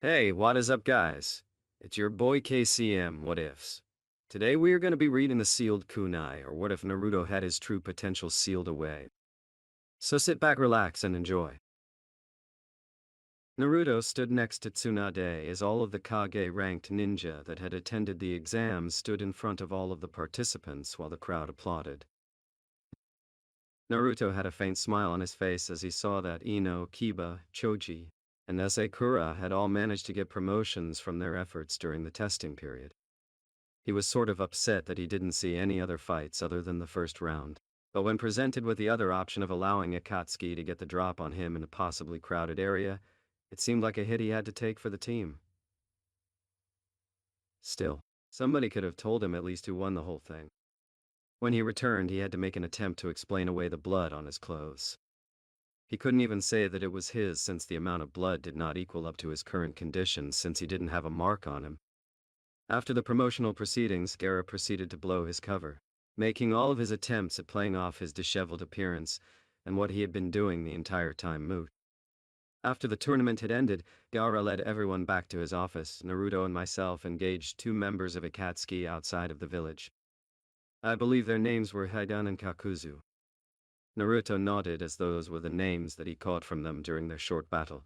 Hey, what is up, guys? It's your boy KCM, What Ifs. Today we are going to be reading the sealed kunai, or what if Naruto had his true potential sealed away. So sit back, relax, and enjoy. Naruto stood next to Tsunade as all of the Kage-ranked ninja that had attended the exams stood in front of all of the participants while the crowd applauded. Naruto had a faint smile on his face as he saw that Ino, Kiba, Choji, and Sekura had all managed to get promotions from their efforts during the testing period. He was sort of upset that he didn't see any other fights other than the first round, but when presented with the other option of allowing Akatsuki to get the drop on him in a possibly crowded area, it seemed like a hit he had to take for the team. Still, somebody could have told him at least who won the whole thing. When he returned, he had to make an attempt to explain away the blood on his clothes. He couldn't even say that it was his since the amount of blood did not equal up to his current condition since he didn't have a mark on him. After the promotional proceedings, Gaara proceeded to blow his cover, making all of his attempts at playing off his disheveled appearance and what he had been doing the entire time moot. After the tournament had ended, Gaara led everyone back to his office. Naruto and myself engaged two members of Akatsuki outside of the village. I believe their names were Haidan and Kakuzu. Naruto nodded as those were the names that he caught from them during their short battle.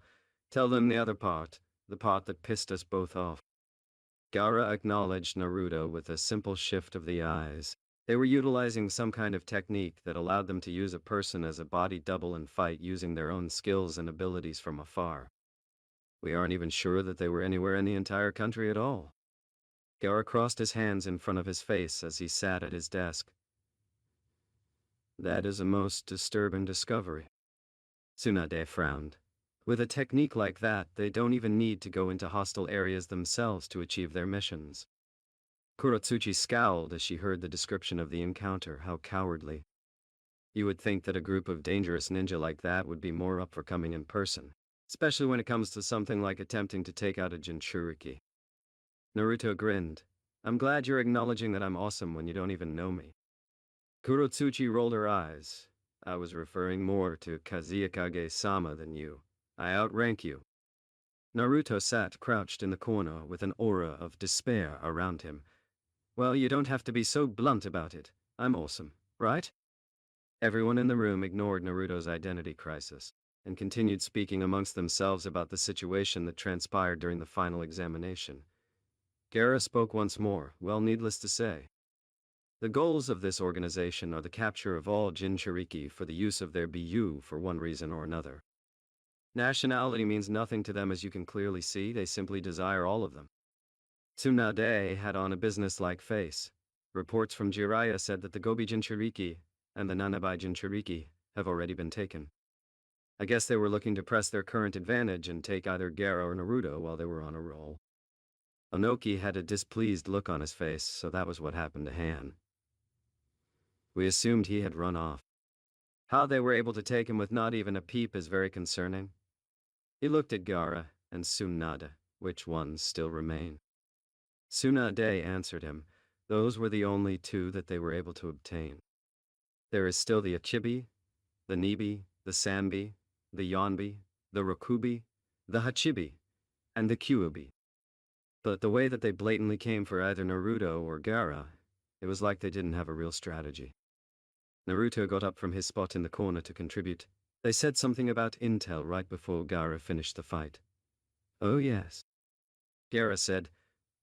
Tell them the other part, the part that pissed us both off. Gaara acknowledged Naruto with a simple shift of the eyes. They were utilizing some kind of technique that allowed them to use a person as a body double and fight using their own skills and abilities from afar. We aren't even sure that they were anywhere in the entire country at all. Gaara crossed his hands in front of his face as he sat at his desk. That is a most disturbing discovery. Tsunade frowned. With a technique like that, they don't even need to go into hostile areas themselves to achieve their missions. Kurotsuchi scowled as she heard the description of the encounter. How cowardly. You would think that a group of dangerous ninja like that would be more up for coming in person, especially when it comes to something like attempting to take out a Jinchuriki. Naruto grinned. I'm glad you're acknowledging that I'm awesome when you don't even know me. Kurotsuchi rolled her eyes. I was referring more to Kazuyakage-sama than you. I outrank you. Naruto sat crouched in the corner with an aura of despair around him. Well, you don't have to be so blunt about it. I'm awesome, right? Everyone in the room ignored Naruto's identity crisis and continued speaking amongst themselves about the situation that transpired during the final examination. Gaara spoke once more. Well, needless to say, the goals of this organization are the capture of all Jinchuriki for the use of their BU for one reason or another. Nationality means nothing to them, as you can clearly see. They simply desire all of them. Tsunade had on a business-like face. Reports from Jiraiya said that the Gobi Jinchuriki and the Nanabai Jinchuriki have already been taken. I guess they were looking to press their current advantage and take either Gaara or Naruto while they were on a roll. Onoki had a displeased look on his face, so that was what happened to Han. We assumed he had run off. How they were able to take him with not even a peep is very concerning. He looked at Gaara and Tsunade. Which ones still remain? Tsunade answered him. Those were the only two that they were able to obtain. There is still the Achibi, the Nibi, the Sanbi, the Yonbi, the Rokubi, the Hachibi, and the Kyuubi. But the way that they blatantly came for either Naruto or Gaara, it was like they didn't have a real strategy. Naruto got up from his spot in the corner to contribute. They said something about intel right before Gaara finished the fight. Oh yes. Gaara said,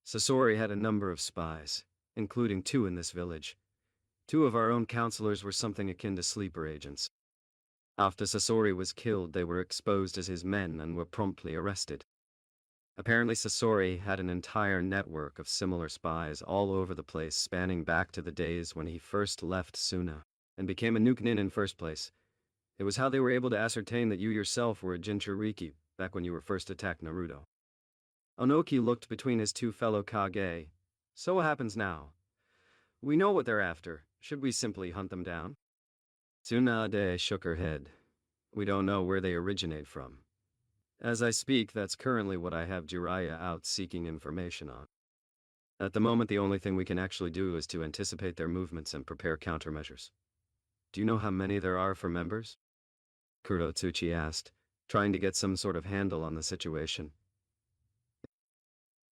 Sasori had a number of spies, including 2 in this village. 2 of our own counselors were something akin to sleeper agents. After Sasori was killed, they were exposed as his men and were promptly arrested. Apparently Sasori had an entire network of similar spies all over the place, spanning back to the days when he first left Suna and became a Nukenin in first place. It was how they were able to ascertain that you yourself were a Jinchuriki back when you were first attacked Naruto. Onoki looked between his 2 fellow Kage. So what happens now? We know what they're after. Should we simply hunt them down? Tsunade shook her head. We don't know where they originate from. As I speak, that's currently what I have Jiraiya out seeking information on. At the moment, the only thing we can actually do is to anticipate their movements and prepare countermeasures. Do you know how many there are for members? Kurotsuchi asked, trying to get some sort of handle on the situation.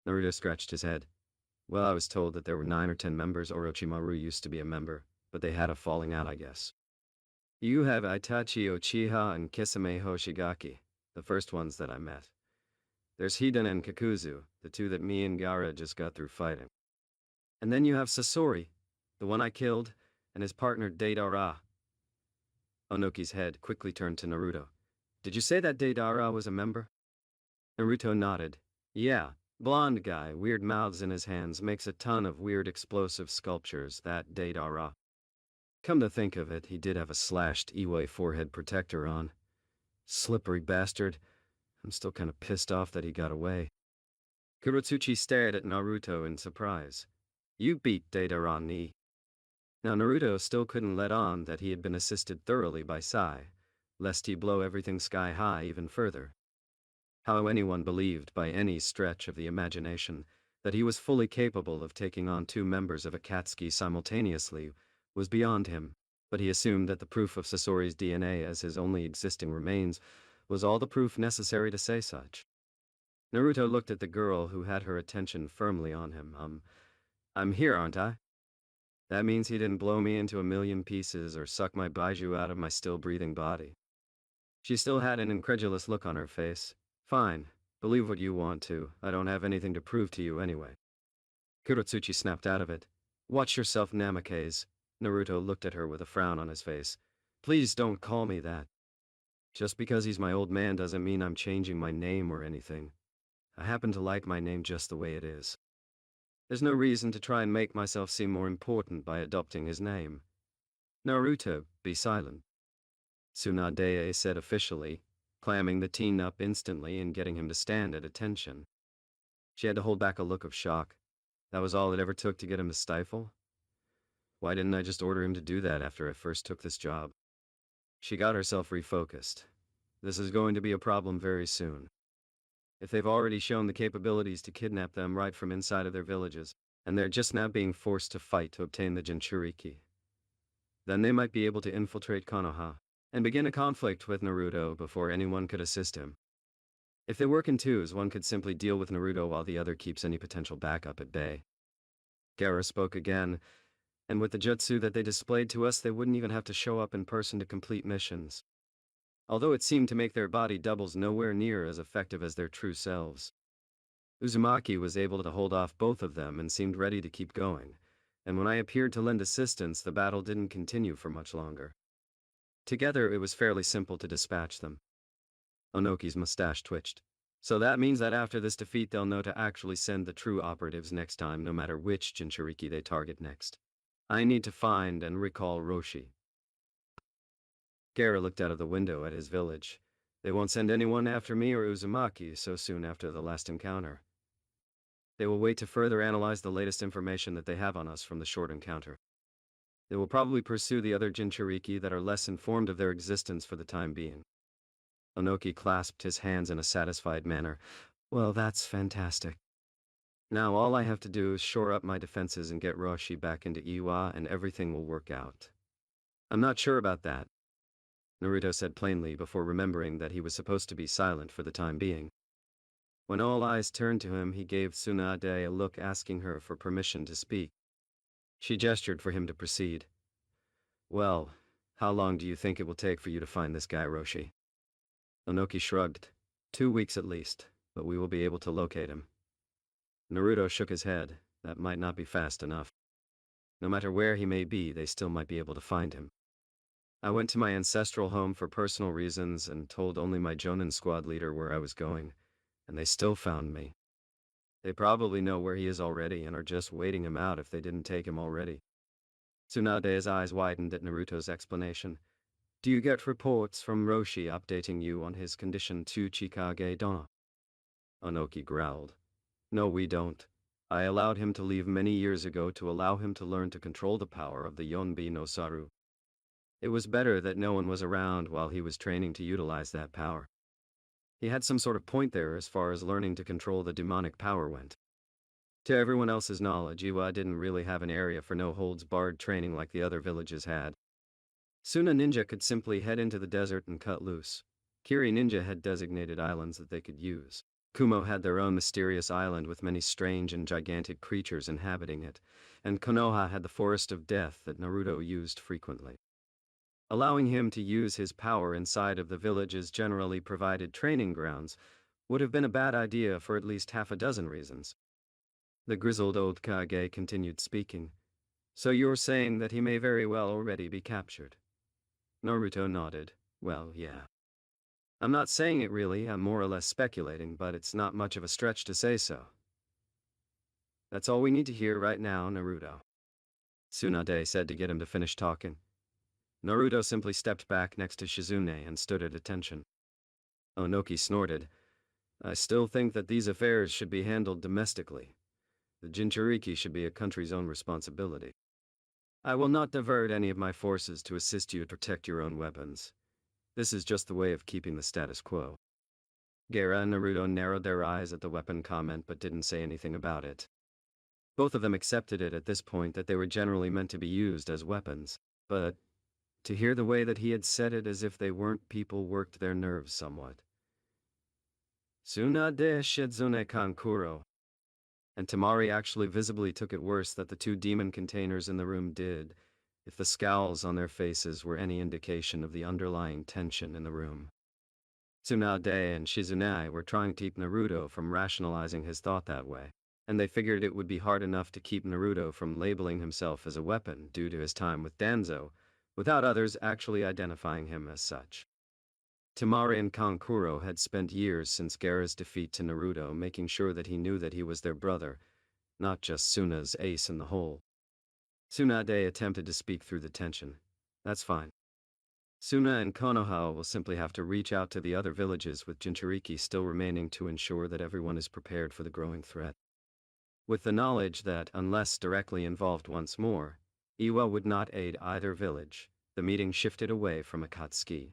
Naruto scratched his head. Well, I was told that there were 9 or 10 members. Orochimaru used to be a member, but they had a falling out, I guess. You have Itachi Uchiha and Kisame Hoshigaki, the first ones that I met. There's Hidan and Kakuzu, the two that me and Gaara just got through fighting. And then you have Sasori, the one I killed, and his partner Deidara. Onoki's head quickly turned to Naruto. Did you say that Deidara was a member? Naruto nodded. Yeah, blonde guy, weird mouths in his hands, makes a ton of weird explosive sculptures, that Deidara. Come to think of it, he did have a slashed Iwai forehead protector on. Slippery bastard. I'm still kinda pissed off that he got away. Kurotsuchi stared at Naruto in surprise. You beat Deidara ni. Now Naruto still couldn't let on that he had been assisted thoroughly by Sai, lest he blow everything sky high even further. How anyone believed by any stretch of the imagination that he was fully capable of taking on 2 members of Akatsuki simultaneously was beyond him, but he assumed that the proof of Sasori's DNA as his only existing remains was all the proof necessary to say such. Naruto looked at the girl who had her attention firmly on him. I'm here, aren't I? That means he didn't blow me into a million pieces or suck my baiju out of my still-breathing body. She still had an incredulous look on her face. Fine, believe what you want to. I don't have anything to prove to you anyway. Kurotsuchi snapped out of it. Watch yourself, Namikaze. Naruto looked at her with a frown on his face. Please don't call me that. Just because he's my old man doesn't mean I'm changing my name or anything. I happen to like my name just the way it is. There's no reason to try and make myself seem more important by adopting his name. Naruto, be silent. Tsunade said officially, clamming the teen up instantly and getting him to stand at attention. She had to hold back a look of shock. That was all it ever took to get him to stifle? Why didn't I just order him to do that after I first took this job? She got herself refocused. This is going to be a problem very soon. If they've already shown the capabilities to kidnap them right from inside of their villages, and they're just now being forced to fight to obtain the Jinchuriki, then they might be able to infiltrate Konoha and begin a conflict with Naruto before anyone could assist him. If they work in twos, one could simply deal with Naruto while the other keeps any potential backup at bay. Gaara spoke again, and with the jutsu that they displayed to us, they wouldn't even have to show up in person to complete missions. Although it seemed to make their body doubles nowhere near as effective as their true selves. Uzumaki was able to hold off both of them and seemed ready to keep going, and when I appeared to lend assistance, the battle didn't continue for much longer. Together, it was fairly simple to dispatch them. Onoki's mustache twitched. So that means that after this defeat, they'll know to actually send the true operatives next time, no matter which Jinchuriki they target next. I need to find and recall Roshi. Gaara looked out of the window at his village. They won't send anyone after me or Uzumaki so soon after the last encounter. They will wait to further analyze the latest information that they have on us from the short encounter. They will probably pursue the other Jinchuriki that are less informed of their existence for the time being. Onoki clasped his hands in a satisfied manner. Well, that's fantastic. Now all I have to do is shore up my defenses and get Roshi back into Iwa, and everything will work out. I'm not sure about that, Naruto said plainly before remembering that he was supposed to be silent for the time being. When all eyes turned to him, he gave Tsunade a look asking her for permission to speak. She gestured for him to proceed. Well, how long do you think it will take for you to find this guy, Roshi? Onoki shrugged. 2 weeks at least, but we will be able to locate him. Naruto shook his head. That might not be fast enough. No matter where he may be, they still might be able to find him. I went to my ancestral home for personal reasons and told only my Jonin squad leader where I was going, and they still found me. They probably know where he is already and are just waiting him out if they didn't take him already. Tsunade's eyes widened at Naruto's explanation. Do you get reports from Roshi updating you on his condition to Chikage Donna? Onoki growled. No, we don't. I allowed him to leave many years ago to allow him to learn to control the power of the Yonbi no Saru. It was better that no one was around while he was training to utilize that power. He had some sort of point there as far as learning to control the demonic power went. To everyone else's knowledge, Iwa didn't really have an area for no-holds-barred training like the other villages had. Suna Ninja could simply head into the desert and cut loose. Kiri Ninja had designated islands that they could use. Kumo had their own mysterious island with many strange and gigantic creatures inhabiting it, and Konoha had the Forest of Death that Naruto used frequently. Allowing him to use his power inside of the village's generally provided training grounds would have been a bad idea for at least half a dozen reasons. The grizzled old Kage continued speaking. So you're saying that he may very well already be captured? Naruto nodded. Well, yeah. I'm not saying it really, I'm more or less speculating, but it's not much of a stretch to say so. That's all we need to hear right now, Naruto, Tsunade said to get him to finish talking. Naruto simply stepped back next to Shizune and stood at attention. Onoki snorted. I still think that these affairs should be handled domestically. The Jinchuriki should be a country's own responsibility. I will not divert any of my forces to assist you to protect your own weapons. This is just the way of keeping the status quo. Gaara and Naruto narrowed their eyes at the weapon comment but didn't say anything about it. Both of them accepted it at this point that they were generally meant to be used as weapons, but to hear the way that he had said it as if they weren't people worked their nerves somewhat. Tsunade Shizune Kankuro. And Tamari actually visibly took it worse that the two demon containers in the room did, if the scowls on their faces were any indication of the underlying tension in the room. Tsunade and Shizune were trying to keep Naruto from rationalizing his thought that way, and they figured it would be hard enough to keep Naruto from labeling himself as a weapon due to his time with Danzo, without others actually identifying him as such. Tamari and Kankuro had spent years since Gaara's defeat to Naruto making sure that he knew that he was their brother, not just Suna's ace in the hole. Tsunade attempted to speak through the tension. That's fine. Suna and Konoha will simply have to reach out to the other villages with Jinchuriki still remaining to ensure that everyone is prepared for the growing threat. With the knowledge that, unless directly involved once more, Iwa would not aid either village, the meeting shifted away from Akatsuki.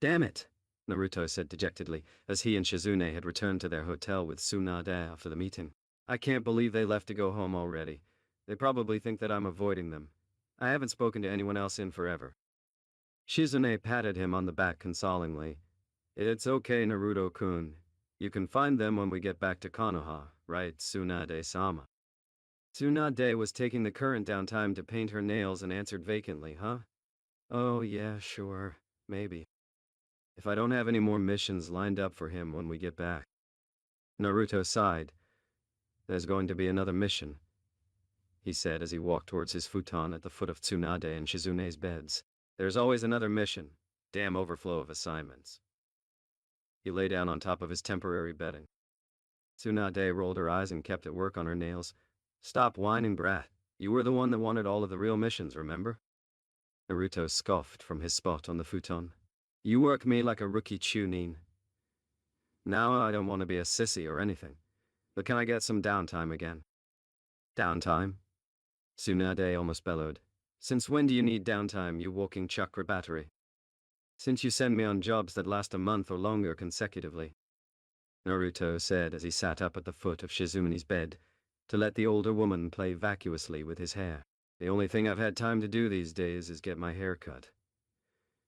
Damn it, Naruto said dejectedly, as he and Shizune had returned to their hotel with Tsunade after the meeting. I can't believe they left to go home already. They probably think that I'm avoiding them. I haven't spoken to anyone else in forever. Shizune patted him on the back consolingly. It's okay, Naruto-kun. You can find them when we get back to Konoha, right, Tsunade-sama? Tsunade was taking the current downtime to paint her nails and answered vacantly, huh? Oh yeah, sure, maybe. If I don't have any more missions lined up for him when we get back. Naruto sighed. There's going to be another mission, he said as he walked towards his futon at the foot of Tsunade and Shizune's beds. There's always another mission. Damn overflow of assignments. He lay down on top of his temporary bedding. Tsunade rolled her eyes and kept at work on her nails. Stop whining, brat. You were the one that wanted all of the real missions, remember? Naruto scoffed from his spot on the futon. You work me like a rookie chunin. Now I don't want to be a sissy or anything, but can I get some downtime again? Downtime? Tsunade almost bellowed. Since when do you need downtime, you walking chakra battery? Since you send me on jobs that last a month or longer consecutively, Naruto said as he sat up at the foot of Shizune's bed to let the older woman play vacuously with his hair. The only thing I've had time to do these days is get my hair cut.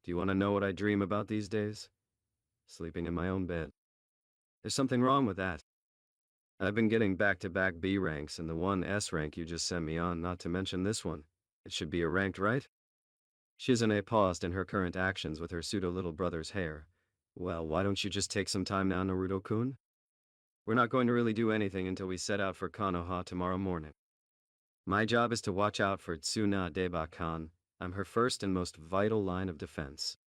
Do you want to know what I dream about these days? Sleeping in my own bed. There's something wrong with that. I've been getting back-to-back B ranks and the one S rank you just sent me on, not to mention this one. It should be a ranked, right? Shizune paused in her current actions with her pseudo-little brother's hair. Well, why don't you just take some time now, Naruto-kun? We're not going to really do anything until we set out for Konoha tomorrow morning. My job is to watch out for Tsunade-kan. I'm her first and most vital line of defense.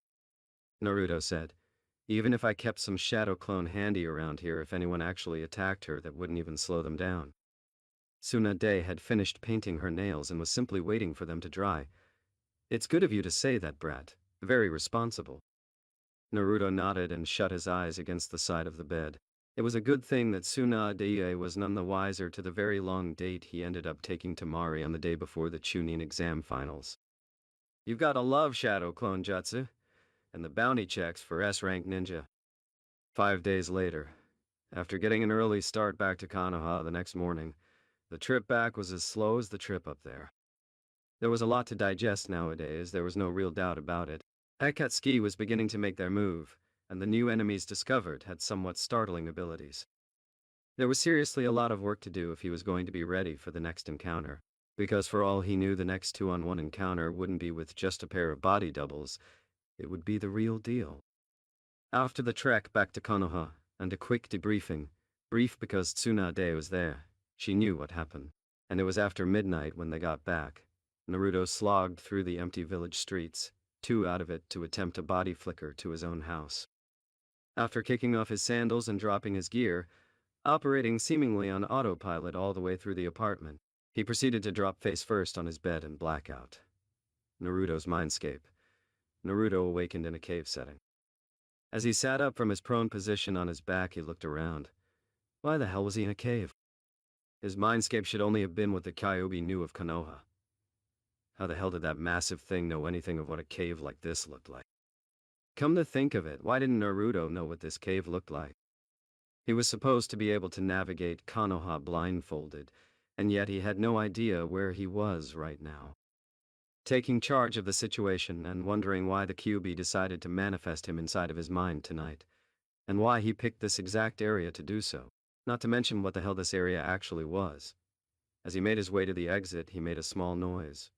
Naruto said. Even if I kept some shadow clone handy around here, if anyone actually attacked her, that wouldn't even slow them down. Tsunade had finished painting her nails and was simply waiting for them to dry. It's good of you to say that, brat. Very responsible. Naruto nodded and shut his eyes against the side of the bed. It was a good thing that Tsunade was none the wiser to the very long date he ended up taking Tamari on the day before the Chunin exam finals. You've got to love Shadow Clone Jutsu, and the bounty checks for S-rank ninja. 5 days later, after getting an early start back to Konoha the next morning, the trip back was as slow as the trip up there. There was a lot to digest nowadays, there was no real doubt about it. Akatsuki was beginning to make their move, and the new enemies discovered had somewhat startling abilities. There was seriously a lot of work to do if he was going to be ready for the next encounter, because for all he knew the next two-on-one encounter wouldn't be with just a pair of body doubles, it would be the real deal. After the trek back to Konoha, and a quick debriefing, brief because Tsunade was there, she knew what happened, and it was after midnight when they got back. Naruto slogged through the empty village streets, 2 out of it to attempt a body flicker to his own house. After kicking off his sandals and dropping his gear, operating seemingly on autopilot all the way through the apartment, he proceeded to drop face first on his bed and blackout. Naruto's mindscape. Naruto awakened in a cave setting. As he sat up from his prone position on his back, he looked around. Why the hell was he in a cave? His mindscape should only have been what the Kyuubi knew of Konoha. How the hell did that massive thing know anything of what a cave like this looked like? Come to think of it, why didn't Naruto know what this cave looked like? He was supposed to be able to navigate Konoha blindfolded, and yet he had no idea where he was right now. Taking charge of the situation and wondering why the Kyuubi decided to manifest him inside of his mind tonight, and why he picked this exact area to do so, not to mention what the hell this area actually was. As he made his way to the exit, he made a small noise.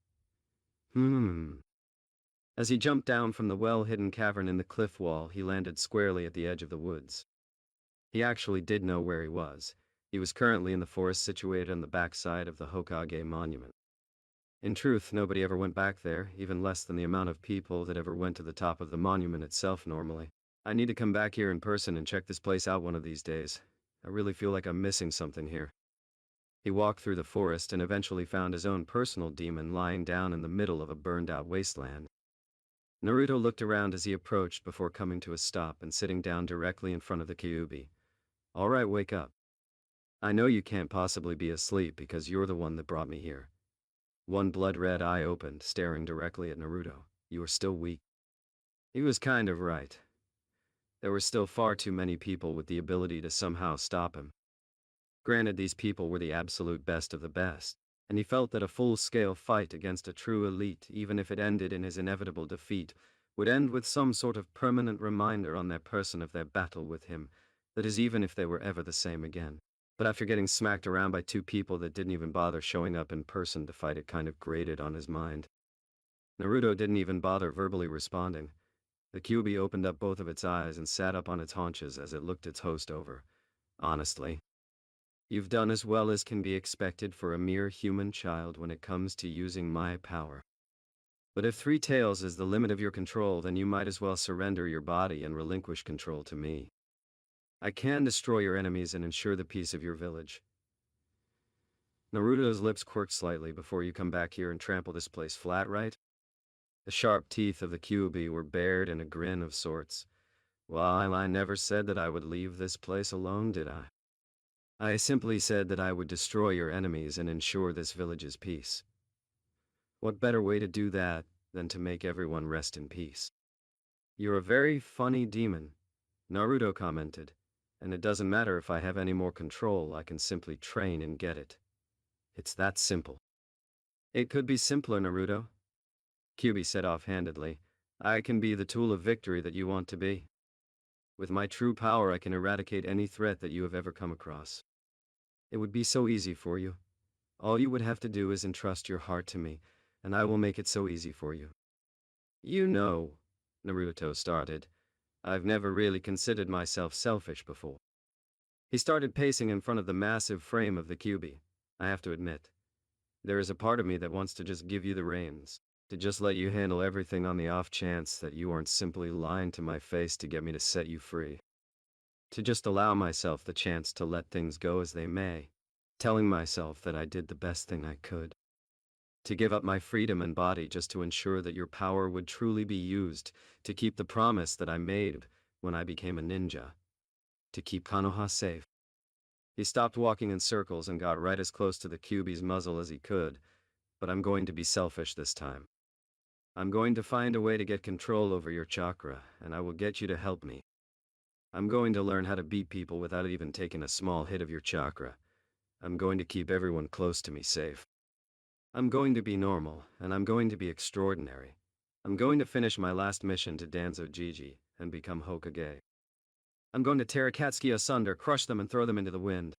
As he jumped down from the well-hidden cavern in the cliff wall, he landed squarely at the edge of the woods. He actually did know where he was. He was currently in the forest situated on the backside of the Hokage monument. In truth, nobody ever went back there, even less than the amount of people that ever went to the top of the monument itself normally. I need to come back here in person and check this place out one of these days. I really feel like I'm missing something here. He walked through the forest and eventually found his own personal demon lying down in the middle of a burned-out wasteland. Naruto looked around as he approached before coming to a stop and sitting down directly in front of the Kyuubi. All right, wake up. I know you can't possibly be asleep because you're the one that brought me here. One blood-red eye opened, staring directly at Naruto. You are still weak. He was kind of right. There were still far too many people with the ability to somehow stop him. Granted, these people were the absolute best of the best, and he felt that a full-scale fight against a true elite, even if it ended in his inevitable defeat, would end with some sort of permanent reminder on their person of their battle with him, that is, even if they were ever the same again. But after getting smacked around by 2 people that didn't even bother showing up in person to fight, it kind of grated on his mind. Naruto didn't even bother verbally responding. The Kyuubi opened up both of its eyes and sat up on its haunches as it looked its host over. Honestly, you've done as well as can be expected for a mere human child when it comes to using my power. But if 3 tails is the limit of your control, then you might as well surrender your body and relinquish control to me. I can destroy your enemies and ensure the peace of your village. Naruto's lips quirked slightly. Before you come back here and trample this place flat, right? The sharp teeth of the Kyuubi were bared in a grin of sorts. Well, I never said that I would leave this place alone, did I? I simply said that I would destroy your enemies and ensure this village's peace. What better way to do that than to make everyone rest in peace? You're a very funny demon, Naruto commented. And it doesn't matter if I have any more control, I can simply train and get it. It's that simple. It could be simpler, Naruto, Kyuubi said offhandedly. I can be the tool of victory that you want to be. With my true power, I can eradicate any threat that you have ever come across. It would be so easy for you. All you would have to do is entrust your heart to me, and I will make it so easy for you. You know, Naruto started, I've never really considered myself selfish before. He started pacing in front of the massive frame of the Kyuubi. I have to admit, there is a part of me that wants to just give you the reins, to just let you handle everything on the off chance that you aren't simply lying to my face to get me to set you free. To just allow myself the chance to let things go as they may, telling myself that I did the best thing I could. To give up my freedom and body just to ensure that your power would truly be used, to keep the promise that I made when I became a ninja. To keep Konoha safe. He stopped walking in circles and got right as close to the Kyuubi's muzzle as he could, but I'm going to be selfish this time. I'm going to find a way to get control over your chakra, and I will get you to help me. I'm going to learn how to beat people without even taking a small hit of your chakra. I'm going to keep everyone close to me safe. I'm going to be normal, and I'm going to be extraordinary. I'm going to finish my last mission to Danzo Gigi, and become Hokage. I'm going to tear Akatsuki asunder, crush them, and throw them into the wind.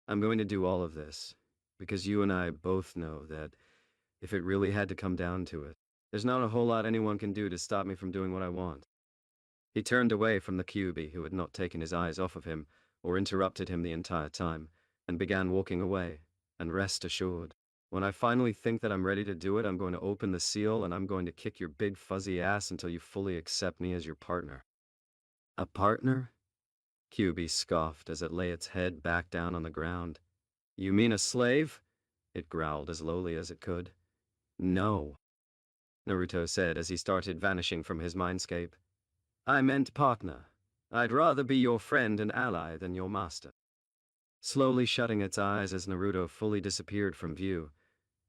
I'm going to do all of this, because you and I both know that if it really had to come down to it, there's not a whole lot anyone can do to stop me from doing what I want. He turned away from the Kyuubi, who had not taken his eyes off of him or interrupted him the entire time, and began walking away. And rest assured, when I finally think that I'm ready to do it, I'm going to open the seal and I'm going to kick your big fuzzy ass until you fully accept me as your partner. A partner? Kyuubi scoffed as it lay its head back down on the ground. You mean a slave? It growled as lowly as it could. No, Naruto said as he started vanishing from his mindscape. I meant partner. I'd rather be your friend and ally than your master. Slowly shutting its eyes as Naruto fully disappeared from view,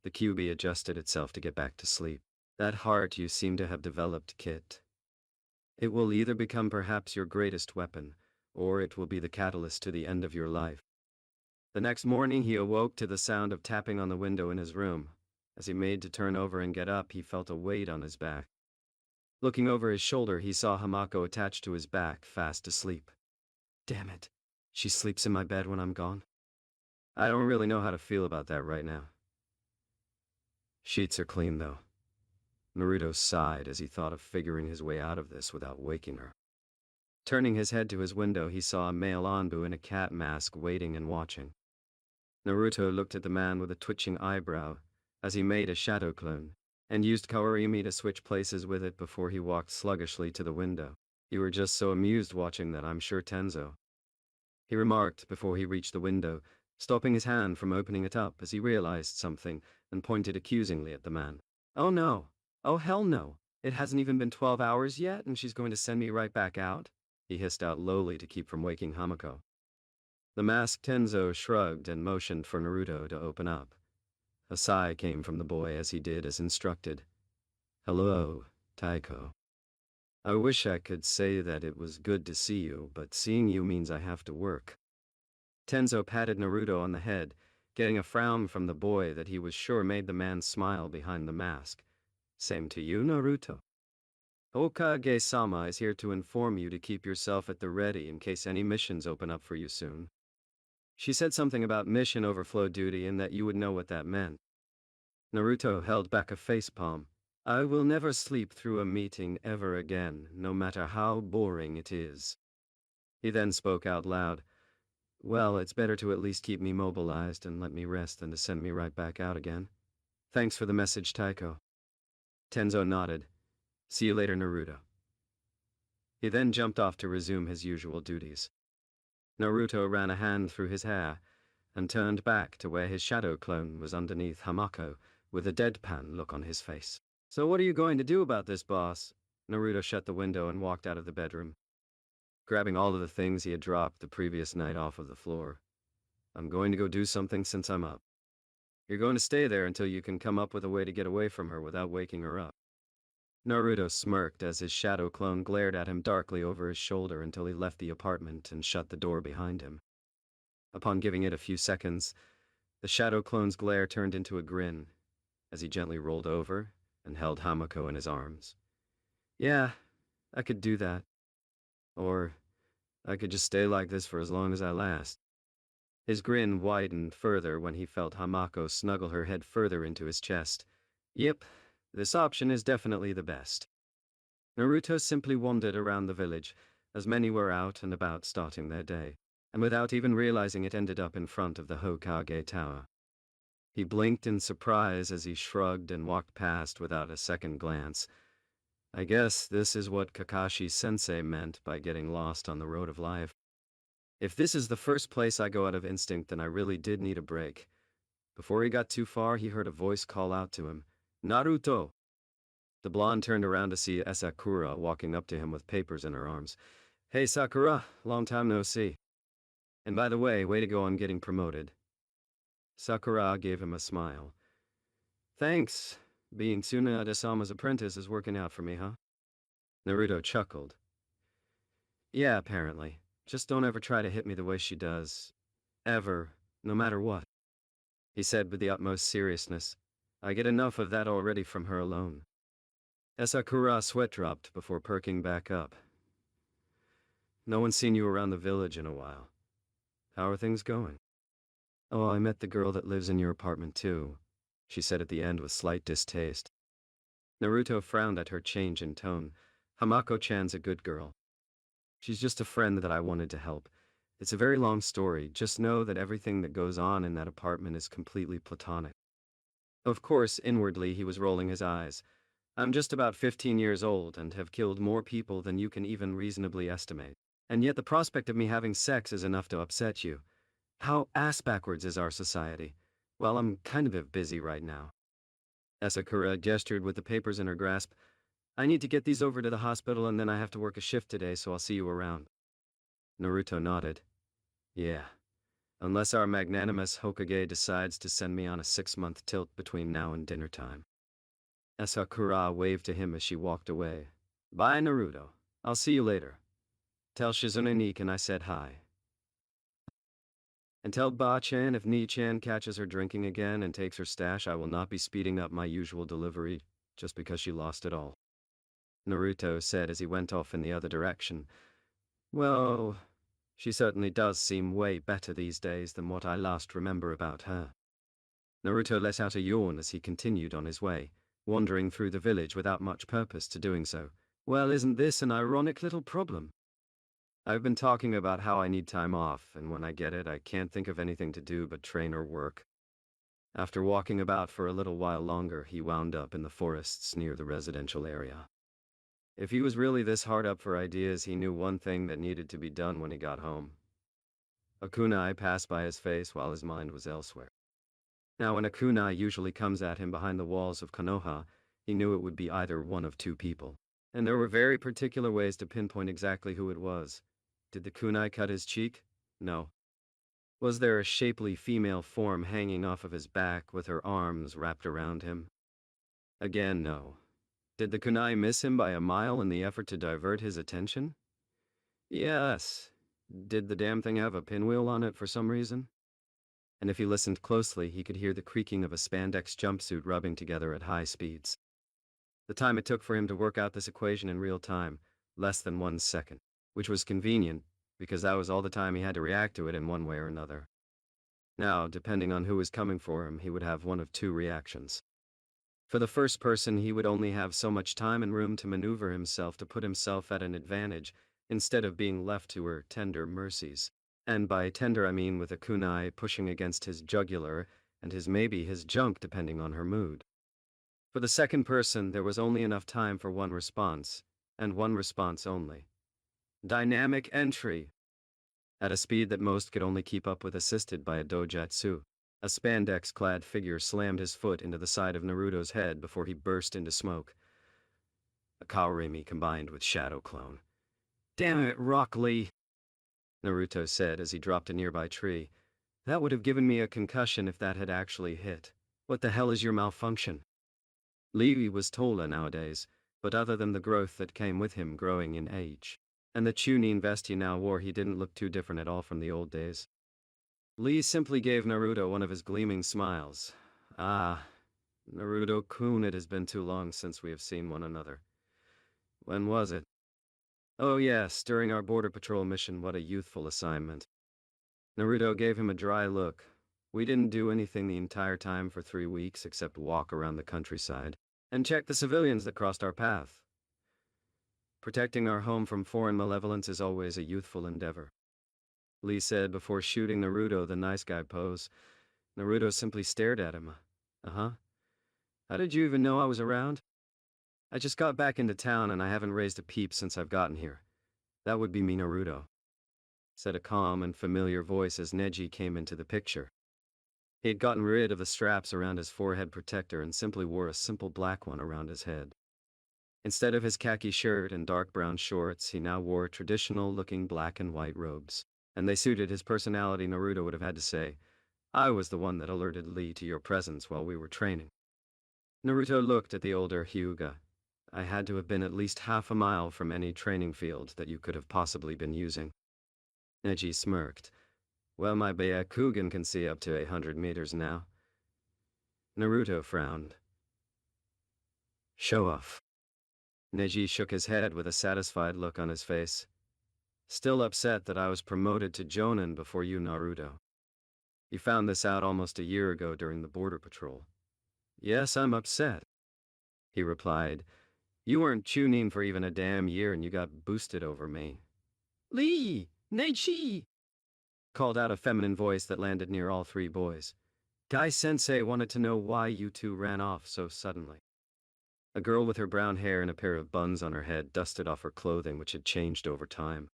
the Kyuubi adjusted itself to get back to sleep. That heart you seem to have developed, Kit. It will either become perhaps your greatest weapon, or it will be the catalyst to the end of your life. The next morning he awoke to the sound of tapping on the window in his room. As he made to turn over and get up, he felt a weight on his back. Looking over his shoulder, he saw Hamako attached to his back, fast asleep. Damn it. She sleeps in my bed when I'm gone. I don't really know how to feel about that right now. Sheets are clean, though. Naruto sighed as he thought of figuring his way out of this without waking her. Turning his head to his window, he saw a male Anbu in a cat mask waiting and watching. Naruto looked at the man with a twitching eyebrow as he made a shadow clone, and used Kawarimi to switch places with it before he walked sluggishly to the window. You were just so amused watching that, I'm sure, Tenzo, he remarked before he reached the window, stopping his hand from opening it up as he realized something and pointed accusingly at the man. Oh no. Oh hell no. It hasn't even been 12 hours yet and she's going to send me right back out? He hissed out lowly to keep from waking Hamako. The masked Tenzo shrugged and motioned for Naruto to open up. A sigh came from the boy as he did as instructed. Hello, Taiko. I wish I could say that it was good to see you, but seeing you means I have to work. Tenzo patted Naruto on the head, getting a frown from the boy that he was sure made the man smile behind the mask. Same to you, Naruto. Hokage-sama is here to inform you to keep yourself at the ready in case any missions open up for you soon. She said something about mission overflow duty and that you would know what that meant. Naruto held back a facepalm. I will never sleep through a meeting ever again, no matter how boring it is. He then spoke out loud. Well, it's better to at least keep me mobilized and let me rest than to send me right back out again. Thanks for the message, Taiko. Tenzo nodded. See you later, Naruto. He then jumped off to resume his usual duties. Naruto ran a hand through his hair and turned back to where his shadow clone was underneath Hamako with a deadpan look on his face. So what are you going to do about this, boss? Naruto shut the window and walked out of the bedroom, grabbing all of the things he had dropped the previous night off of the floor. I'm going to go do something since I'm up. You're going to stay there until you can come up with a way to get away from her without waking her up. Naruto smirked as his shadow clone glared at him darkly over his shoulder until he left the apartment and shut the door behind him. Upon giving it a few seconds, the shadow clone's glare turned into a grin as he gently rolled over and held Hamako in his arms. Yeah, I could do that. Or I could just stay like this for as long as I last. His grin widened further when he felt Hamako snuggle her head further into his chest. Yep, this option is definitely the best. Naruto simply wandered around the village, as many were out and about starting their day, and without even realizing it ended up in front of the Hokage Tower. He blinked in surprise as he shrugged and walked past without a second glance. I guess this is what Kakashi-sensei meant by getting lost on the road of life. If this is the first place I go out of instinct, then I really did need a break. Before he got too far, he heard a voice call out to him, Naruto! The blonde turned around to see Sakura walking up to him with papers in her arms. Hey Sakura, long time no see. And by the way, way to go on getting promoted. Sakura gave him a smile. Thanks. Being Tsunade-sama's apprentice is working out for me, huh? Naruto chuckled. Yeah, apparently. Just don't ever try to hit me the way she does. Ever, no matter what. He said with the utmost seriousness. I get enough of that already from her alone. Sakura sweat dropped before perking back up. No one's seen you around the village in a while. How are things going? Oh, I met the girl that lives in your apartment too, she said at the end with slight distaste. Naruto frowned at her change in tone. Hamako-chan's a good girl. She's just a friend that I wanted to help. It's a very long story, just know that everything that goes on in that apartment is completely platonic. Of course, inwardly he was rolling his eyes. I'm just about 15 years old and have killed more people than you can even reasonably estimate. And yet the prospect of me having sex is enough to upset you. How ass-backwards is our society? Well, I'm kind of busy right now. Asakura gestured with the papers in her grasp. I need to get these over to the hospital and then I have to work a shift today, so I'll see you around. Naruto nodded. Yeah. Unless our magnanimous Hokage decides to send me on a 6-month tilt between now and dinner time. Asakura waved to him as she walked away. Bye, Naruto. I'll see you later. Tell Shizune Nikan I said hi. And tell Ba-chan if Ni-chan catches her drinking again and takes her stash, I will not be speeding up my usual delivery just because she lost it all. Naruto said as he went off in the other direction. Well, she certainly does seem way better these days than what I last remember about her. Naruto let out a yawn as he continued on his way, wandering through the village without much purpose to doing so. Well, isn't this an ironic little problem? I've been talking about how I need time off, and when I get it, I can't think of anything to do but train or work. After walking about for a little while longer, he wound up in the forests near the residential area. If he was really this hard up for ideas, he knew one thing that needed to be done when he got home. A kunai passed by his face while his mind was elsewhere. Now, when a kunai usually comes at him behind the walls of Konoha, he knew it would be either one of two people. And there were very particular ways to pinpoint exactly who it was. Did the kunai cut his cheek? No. Was there a shapely female form hanging off of his back with her arms wrapped around him? Again, no. Did the kunai miss him by a mile in the effort to divert his attention? Yes. Did the damn thing have a pinwheel on it for some reason? And if he listened closely, he could hear the creaking of a spandex jumpsuit rubbing together at high speeds. The time it took for him to work out this equation in real time, less than 1 second, which was convenient, because that was all the time he had to react to it in one way or another. Now, depending on who was coming for him, he would have one of two reactions. For the first person, he would only have so much time and room to maneuver himself to put himself at an advantage, instead of being left to her tender mercies. And by tender I mean with a kunai pushing against his jugular, and maybe his junk depending on her mood. For the second person, there was only enough time for one response, and one response only. Dynamic entry. At a speed that most could only keep up with assisted by a dojutsu, a spandex-clad figure slammed his foot into the side of Naruto's head before he burst into smoke. A Kaorimi combined with Shadow Clone. Damn it, Rock Lee, Naruto said as he dropped a nearby tree. That would have given me a concussion if that had actually hit. What the hell is your malfunction? Lee was taller nowadays, but other than the growth that came with him growing in age, and the Chunin vest he now wore, he didn't look too different at all from the old days. Lee simply gave Naruto one of his gleaming smiles. Ah, Naruto-kun, it has been too long since we have seen one another. When was it? Oh yes, during our border patrol mission. What a youthful assignment. Naruto gave him a dry look. We didn't do anything the entire time for 3 weeks except walk around the countryside and check the civilians that crossed our path. Protecting our home from foreign malevolence is always a youthful endeavor, Lee said before shooting Naruto the nice guy pose. Naruto simply stared at him. Uh-huh. How did you even know I was around? I just got back into town and I haven't raised a peep since I've gotten here. That would be me, Naruto, said a calm and familiar voice as Neji came into the picture. He had gotten rid of the straps around his forehead protector and simply wore a simple black one around his head. Instead of his khaki shirt and dark brown shorts, he now wore traditional-looking black and white robes, and they suited his personality. Naruto would have had to say, I was the one that alerted Lee to your presence while we were training. Naruto looked at the older Hyuga. I had to have been at least half a mile from any training field that you could have possibly been using. Neji smirked. Well, my Byakugan can see up to 100 meters now. Naruto frowned. Show off. Neji shook his head with a satisfied look on his face. Still upset that I was promoted to Jonin before you, Naruto. You found this out almost a year ago during the border patrol. Yes, I'm upset, he replied. You weren't Chunin for even a damn year and you got boosted over me. Lee! Neichi! Called out a feminine voice that landed near all three boys. Guy-sensei wanted to know why you two ran off so suddenly. A girl with her brown hair and a pair of buns on her head dusted off her clothing, which had changed over time.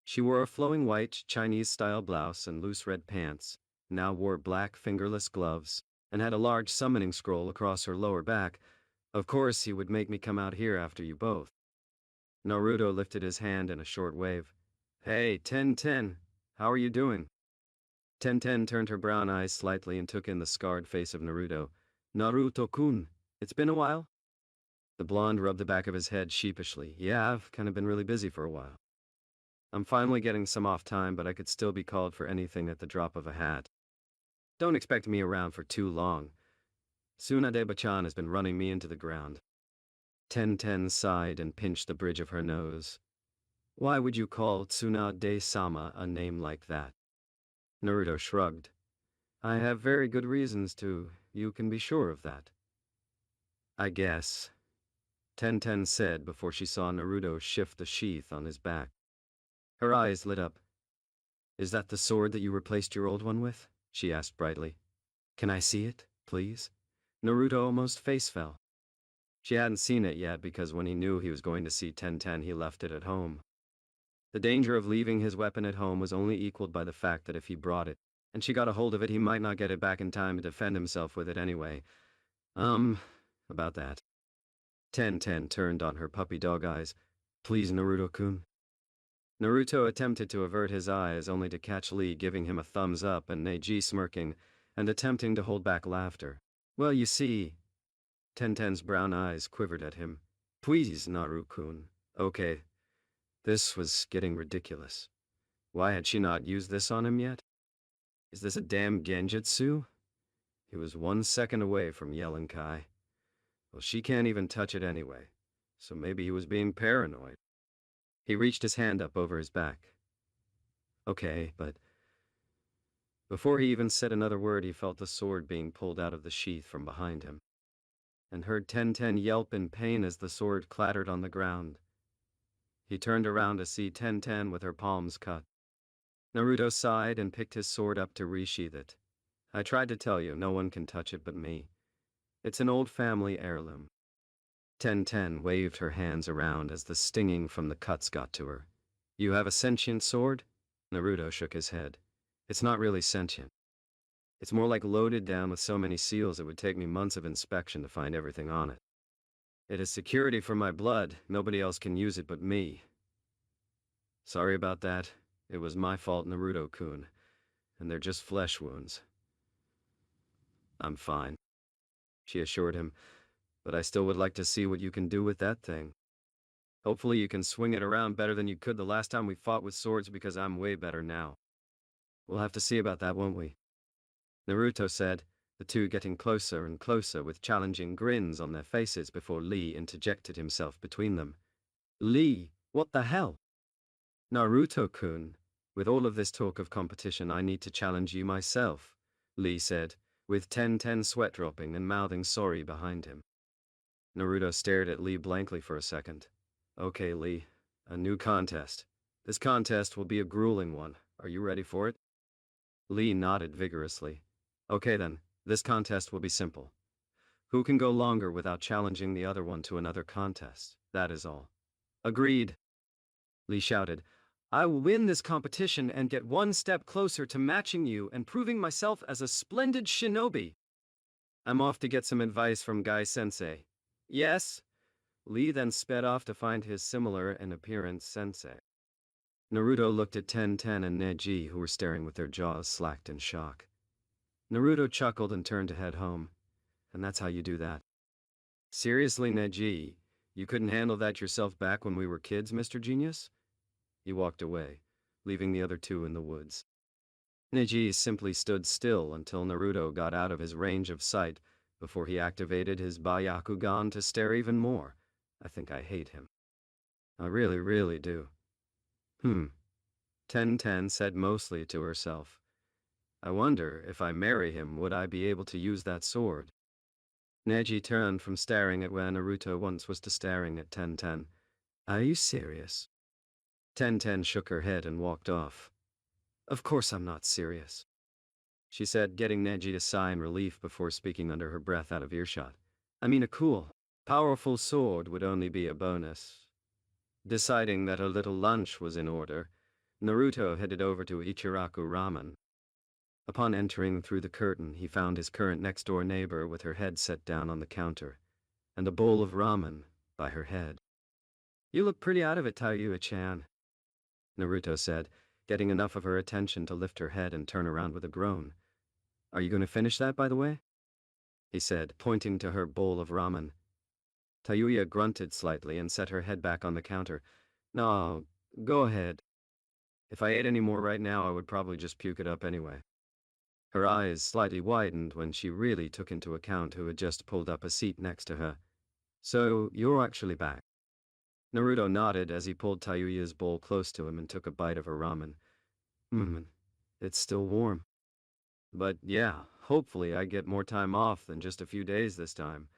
She wore a flowing white Chinese-style blouse and loose red pants, now wore black fingerless gloves, and had a large summoning scroll across her lower back. Of course he would make me come out here after you both. Naruto lifted his hand in a short wave. Hey, Ten, how are you doing? Ten turned her brown eyes slightly and took in the scarred face of Naruto. Naruto-kun, it's been a while? The blonde rubbed the back of his head sheepishly. Yeah, I've kind of been really busy for a while. I'm finally getting some off time, but I could still be called for anything at the drop of a hat. Don't expect me around for too long. Tsunade-bachan has been running me into the ground. Ten sighed and pinched the bridge of her nose. Why would you call Tsunade-sama a name like that? Naruto shrugged. I have very good reasons to, you can be sure of that. I guess, Ten said before she saw Naruto shift the sheath on his back. Her eyes lit up. Is that the sword that you replaced your old one with? She asked brightly. Can I see it, please? Naruto almost face fell. She hadn't seen it yet because when he knew he was going to see Ten he left it at home. The danger of leaving his weapon at home was only equaled by the fact that if he brought it, and she got a hold of it, he might not get it back in time to defend himself with it anyway. About that. Ten turned on her puppy dog eyes. Please, Naruto-kun. Naruto attempted to avert his eyes only to catch Lee giving him a thumbs up and Neji smirking and attempting to hold back laughter. Well, you see, Ten's brown eyes quivered at him. Please, Naruto-kun. Okay. This was getting ridiculous. Why had she not used this on him yet? Is this a damn genjutsu? He was 1 second away from yelling Kai. Well, she can't even touch it anyway, so maybe he was being paranoid. He reached his hand up over his back. Okay, but... Before he even said another word, he felt the sword being pulled out of the sheath from behind him, and heard Ten yelp in pain as the sword clattered on the ground. He turned around to see Ten with her palms cut. Naruto sighed and picked his sword up to resheath it. I tried to tell you, no one can touch it but me. It's an old family heirloom. Ten waved her hands around as the stinging from the cuts got to her. You have a sentient sword? Naruto shook his head. It's not really sentient. It's more like loaded down with so many seals it would take me months of inspection to find everything on it. It is security for my blood. Nobody else can use it but me. Sorry about that. It was my fault, Naruto-kun. And they're just flesh wounds. I'm fine, she assured him, but I still would like to see what you can do with that thing. Hopefully you can swing it around better than you could the last time we fought with swords because I'm way better now. We'll have to see about that, won't we? Naruto said, the two getting closer and closer with challenging grins on their faces before Lee interjected himself between them. Lee, what the hell? Naruto-kun, with all of this talk of competition, I need to challenge you myself, Lee said, with Ten sweat dropping and mouthing sorry behind him. Naruto stared at Lee blankly for a second. Okay, Lee, a new contest. This contest will be a grueling one. Are you ready for it? Lee nodded vigorously. Okay then, this contest will be simple. Who can go longer without challenging the other one to another contest? That is all. Agreed, Lee shouted. I will win this competition and get 1 step closer to matching you and proving myself as a splendid shinobi. I'm off to get some advice from Guy-sensei. Yes? Lee then sped off to find his similar in appearance sensei. Naruto looked at Ten and Neji, who were staring with their jaws slacked in shock. Naruto chuckled and turned to head home. And that's how you do that. Seriously, Neji, you couldn't handle that yourself back when we were kids, Mr. Genius? He walked away, leaving the other two in the woods. Neji simply stood still until Naruto got out of his range of sight before he activated his Byakugan to stare even more. I think I hate him. I really, really do. Hmm. Ten said mostly to herself. I wonder if I marry him, would I be able to use that sword? Neji turned from staring at where Naruto once was to staring at Ten. Are you serious? Ten shook her head and walked off. Of course I'm not serious, she said, getting Neji to sigh in relief before speaking under her breath out of earshot. I mean, a cool, powerful sword would only be a bonus. Deciding that a little lunch was in order, Naruto headed over to Ichiraku Ramen. Upon entering through the curtain, he found his current next-door neighbor with her head set down on the counter, and a bowl of ramen by her head. You look pretty out of it, Tayuya-chan, Naruto said, getting enough of her attention to lift her head and turn around with a groan. Are you going to finish that, by the way? He said, pointing to her bowl of ramen. Tayuya grunted slightly and set her head back on the counter. No, go ahead. If I ate any more right now, I would probably just puke it up anyway. Her eyes slightly widened when she really took into account who had just pulled up a seat next to her. So, you're actually back. Naruto nodded as he pulled Tayuya's bowl close to him and took a bite of her ramen. It's still warm. But yeah, hopefully I get more time off than just a few days this time.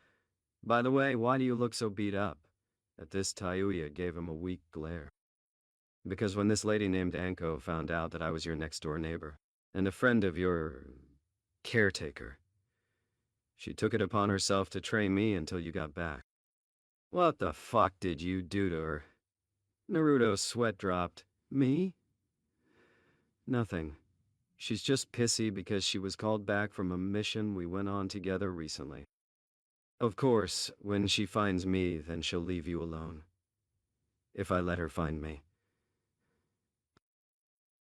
By the way, why do you look so beat up? At this, Tayuya gave him a weak glare. Because when this lady named Anko found out that I was your next-door neighbor, and a friend of your caretaker, she took it upon herself to train me until you got back. What the fuck did you do to her? Naruto's sweat dropped. Me? Nothing. She's just pissy because she was called back from a mission we went on together recently. Of course, when she finds me, then she'll leave you alone. If I let her find me.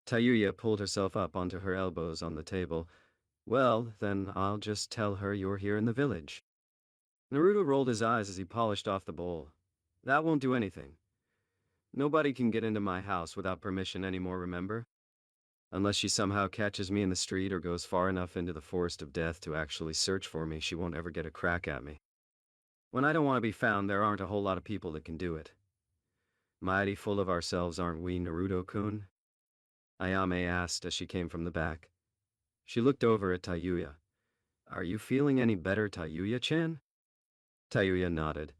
Tayuya pulled herself up onto her elbows on the table. Well, then I'll just tell her you're here in the village. Naruto rolled his eyes as he polished off the bowl. That won't do anything. Nobody can get into my house without permission anymore, remember? Unless she somehow catches me in the street or goes far enough into the forest of death to actually search for me, she won't ever get a crack at me. When I don't want to be found, there aren't a whole lot of people that can do it. Mighty full of ourselves, aren't we, Naruto-kun? Ayame asked as she came from the back. She looked over at Tayuya. Are you feeling any better, Tayuya-chan? Tayuya nodded.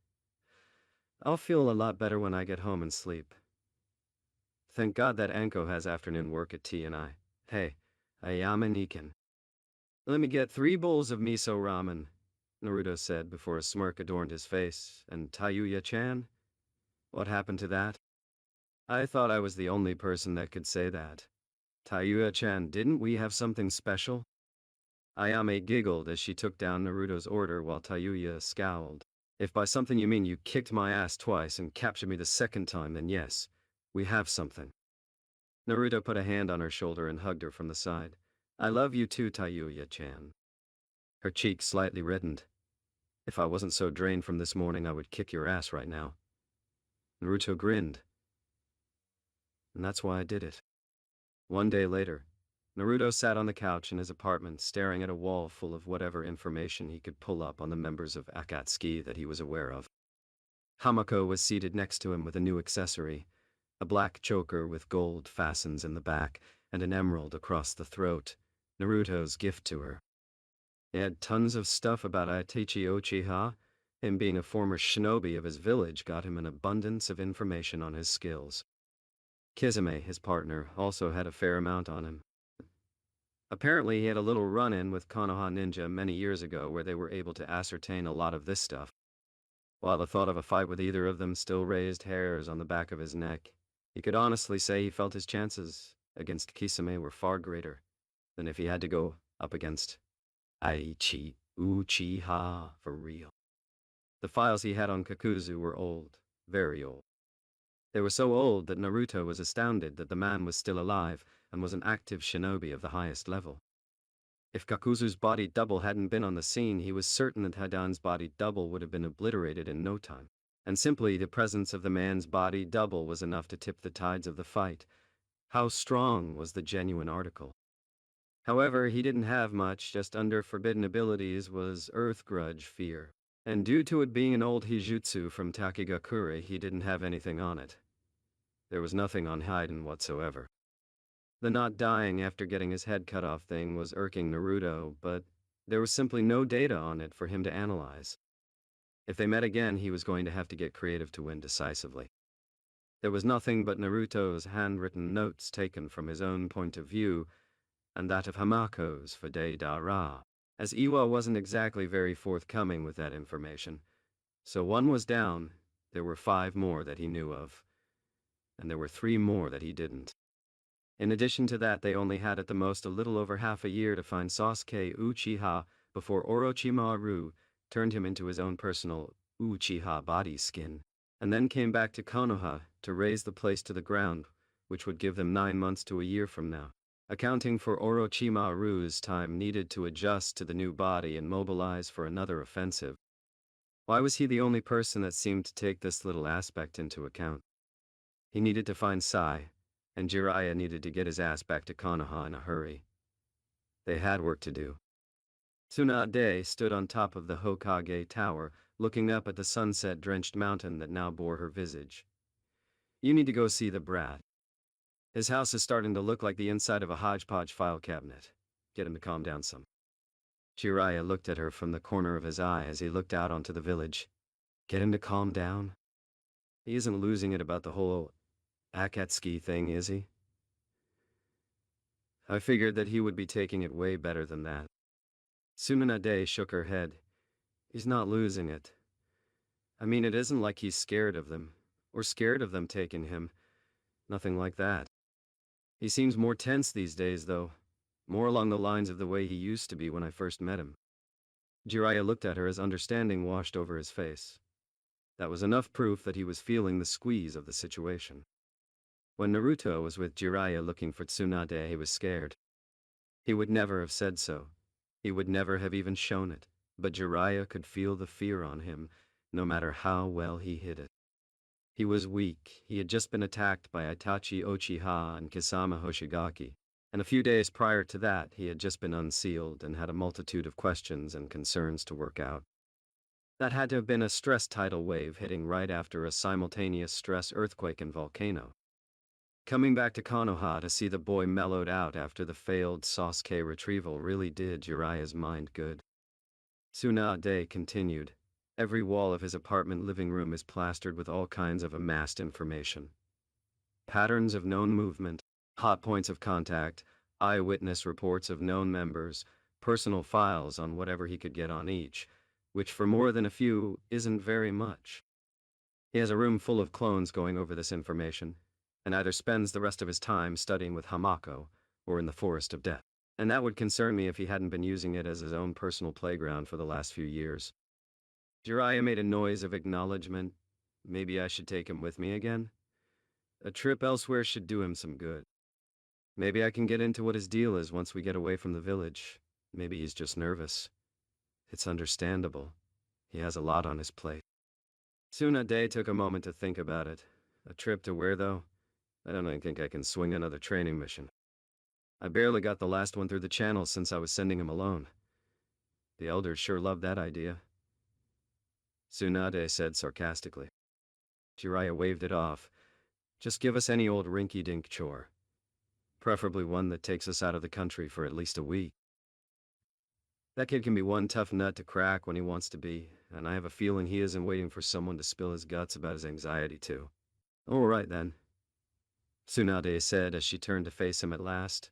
I'll feel a lot better when I get home and sleep. Thank God that Anko has afternoon work at T&I. Hey, Ayame Niken. Let me get 3 bowls of miso ramen, Naruto said before a smirk adorned his face. And Tayuya-chan? What happened to that? I thought I was the only person that could say that. Tayuya-chan, didn't we have something special? Ayame giggled as she took down Naruto's order while Tayuya scowled. If by something you mean you kicked my ass twice and captured me the second time, then yes, we have something. Naruto put a hand on her shoulder and hugged her from the side. I love you too, Tayuya-chan. Her cheeks slightly reddened. If I wasn't so drained from this morning, I would kick your ass right now. Naruto grinned. And that's why I did it. One day later, Naruto sat on the couch in his apartment staring at a wall full of whatever information he could pull up on the members of Akatsuki that he was aware of. Hamako was seated next to him with a new accessory, a black choker with gold fastens in the back and an emerald across the throat, Naruto's gift to her. He had tons of stuff about Itachi Uchiha. Him being a former shinobi of his village got him an abundance of information on his skills. Kizame, his partner, also had a fair amount on him. Apparently he had a little run-in with Konoha Ninja many years ago where they were able to ascertain a lot of this stuff. While the thought of a fight with either of them still raised hairs on the back of his neck, he could honestly say he felt his chances against Kisame were far greater than if he had to go up against Aichi Uchiha for real. The files he had on Kakuzu were old, very old. They were so old that Naruto was astounded that the man was still alive and was an active shinobi of the highest level. If Kakuzu's body double hadn't been on the scene, he was certain that Hidan's body double would have been obliterated in no time. And simply the presence of the man's body double was enough to tip the tides of the fight. How strong was the genuine article? However, he didn't have much. Just under forbidden abilities was Earth Grudge Fear. And due to it being an old Hijutsu from Takigakure, he didn't have anything on it. There was nothing on Hayden whatsoever. The not dying after getting his head cut off thing was irking Naruto, but there was simply no data on it for him to analyze. If they met again, he was going to have to get creative to win decisively. There was nothing but Naruto's handwritten notes taken from his own point of view, and that of Hamako's for Deidara, as Iwa wasn't exactly very forthcoming with that information. So one was down, there were 5 more that he knew of, and there were 3 more that he didn't. In addition to that, they only had at the most a little over half a year to find Sasuke Uchiha before Orochimaru turned him into his own personal Uchiha body skin, and then came back to Konoha to raze the place to the ground, which would give them 9 months to a year from now, accounting for Orochimaru's time needed to adjust to the new body and mobilize for another offensive. Why was he the only person that seemed to take this little aspect into account? He needed to find Sai, and Jiraiya needed to get his ass back to Konoha in a hurry. They had work to do. Tsunade stood on top of the Hokage Tower, looking up at the sunset-drenched mountain that now bore her visage. You need to go see the brat. His house is starting to look like the inside of a hodgepodge file cabinet. Get him to calm down some. Jiraiya looked at her from the corner of his eye as he looked out onto the village. Get him to calm down? He isn't losing it about the whole Akatsuki thing, is he? I figured that he would be taking it way better than that. Tsunade shook her head. He's not losing it. I mean, it isn't like he's scared of them, or scared of them taking him. Nothing like that. He seems more tense these days, though. More along the lines of the way he used to be when I first met him. Jiraiya looked at her as understanding washed over his face. That was enough proof that he was feeling the squeeze of the situation. When Naruto was with Jiraiya looking for Tsunade, he was scared. He would never have said so. He would never have even shown it, but Jiraiya could feel the fear on him, no matter how well he hid it. He was weak. He had just been attacked by Itachi Uchiha and Kisama Hoshigaki, and a few days prior to that he had just been unsealed and had a multitude of questions and concerns to work out. That had to have been a stress tidal wave hitting right after a simultaneous stress earthquake and volcano. Coming back to Konoha to see the boy mellowed out after the failed Sasuke retrieval really did Jiraiya's mind good. Tsunade continued. Every wall of his apartment living room is plastered with all kinds of amassed information. Patterns of known movement, hot points of contact, eyewitness reports of known members, personal files on whatever he could get on each, which for more than a few isn't very much. He has a room full of clones going over this information, and either spends the rest of his time studying with Hamako or in the Forest of Death. And that would concern me if he hadn't been using it as his own personal playground for the last few years. Jiraiya made a noise of acknowledgement. Maybe I should take him with me again? A trip elsewhere should do him some good. Maybe I can get into what his deal is once we get away from the village. Maybe he's just nervous. It's understandable. He has a lot on his plate. Tsunade took a moment to think about it. A trip to where, though? I don't even think I can swing another training mission. I barely got the last one through the channel since I was sending him alone. The elders sure loved that idea. Tsunade said sarcastically. Jiraiya waved it off. Just give us any old rinky-dink chore. Preferably one that takes us out of the country for at least a week. That kid can be one tough nut to crack when he wants to be, and I have a feeling he isn't waiting for someone to spill his guts about his anxiety too. All right then, Tsunade said as she turned to face him at last.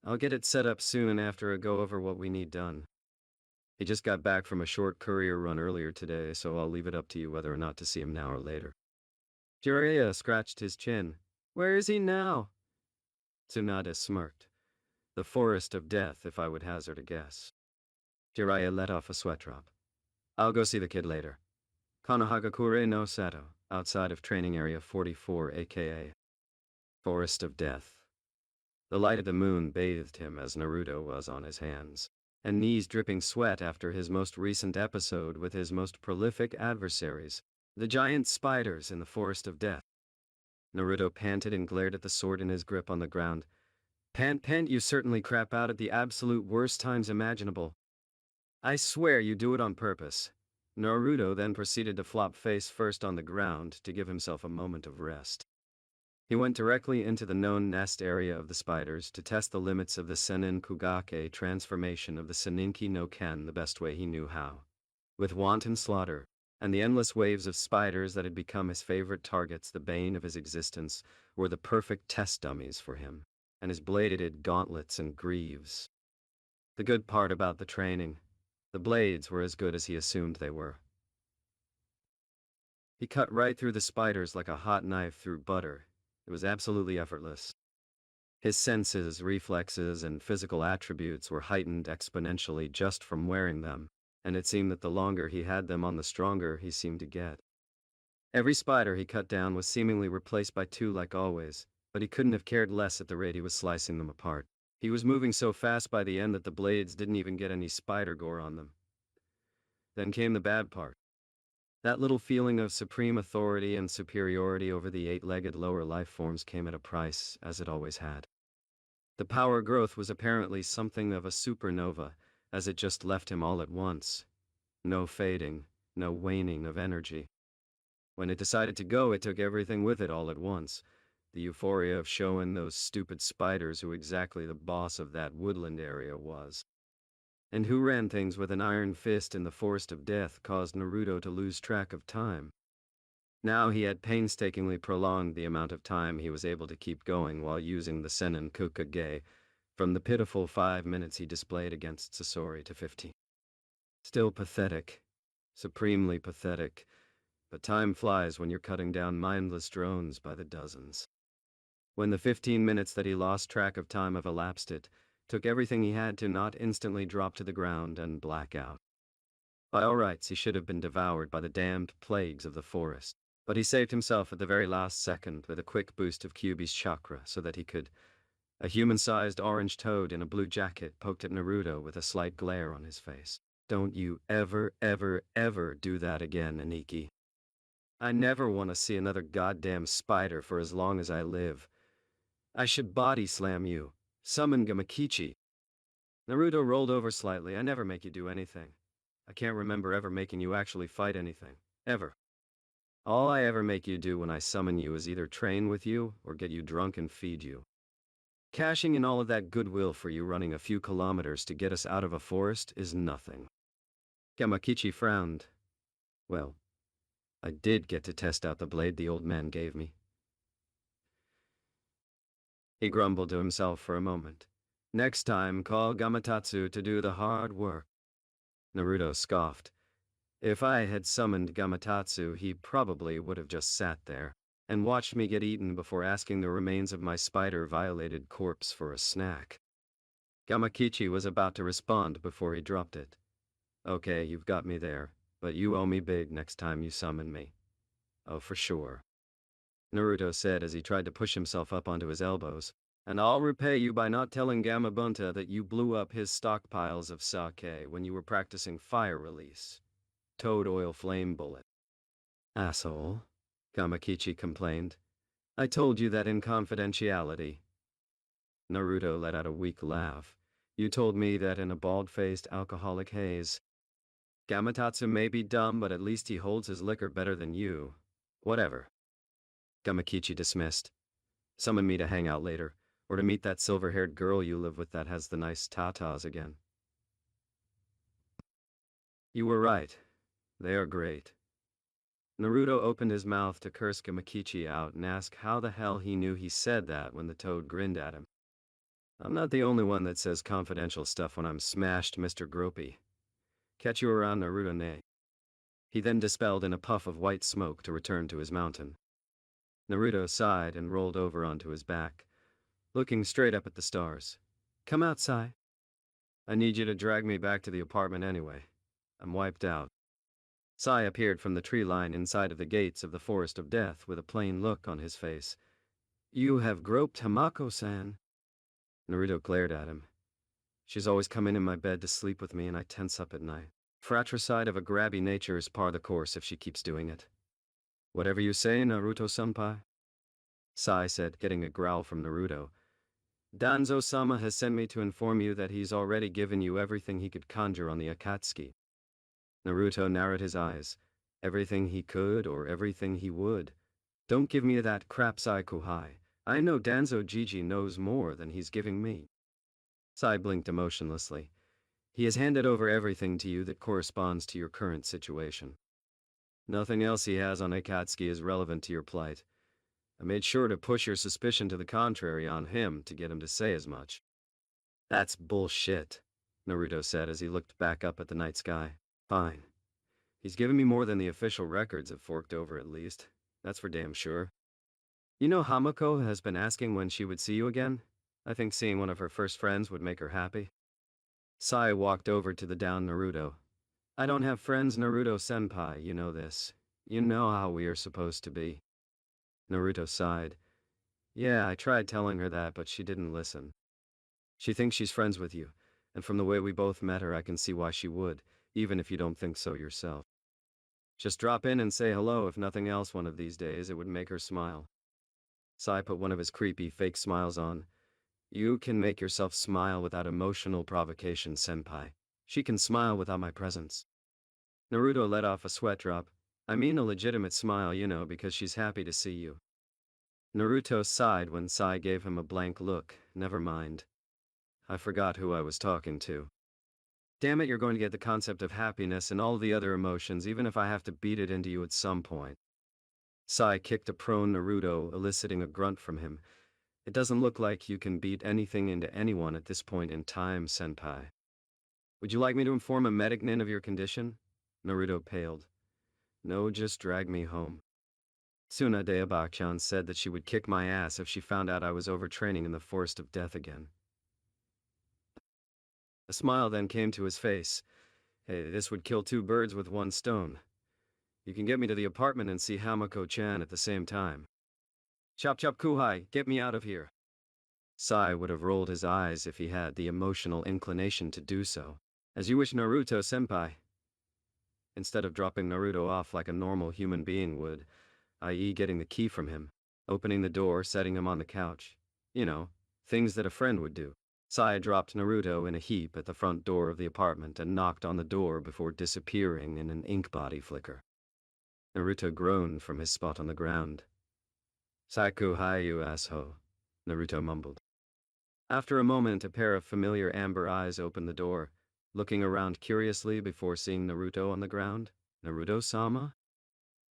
I'll get it set up soon after I go over what we need done. He just got back from a short courier run earlier today, so I'll leave it up to you whether or not to see him now or later. Jiraiya scratched his chin. Where is he now? Tsunade smirked. The Forest of Death, if I would hazard a guess. Jiraiya let off a sweat drop. I'll go see the kid later. Konohagakure no Sato, outside of Training Area 44, aka Forest of Death. The light of the moon bathed him as Naruto was on his hands, and knees dripping sweat after his most recent episode with his most prolific adversaries, the giant spiders in the Forest of Death. Naruto panted and glared at the sword in his grip on the ground. Pant, you certainly crap out at the absolute worst times imaginable. I swear you do it on purpose. Naruto then proceeded to flop face first on the ground to give himself a moment of rest. He went directly into the known nest area of the spiders to test the limits of the Senin Kugake transformation of the Seninki no Ken the best way he knew how. With wanton slaughter, and the endless waves of spiders that had become his favorite targets, the bane of his existence, were the perfect test dummies for him, and his bladed gauntlets and greaves. The good part about the training, the blades were as good as he assumed they were. He cut right through the spiders like a hot knife through butter. It was absolutely effortless. His senses, reflexes, and physical attributes were heightened exponentially just from wearing them, and it seemed that the longer he had them on, the stronger he seemed to get. Every spider he cut down was seemingly replaced by two like always, but he couldn't have cared less at the rate he was slicing them apart. He was moving so fast by the end that the blades didn't even get any spider gore on them. Then came the bad part. That little feeling of supreme authority and superiority over the eight-legged lower life forms came at a price, as it always had. The power growth was apparently something of a supernova, as it just left him all at once. No fading, no waning of energy. When it decided to go, it took everything with it all at once. The euphoria of showing those stupid spiders who exactly the boss of that woodland area was. And who ran things with an iron fist in the forest of death caused Naruto to lose track of time. Now he had painstakingly prolonged the amount of time he was able to keep going while using the Senin Kukage, from the pitiful 5 minutes he displayed against Sasori to 15. Still pathetic, supremely pathetic, but time flies when you're cutting down mindless drones by the dozens. When the 15 minutes that he lost track of time have elapsed, it took everything he had to not instantly drop to the ground and black out. By all rights, he should have been devoured by the damned plagues of the forest, but he saved himself at the very last second with a quick boost of Kyuubi's chakra so that he could. A human-sized orange toad in a blue jacket poked at Naruto with a slight glare on his face. Don't you ever, ever, ever do that again, Aniki. I never want to see another goddamn spider for as long as I live. I should body slam you. Summon Gamakichi. Naruto rolled over slightly. I never make you do anything. I can't remember ever making you actually fight anything. Ever. All I ever make you do when I summon you is either train with you or get you drunk and feed you. Cashing in all of that goodwill for you running a few kilometers to get us out of a forest is nothing. Gamakichi frowned. Well, I did get to test out the blade the old man gave me. He grumbled to himself for a moment. Next time, call Gamatatsu to do the hard work. Naruto scoffed. If I had summoned Gamatatsu, he probably would have just sat there and watched me get eaten before asking the remains of my spider-violated corpse for a snack. Gamakichi was about to respond before he dropped it. Okay, you've got me there, but you owe me big next time you summon me. Oh, for sure. Naruto said as he tried to push himself up onto his elbows. And I'll repay you by not telling Gamabunta that you blew up his stockpiles of sake when you were practicing fire release. Toad oil flame bullet. Asshole, Gamakichi complained. I told you that in confidentiality. Naruto let out a weak laugh. You told me that in a bald-faced alcoholic haze. Gamatatsu may be dumb, but at least he holds his liquor better than you. Whatever. Gamakichi dismissed. Summon me to hang out later, or to meet that silver-haired girl you live with that has the nice tatas again. You were right. They are great. Naruto opened his mouth to curse Gamakichi out and ask how the hell he knew he said that when the toad grinned at him. I'm not the only one that says confidential stuff when I'm smashed, Mr. Gropey. Catch you around, Naruto-ne. He then dispelled in a puff of white smoke to return to his mountain. Naruto sighed and rolled over onto his back, looking straight up at the stars. Come out, Sai. I need you to drag me back to the apartment anyway. I'm wiped out. Sai appeared from the tree line inside of the gates of the Forest of Death with a plain look on his face. You have groped Hamako-san. Naruto glared at him. She's always come in my bed to sleep with me and I tense up at night. Fratricide of a grabby nature is par the course if she keeps doing it. Whatever you say, Naruto-senpai. Sai said, getting a growl from Naruto. Danzo-sama has sent me to inform you that he's already given you everything he could conjure on the Akatsuki. Naruto narrowed his eyes. Everything he could or everything he would. Don't give me that crap, Sai Kuhai. I know Danzo Gigi knows more than he's giving me. Sai blinked emotionlessly. He has handed over everything to you that corresponds to your current situation. Nothing else he has on Akatsuki is relevant to your plight. I made sure to push your suspicion to the contrary on him to get him to say as much. That's bullshit, Naruto said as he looked back up at the night sky. Fine. He's given me more than the official records have forked over at least. That's for damn sure. You know Hamako has been asking when she would see you again? I think seeing one of her first friends would make her happy. Sai walked over to the downed Naruto. I don't have friends, Naruto-senpai, you know this. You know how we are supposed to be. Naruto sighed. Yeah, I tried telling her that, but she didn't listen. She thinks she's friends with you, and from the way we both met her I can see why she would, even if you don't think so yourself. Just drop in and say hello if nothing else one of these days, it would make her smile. Sai put one of his creepy fake smiles on. You can make yourself smile without emotional provocation, senpai. She can smile without my presence. Naruto let off a sweat drop. I mean a legitimate smile, you know, because she's happy to see you. Naruto sighed when Sai gave him a blank look. Never mind. I forgot who I was talking to. Damn it, you're going to get the concept of happiness and all the other emotions even if I have to beat it into you at some point. Sai kicked a prone Naruto, eliciting a grunt from him. It doesn't look like you can beat anything into anyone at this point in time, senpai. Would you like me to inform a medic nin of your condition? Naruto paled. No, just drag me home. Tsunade Abakchan said that she would kick my ass if she found out I was overtraining in the Forest of Death again. A smile then came to his face. Hey, this would kill two birds with one stone. You can get me to the apartment and see Hamako-chan at the same time. Chop chop kuhai, get me out of here. Sai would have rolled his eyes if he had the emotional inclination to do so. As you wish, Naruto-senpai. Instead of dropping Naruto off like a normal human being would, i.e. getting the key from him, opening the door, setting him on the couch. You know, things that a friend would do. Sai dropped Naruto in a heap at the front door of the apartment and knocked on the door before disappearing in an ink body flicker. Naruto groaned from his spot on the ground. Saku hai, you asshole, Naruto mumbled. After a moment, a pair of familiar amber eyes opened the door, looking around curiously before seeing Naruto on the ground. Naruto-sama?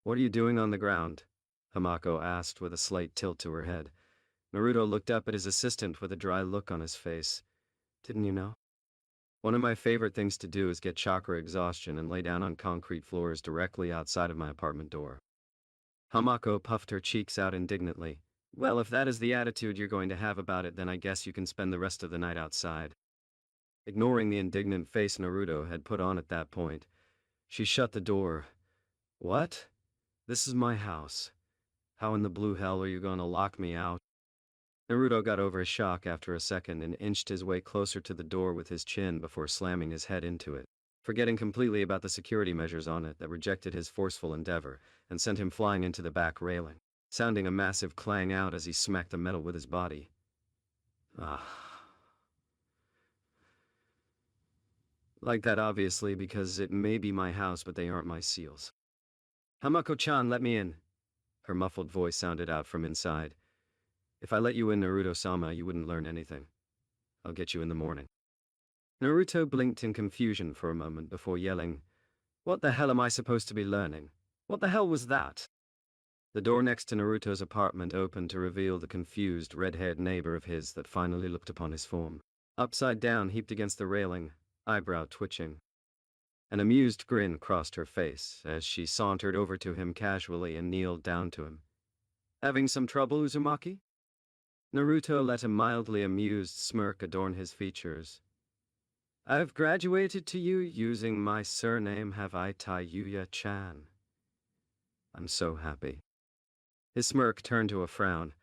What are you doing on the ground? Hamako asked with a slight tilt to her head. Naruto looked up at his assistant with a dry look on his face. Didn't you know? One of my favorite things to do is get chakra exhaustion and lay down on concrete floors directly outside of my apartment door. Hamako puffed her cheeks out indignantly. Well, if that is the attitude you're going to have about it, then I guess you can spend the rest of the night outside. Ignoring the indignant face Naruto had put on at that point, she shut the door. What? This is my house. How in the blue hell are you going to lock me out? Naruto got over his shock after a second and inched his way closer to the door with his chin before slamming his head into it, forgetting completely about the security measures on it that rejected his forceful endeavor and sent him flying into the back railing, sounding a massive clang out as he smacked the metal with his body. Ah. Like that, obviously, because it may be my house, but they aren't my seals. Hamako-chan, let me in. Her muffled voice sounded out from inside. If I let you in, Naruto-sama, you wouldn't learn anything. I'll get you in the morning. Naruto blinked in confusion for a moment before yelling, What the hell am I supposed to be learning? What the hell was that? The door next to Naruto's apartment opened to reveal the confused, red-haired neighbor of his that finally looked upon his form. Upside down, heaped against the railing, eyebrow twitching. An amused grin crossed her face as she sauntered over to him casually and kneeled down to him. Having some trouble, Uzumaki? Naruto let a mildly amused smirk adorn his features. I've graduated to you using my surname, have I, Taiyuya-chan? I'm so happy. His smirk turned to a frown.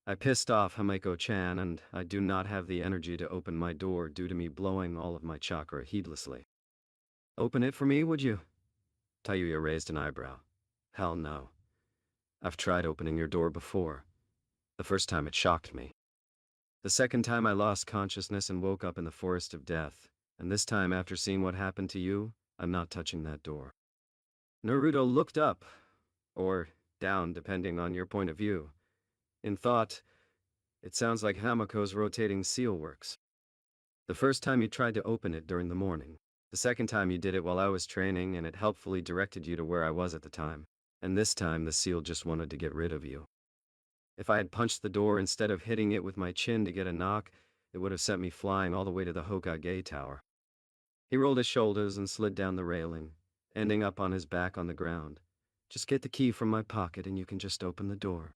I pissed off Hamako-chan, and I do not have the energy to open my door due to me blowing all of my chakra heedlessly. Open it for me, would you? Taiyuya raised an eyebrow. Hell no. I've tried opening your door before. The first time it shocked me. The second time I lost consciousness and woke up in the Forest of Death, and this time after seeing what happened to you, I'm not touching that door. Naruto looked up, or down depending on your point of view, in thought, It sounds like Hamako's rotating seal works. The first time you tried to open it during the morning. The second time you did it while I was training and it helpfully directed you to where I was at the time. And this time the seal just wanted to get rid of you. If I had punched the door instead of hitting it with my chin to get a knock, it would have sent me flying all the way to the Hokage Tower. He rolled his shoulders and slid down the railing, ending up on his back on the ground. Just get the key from my pocket and you can just open the door.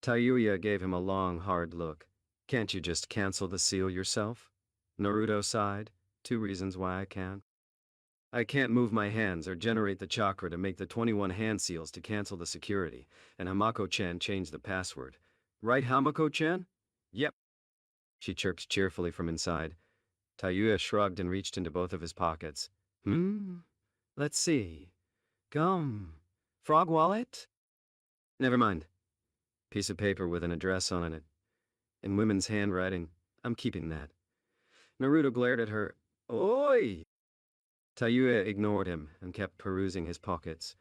Tayuya gave him a long, hard look. Can't you just cancel the seal yourself? Naruto sighed. 2 reasons why I can't. I can't move my hands or generate the chakra to make the 21 hand seals to cancel the security, and Hamako-chan changed the password. Right, Hamako-chan? Yep. She chirped cheerfully from inside. Tayuya shrugged and reached into both of his pockets. Let's see. Gum. Frog wallet? Never mind. Piece of paper with an address on it. In women's handwriting. I'm keeping that. Naruto glared at her. Oi! Tayuya ignored him and kept perusing his pockets.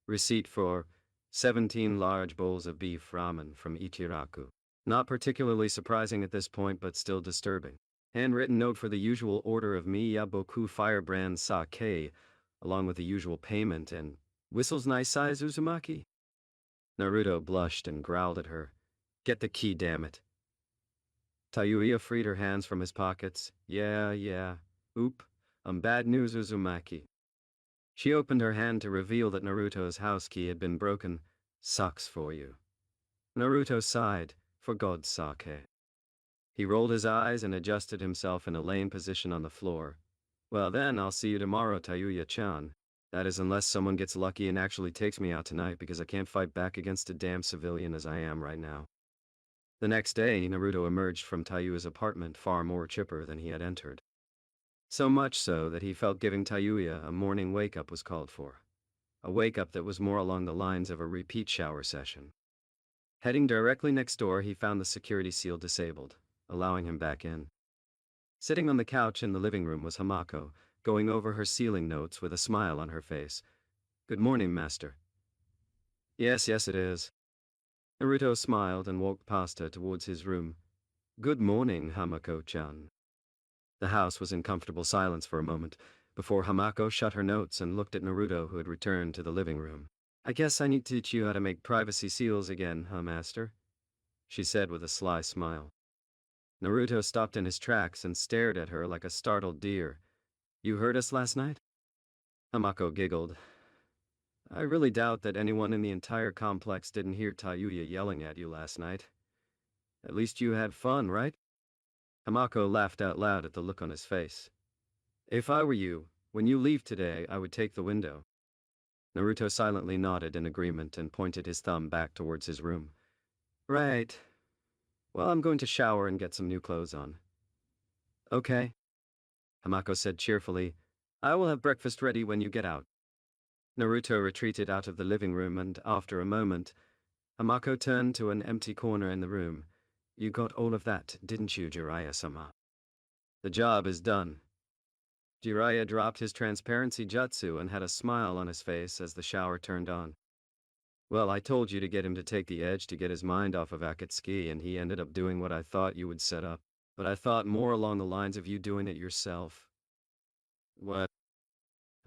Receipt for 17 large bowls of beef ramen from Ichiraku. Not particularly surprising at this point, but still disturbing. Handwritten note for the usual order of Miyaboku Firebrand sake, along with the usual payment, and whistles nice size Uzumaki. Naruto blushed and growled at her. Get the key, damn it. Tayuya freed her hands from his pockets. Yeah. Oop. Bad news, Uzumaki. She opened her hand to reveal that Naruto's house key had been broken. Sucks for you. Naruto sighed. For God's sake. He rolled his eyes and adjusted himself in a laying position on the floor. Well then, I'll see you tomorrow, Tayuya-chan. That is unless someone gets lucky and actually takes me out tonight because I can't fight back against a damn civilian as I am right now. The next day, Naruto emerged from Tayuya's apartment far more chipper than he had entered. So much so that he felt giving Tayuya a morning wake-up was called for. A wake-up that was more along the lines of a repeat shower session. Heading directly next door, he found the security seal disabled, allowing him back in. Sitting on the couch in the living room was Hamako, going over her sealing notes with a smile on her face. Good morning, master. Yes, it is. Naruto smiled and walked past her towards his room. Good morning, Hamako-chan. The house was in comfortable silence for a moment, before Hamako shut her notes and looked at Naruto, who had returned to the living room. I guess I need to teach you how to make privacy seals again, huh, master? She said with a sly smile. Naruto stopped in his tracks and stared at her like a startled deer. You heard us last night? Hamako giggled. I really doubt that anyone in the entire complex didn't hear Tayuya yelling at you last night. At least you had fun, right? Hamako laughed out loud at the look on his face. If I were you, when you leave today, I would take the window. Naruto silently nodded in agreement and pointed his thumb back towards his room. Right. Well, I'm going to shower and get some new clothes on. Okay. Hamako said cheerfully. I will have breakfast ready when you get out. Naruto retreated out of the living room and, after a moment, Hamako turned to an empty corner in the room. You got all of that, didn't you, Jiraiya-sama? The job is done. Jiraiya dropped his transparency jutsu and had a smile on his face as the shower turned on. Well, I told you to get him to take the edge to get his mind off of Akatsuki, and he ended up doing what I thought you would set up. But I thought more along the lines of you doing it yourself. What?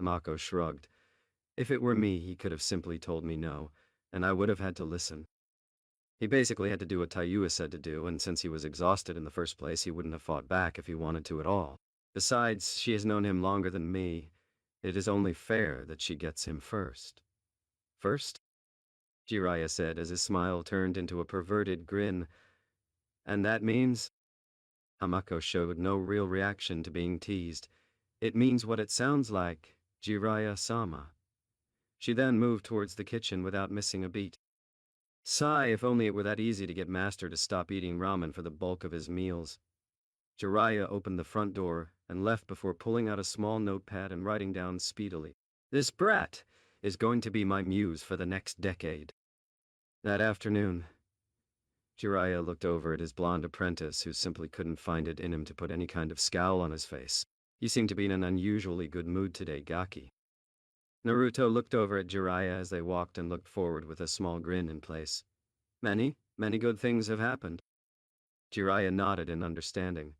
Hamako shrugged. If it were me, he could have simply told me no, and I would have had to listen. He basically had to do what Tayuya said to do, and since he was exhausted in the first place, he wouldn't have fought back if he wanted to at all. Besides, she has known him longer than me. It is only fair that she gets him first. First? Jiraiya said as his smile turned into a perverted grin. And that means? Hamako showed no real reaction to being teased. It means what it sounds like, Jiraiya-sama. She then moved towards the kitchen without missing a beat. Sigh, if only it were that easy to get Master to stop eating ramen for the bulk of his meals. Jiraiya opened the front door and left before pulling out a small notepad and writing down speedily. This brat is going to be my muse for the next decade. That afternoon, Jiraiya looked over at his blonde apprentice, who simply couldn't find it in him to put any kind of scowl on his face. You seem to be in an unusually good mood today, Gaki. Naruto looked over at Jiraiya as they walked and looked forward with a small grin in place. Many good things have happened. Jiraiya nodded in understanding.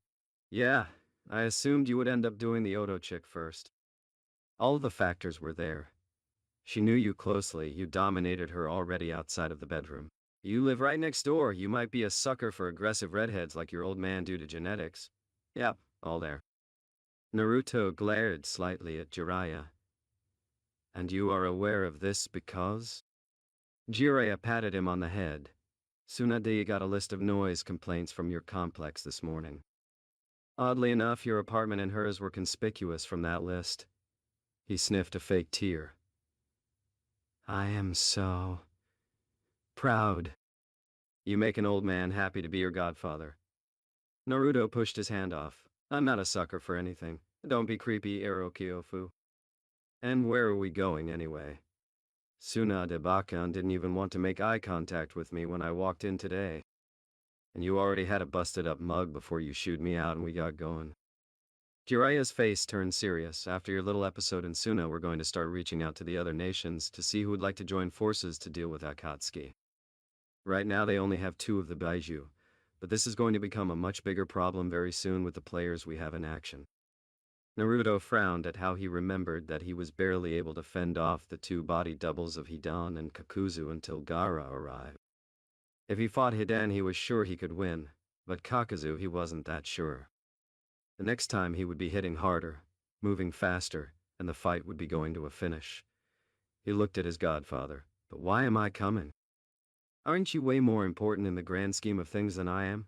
Yeah, I assumed you would end up doing the Odo chick first. All the factors were there. She knew you closely, you dominated her already outside of the bedroom. You live right next door, you might be a sucker for aggressive redheads like your old man due to genetics. Yep, all there. Naruto glared slightly at Jiraiya. And you are aware of this because? Jiraiya patted him on the head. Tsunade got a list of noise complaints from your complex this morning. Oddly enough, your apartment and hers were conspicuous from that list. He sniffed a fake tear. I am so proud. You make an old man happy to be your godfather. Naruto pushed his hand off. I'm not a sucker for anything. Don't be creepy, Ero Kyofu. And where are we going anyway? Tsunade Bakan didn't even want to make eye contact with me when I walked in today. And you already had a busted up mug before you shooed me out and we got going. Jiraiya's face turned serious. After your little episode in Suna, we're going to start reaching out to the other nations to see who would like to join forces to deal with Akatsuki. Right now they only have 2 of the Baiju, but this is going to become a much bigger problem very soon with the players we have in action. Naruto frowned at how he remembered that he was barely able to fend off the 2 body doubles of Hidan and Kakuzu until Gaara arrived. If he fought Hidan, he was sure he could win, but Kakuzu he wasn't that sure. The next time he would be hitting harder, moving faster, and the fight would be going to a finish. He looked at his godfather. But why am I coming? Aren't you way more important in the grand scheme of things than I am?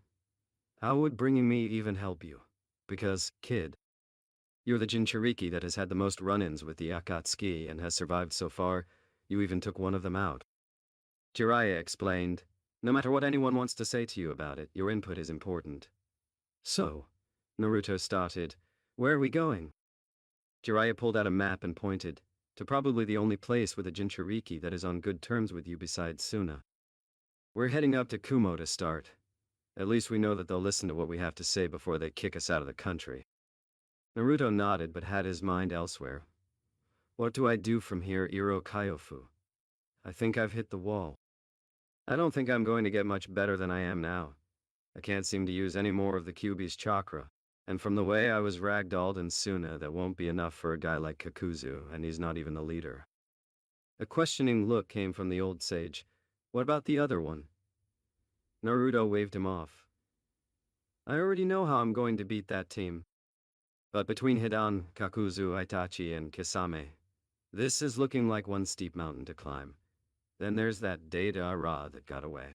How would bringing me even help you? Because, kid, you're the Jinchuriki that has had the most run-ins with the Akatsuki and has survived so far. You even took one of them out. Jiraiya explained, no matter what anyone wants to say to you about it, your input is important. So, Naruto started, where are we going? Jiraiya pulled out a map and pointed, to probably the only place with a Jinchuriki that is on good terms with you besides Suna. We're heading up to Kumo to start. At least we know that they'll listen to what we have to say before they kick us out of the country. Naruto nodded but had his mind elsewhere. What do I do from here, Iro Kyofu? I think I've hit the wall. I don't think I'm going to get much better than I am now. I can't seem to use any more of the Kyuubi's chakra, and from the way I was ragdolled in Suna, that won't be enough for a guy like Kakuzu, and he's not even the leader. A questioning look came from the old sage. What about the other one? Naruto waved him off. I already know how I'm going to beat that team. But between Hidan, Kakuzu, Itachi, and Kisame, this is looking like one steep mountain to climb. Then there's that Deidara that got away.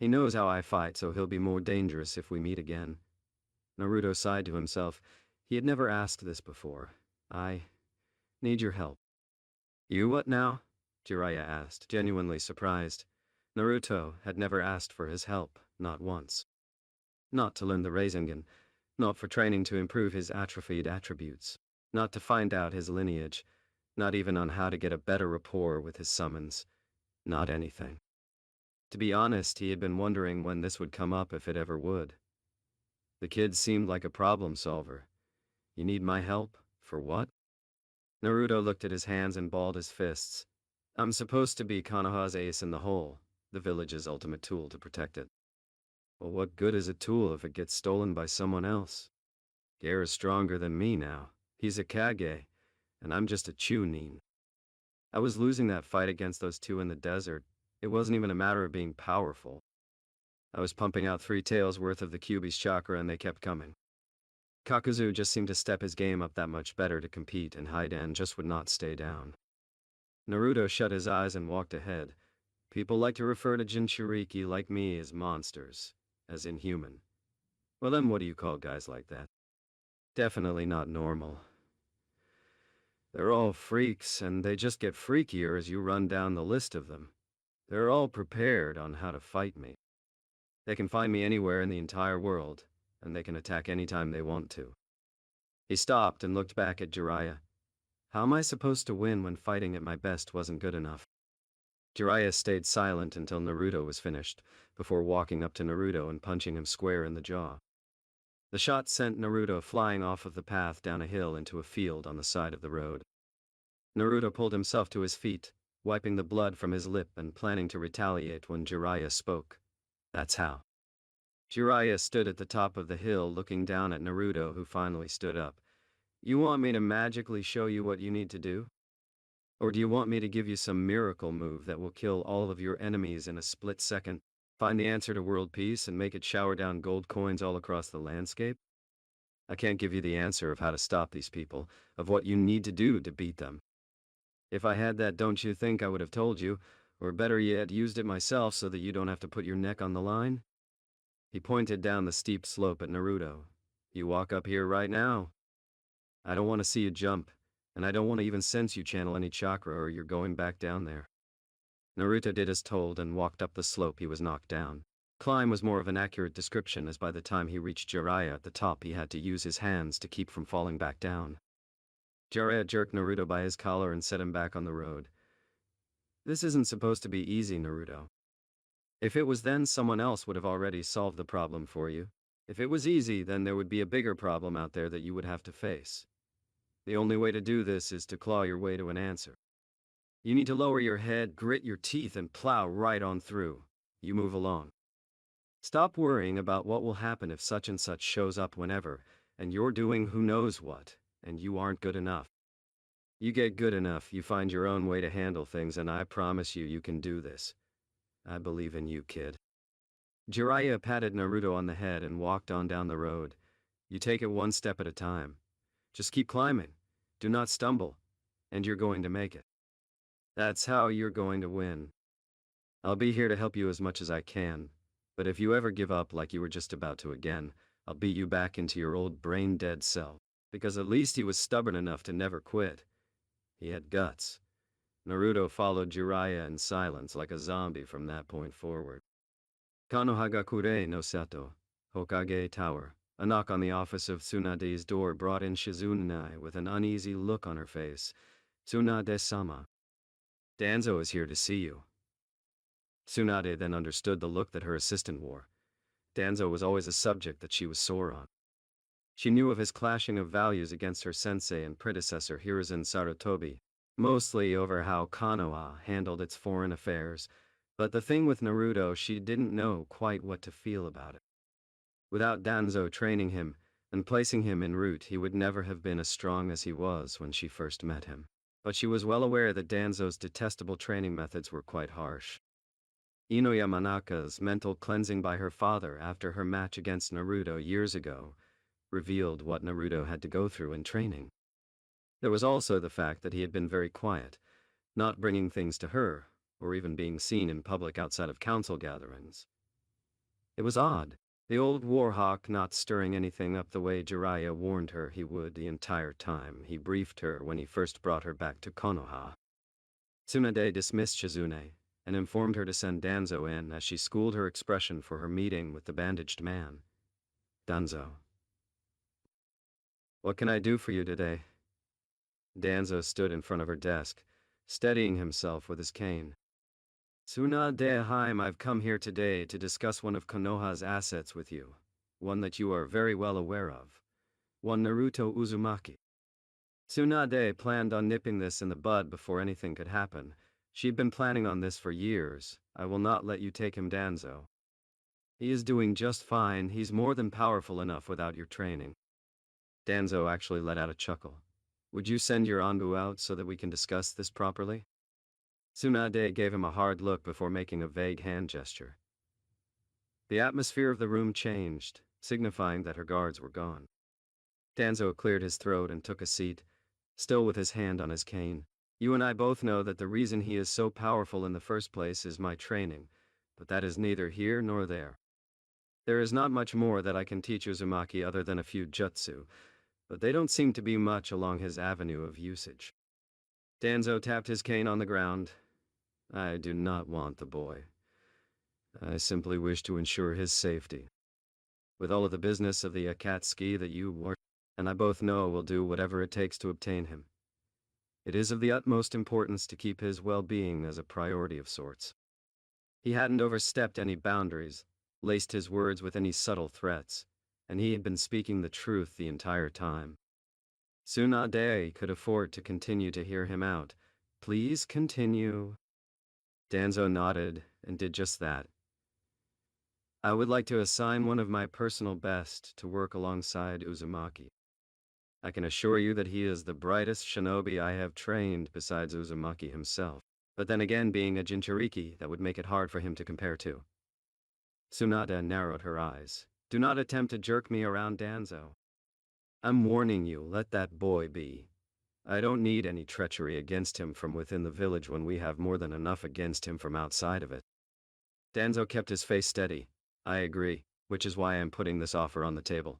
He knows how I fight, so he'll be more dangerous if we meet again. Naruto sighed to himself. He had never asked this before. I need your help. You what now? Jiraiya asked, genuinely surprised. Naruto had never asked for his help, not once. Not to learn the Rasengan, not for training to improve his atrophied attributes, not to find out his lineage, not even on how to get a better rapport with his summons. Not anything. To be honest, he had been wondering when this would come up, if it ever would. The kid seemed like a problem solver. You need my help? For what? Naruto looked at his hands and balled his fists. I'm supposed to be Konoha's ace in the hole, the village's ultimate tool to protect it. Well, what good is a tool if it gets stolen by someone else? Gaara's stronger than me now. He's a Kage, and I'm just a Chunin. I was losing that fight against those 2 in the desert. It wasn't even a matter of being powerful. I was pumping out 3 tails worth of the Kyuubi's chakra and they kept coming. Kakuzu just seemed to step his game up that much better to compete, and Hidan just would not stay down. Naruto shut his eyes and walked ahead. People like to refer to Jinchuriki like me as monsters, as inhuman. Well then what do you call guys like that? Definitely not normal. They're all freaks, and they just get freakier as you run down the list of them. They're all prepared on how to fight me. They can find me anywhere in the entire world, and they can attack anytime they want to. He stopped and looked back at Jiraiya. How am I supposed to win when fighting at my best wasn't good enough? Jiraiya stayed silent until Naruto was finished, before walking up to Naruto and punching him square in the jaw. The shot sent Naruto flying off of the path down a hill into a field on the side of the road. Naruto pulled himself to his feet, wiping the blood from his lip and planning to retaliate when Jiraiya spoke. That's how. Jiraiya stood at the top of the hill looking down at Naruto, who finally stood up. You want me to magically show you what you need to do? Or do you want me to give you some miracle move that will kill all of your enemies in a split second, find the answer to world peace, and make it shower down gold coins all across the landscape? I can't give you the answer of how to stop these people, of what you need to do to beat them. If I had that, don't you think I would have told you, or better yet, used it myself so that you don't have to put your neck on the line? He pointed down the steep slope at Naruto. You walk up here right now. I don't want to see you jump, and I don't want to even sense you channel any chakra or you're going back down there. Naruto did as told and walked up the slope. He was knocked down. Climb was more of an accurate description, as by the time he reached Jiraiya at the top he had to use his hands to keep from falling back down. Jiraiya jerked Naruto by his collar and set him back on the road. This isn't supposed to be easy, Naruto. If it was, then someone else would have already solved the problem for you. If it was easy, then there would be a bigger problem out there that you would have to face. The only way to do this is to claw your way to an answer. You need to lower your head, grit your teeth, and plow right on through. You move along. Stop worrying about what will happen if such and such shows up whenever, and you're doing who knows what, and you aren't good enough. You get good enough, you find your own way to handle things, and I promise you, you can do this. I believe in you, kid. Jiraiya patted Naruto on the head and walked on down the road. You take it one step at a time. Just keep climbing. Do not stumble, and you're going to make it. That's how you're going to win. I'll be here to help you as much as I can, but if you ever give up like you were just about to again, I'll beat you back into your old brain-dead self, because at least he was stubborn enough to never quit. He had guts. Naruto followed Jiraiya in silence like a zombie from that point forward. Konohagakure no Sato, Hokage Tower. A knock on the office of Tsunade's door brought in Shizune with an uneasy look on her face. Tsunade-sama. Danzo is here to see you. Tsunade then understood the look that her assistant wore. Danzo was always a subject that she was sore on. She knew of his clashing of values against her sensei and predecessor Hiruzen Sarutobi, mostly over how Konoha handled its foreign affairs, but the thing with Naruto, she didn't know quite what to feel about it. Without Danzo training him and placing him en route, he would never have been as strong as he was when she first met him. But she was well aware that Danzo's detestable training methods were quite harsh. Ino Yamanaka's mental cleansing by her father after her match against Naruto years ago revealed what Naruto had to go through in training. There was also the fact that he had been very quiet, not bringing things to her, or even being seen in public outside of council gatherings. It was odd, the old warhawk not stirring anything up the way Jiraiya warned her he would the entire time he briefed her when he first brought her back to Konoha. Tsunade dismissed Shizune and informed her to send Danzo in as she schooled her expression for her meeting with the bandaged man. Danzo. What can I do for you today? Danzo stood in front of her desk, steadying himself with his cane. Tsunade-hime, I've come here today to discuss one of Konoha's assets with you, one that you are very well aware of. One Naruto Uzumaki. Tsunade planned on nipping this in the bud before anything could happen. She'd been planning on this for years. I will not let you take him, Danzo. He is doing just fine. He's more than powerful enough without your training. Danzo actually let out a chuckle. Would you send your Anbu out so that we can discuss this properly? Tsunade gave him a hard look before making a vague hand gesture. The atmosphere of the room changed, signifying that her guards were gone. Danzo cleared his throat and took a seat, still with his hand on his cane. You and I both know that the reason he is so powerful in the first place is my training, but that is neither here nor there. There is not much more that I can teach Uzumaki other than a few jutsu, but they don't seem to be much along his avenue of usage. Danzo tapped his cane on the ground. I do not want the boy. I simply wish to ensure his safety. With all of the business of the Akatsuki that you and I both know will do whatever it takes to obtain him. It is of the utmost importance to keep his well-being as a priority of sorts. He hadn't overstepped any boundaries, laced his words with any subtle threats, and he had been speaking the truth the entire time. Tsunade could afford to continue to hear him out. Please continue. Danzo nodded and did just that. I would like to assign one of my personal best to work alongside Uzumaki. I can assure you that he is the brightest shinobi I have trained besides Uzumaki himself. But then again, being a Jinchuriki, that would make it hard for him to compare to. Tsunade narrowed her eyes. Do not attempt to jerk me around, Danzo. I'm warning you, let that boy be. I don't need any treachery against him from within the village when we have more than enough against him from outside of it. Danzo kept his face steady. I agree, which is why I am putting this offer on the table.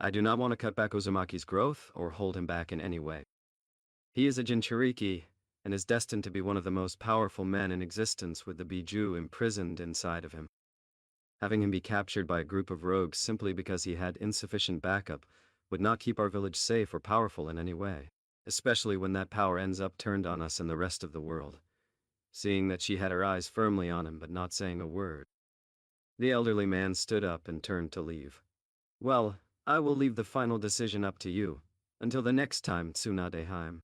I do not want to cut back Uzumaki's growth or hold him back in any way. He is a Jinchuriki, and is destined to be one of the most powerful men in existence with the Biju imprisoned inside of him. Having him be captured by a group of rogues simply because he had insufficient backup would not keep our village safe or powerful in any way, especially when that power ends up turned on us and the rest of the world. Seeing that she had her eyes firmly on him but not saying a word, the elderly man stood up and turned to leave. Well, I will leave the final decision up to you. Until the next time, Tsunade-heim.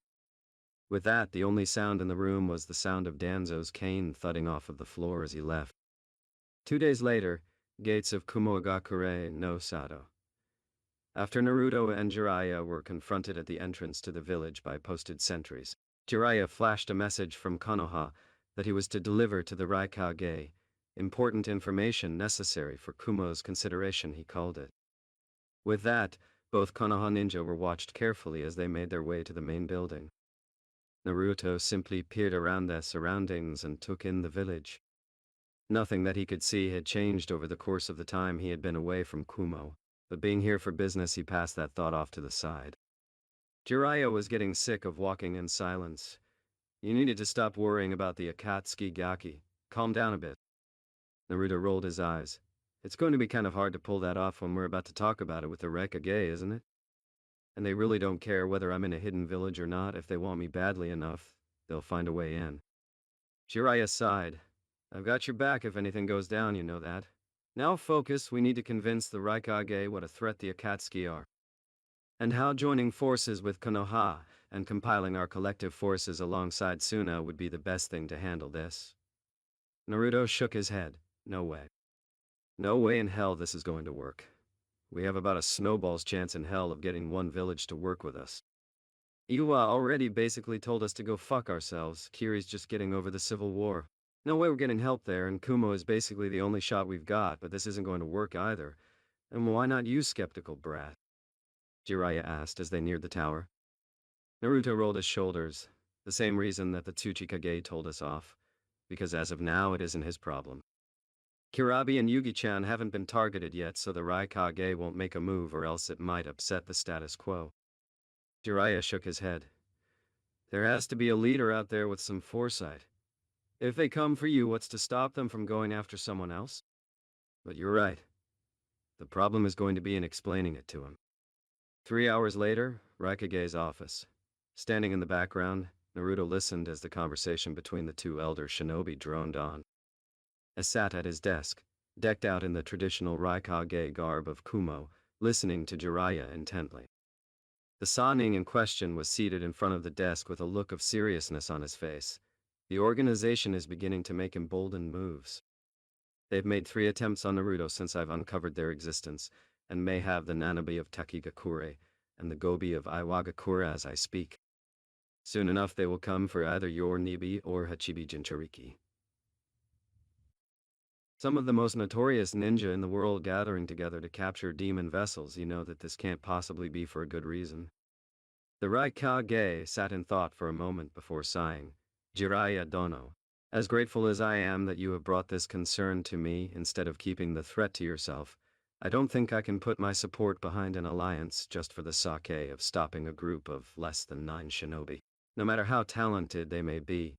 With that, the only sound in the room was the sound of Danzo's cane thudding off of the floor as he left. 2 days later, gates of Kumoagakure no Sado. After Naruto and Jiraiya were confronted at the entrance to the village by posted sentries, Jiraiya flashed a message from Konoha that he was to deliver to the Raikage important information necessary for Kumo's consideration, he called it. With that, both Konoha ninja were watched carefully as they made their way to the main building. Naruto simply peered around their surroundings and took in the village. Nothing that he could see had changed over the course of the time he had been away from Kumo, but being here for business he passed that thought off to the side. Jiraiya was getting sick of walking in silence. You needed to stop worrying about the Akatsuki Gaki. Calm down a bit. Naruto rolled his eyes. It's going to be kind of hard to pull that off when we're about to talk about it with the Raikage, isn't it? And they really don't care whether I'm in a hidden village or not. If they want me badly enough, they'll find a way in. Jiraiya sighed. I've got your back if anything goes down, you know that. Now focus, we need to convince the Raikage what a threat the Akatsuki are. And how joining forces with Konoha and compiling our collective forces alongside Suna would be the best thing to handle this. Naruto shook his head. No way. No way in hell this is going to work. We have about a snowball's chance in hell of getting one village to work with us. Iwa already basically told us to go fuck ourselves. Kiri's just getting over the civil war. No way we're getting help there, and Kumo is basically the only shot we've got, but this isn't going to work either. And why not you, skeptical brat? Jiraiya asked as they neared the tower. Naruto rolled his shoulders. The same reason that the Tsuchikage told us off. Because as of now, it isn't his problem. Kirabi and Yugi-chan haven't been targeted yet, so the Raikage won't make a move or else it might upset the status quo. Jiraiya shook his head. There has to be a leader out there with some foresight. If they come for you, what's to stop them from going after someone else? But you're right. The problem is going to be in explaining it to him. 3 hours later, Raikage's office. Standing in the background, Naruto listened as the conversation between the two elder shinobi droned on. As sat at his desk, decked out in the traditional Raikage garb of Kumo, listening to Jiraiya intently. The Sannin in question was seated in front of the desk with a look of seriousness on his face. The organization is beginning to make emboldened moves. They've made 3 attempts on Naruto since I've uncovered their existence, and may have the Nanabi of Takigakure and the Gobi of Iwagakure as I speak. Soon enough they will come for either your Nibi or Hachibi Jinchuriki. Some of the most notorious ninja in the world gathering together to capture demon vessels. You know that this can't possibly be for a good reason. The Raikage sat in thought for a moment before sighing. Jiraiya Dono, as grateful as I am that you have brought this concern to me instead of keeping the threat to yourself, I don't think I can put my support behind an alliance just for the sake of stopping a group of less than 9 shinobi, no matter how talented they may be.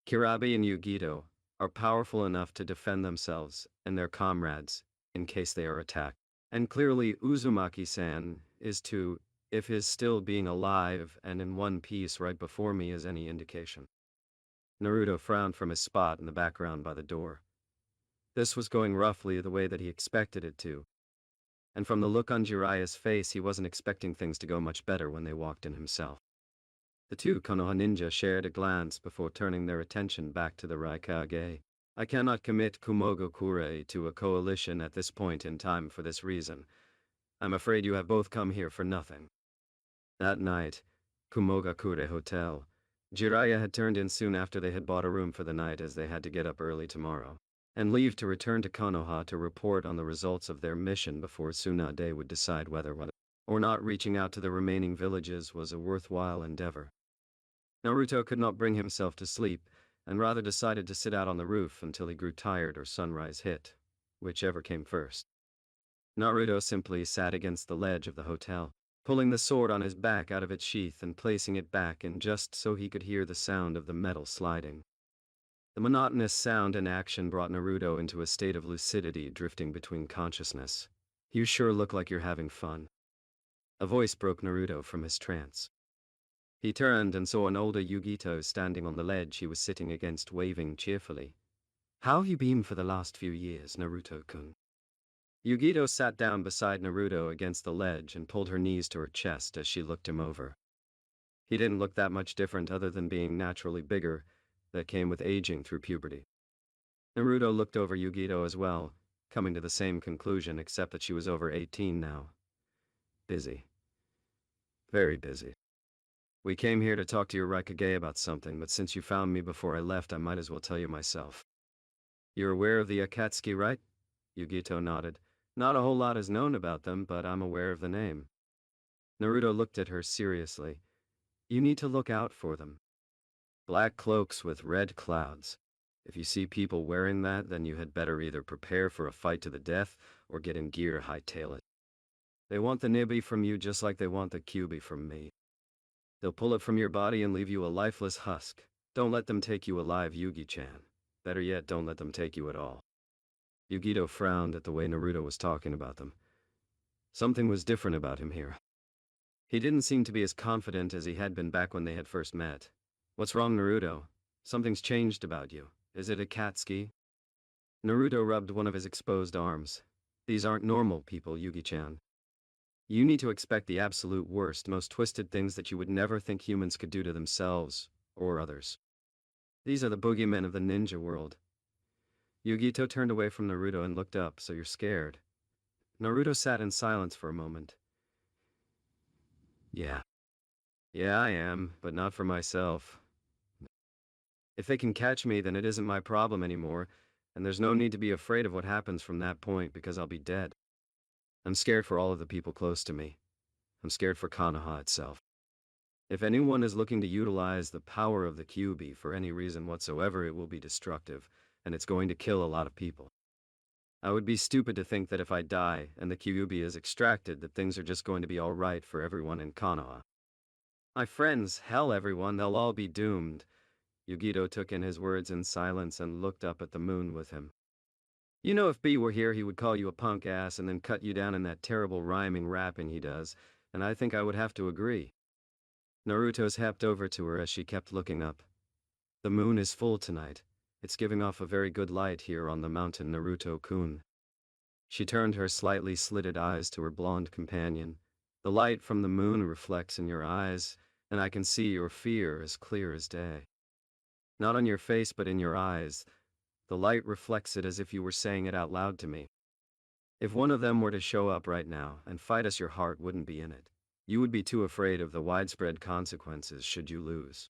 Kirabi and Yugito are powerful enough to defend themselves and their comrades in case they are attacked. And clearly Uzumaki-san is too, if his still being alive and in one piece right before me is any indication. Naruto frowned from his spot in the background by the door. This was going roughly the way that he expected it to. And from the look on Jiraiya's face, he wasn't expecting things to go much better when they walked in himself. The two Konoha ninja shared a glance before turning their attention back to the Raikage. I cannot commit Kumogakure to a coalition at this point in time for this reason. I'm afraid you have both come here for nothing. That night, Kumogakure Hotel. Jiraiya had turned in soon after they had bought a room for the night, as they had to get up early tomorrow and leave to return to Konoha to report on the results of their mission before Tsunade would decide whether or not reaching out to the remaining villages was a worthwhile endeavor. Naruto could not bring himself to sleep, and rather decided to sit out on the roof until he grew tired or sunrise hit, whichever came first. Naruto simply sat against the ledge of the hotel, pulling the sword on his back out of its sheath and placing it back in just so he could hear the sound of the metal sliding. The monotonous sound and action brought Naruto into a state of lucidity, drifting between consciousness. You sure look like you're having fun. A voice broke Naruto from his trance. He turned and saw an older Yugito standing on the ledge he was sitting against, waving cheerfully. How have you been for the last few years, Naruto-kun? Yugito sat down beside Naruto against the ledge and pulled her knees to her chest as she looked him over. He didn't look that much different other than being naturally bigger, that came with aging through puberty. Naruto looked over Yugito as well, coming to the same conclusion except that she was over 18 now. Busy. Very busy. We came here to talk to your Raikage about something, but since you found me before I left, I might as well tell you myself. You're aware of the Akatsuki, right? Yugito nodded. Not a whole lot is known about them, but I'm aware of the name. Naruto looked at her seriously. You need to look out for them. Black cloaks with red clouds. If you see people wearing that, then you had better either prepare for a fight to the death or get in gear, hightail it. They want the Nibi from you just like they want the Kyuubi from me. They'll pull it from your body and leave you a lifeless husk. Don't let them take you alive, Yugi-chan. Better yet, don't let them take you at all. Yugito frowned at the way Naruto was talking about them. Something was different about him here. He didn't seem to be as confident as he had been back when they had first met. What's wrong, Naruto? Something's changed about you. Is it Akatsuki? Naruto rubbed one of his exposed arms. These aren't normal people, Yugi-chan. You need to expect the absolute worst, most twisted things that you would never think humans could do to themselves or others. These are the boogeymen of the ninja world. Yugito turned away from Naruto and looked up. So you're scared? Naruto sat in silence for a moment. Yeah. Yeah, I am, but not for myself. If they can catch me, then it isn't my problem anymore, and there's no need to be afraid of what happens from that point because I'll be dead. I'm scared for all of the people close to me. I'm scared for Konoha itself. If anyone is looking to utilize the power of the Kyuubi for any reason whatsoever, it will be destructive, and it's going to kill a lot of people. I would be stupid to think that if I die and the Kyuubi is extracted, that things are just going to be all right for everyone in Konoha. My friends, hell everyone, they'll all be doomed. Yugito took in his words in silence and looked up at the moon with him. You know, if B were here, he would call you a punk ass and then cut you down in that terrible rhyming rapping he does, and I think I would have to agree. Naruto stepped over to her as she kept looking up. The moon is full tonight. It's giving off a very good light here on the mountain, Naruto-kun. She turned her slightly slitted eyes to her blonde companion. The light from the moon reflects in your eyes, and I can see your fear as clear as day. Not on your face, but in your eyes. The light reflects it as if you were saying it out loud to me. If one of them were to show up right now and fight us, your heart wouldn't be in it. You would be too afraid of the widespread consequences should you lose.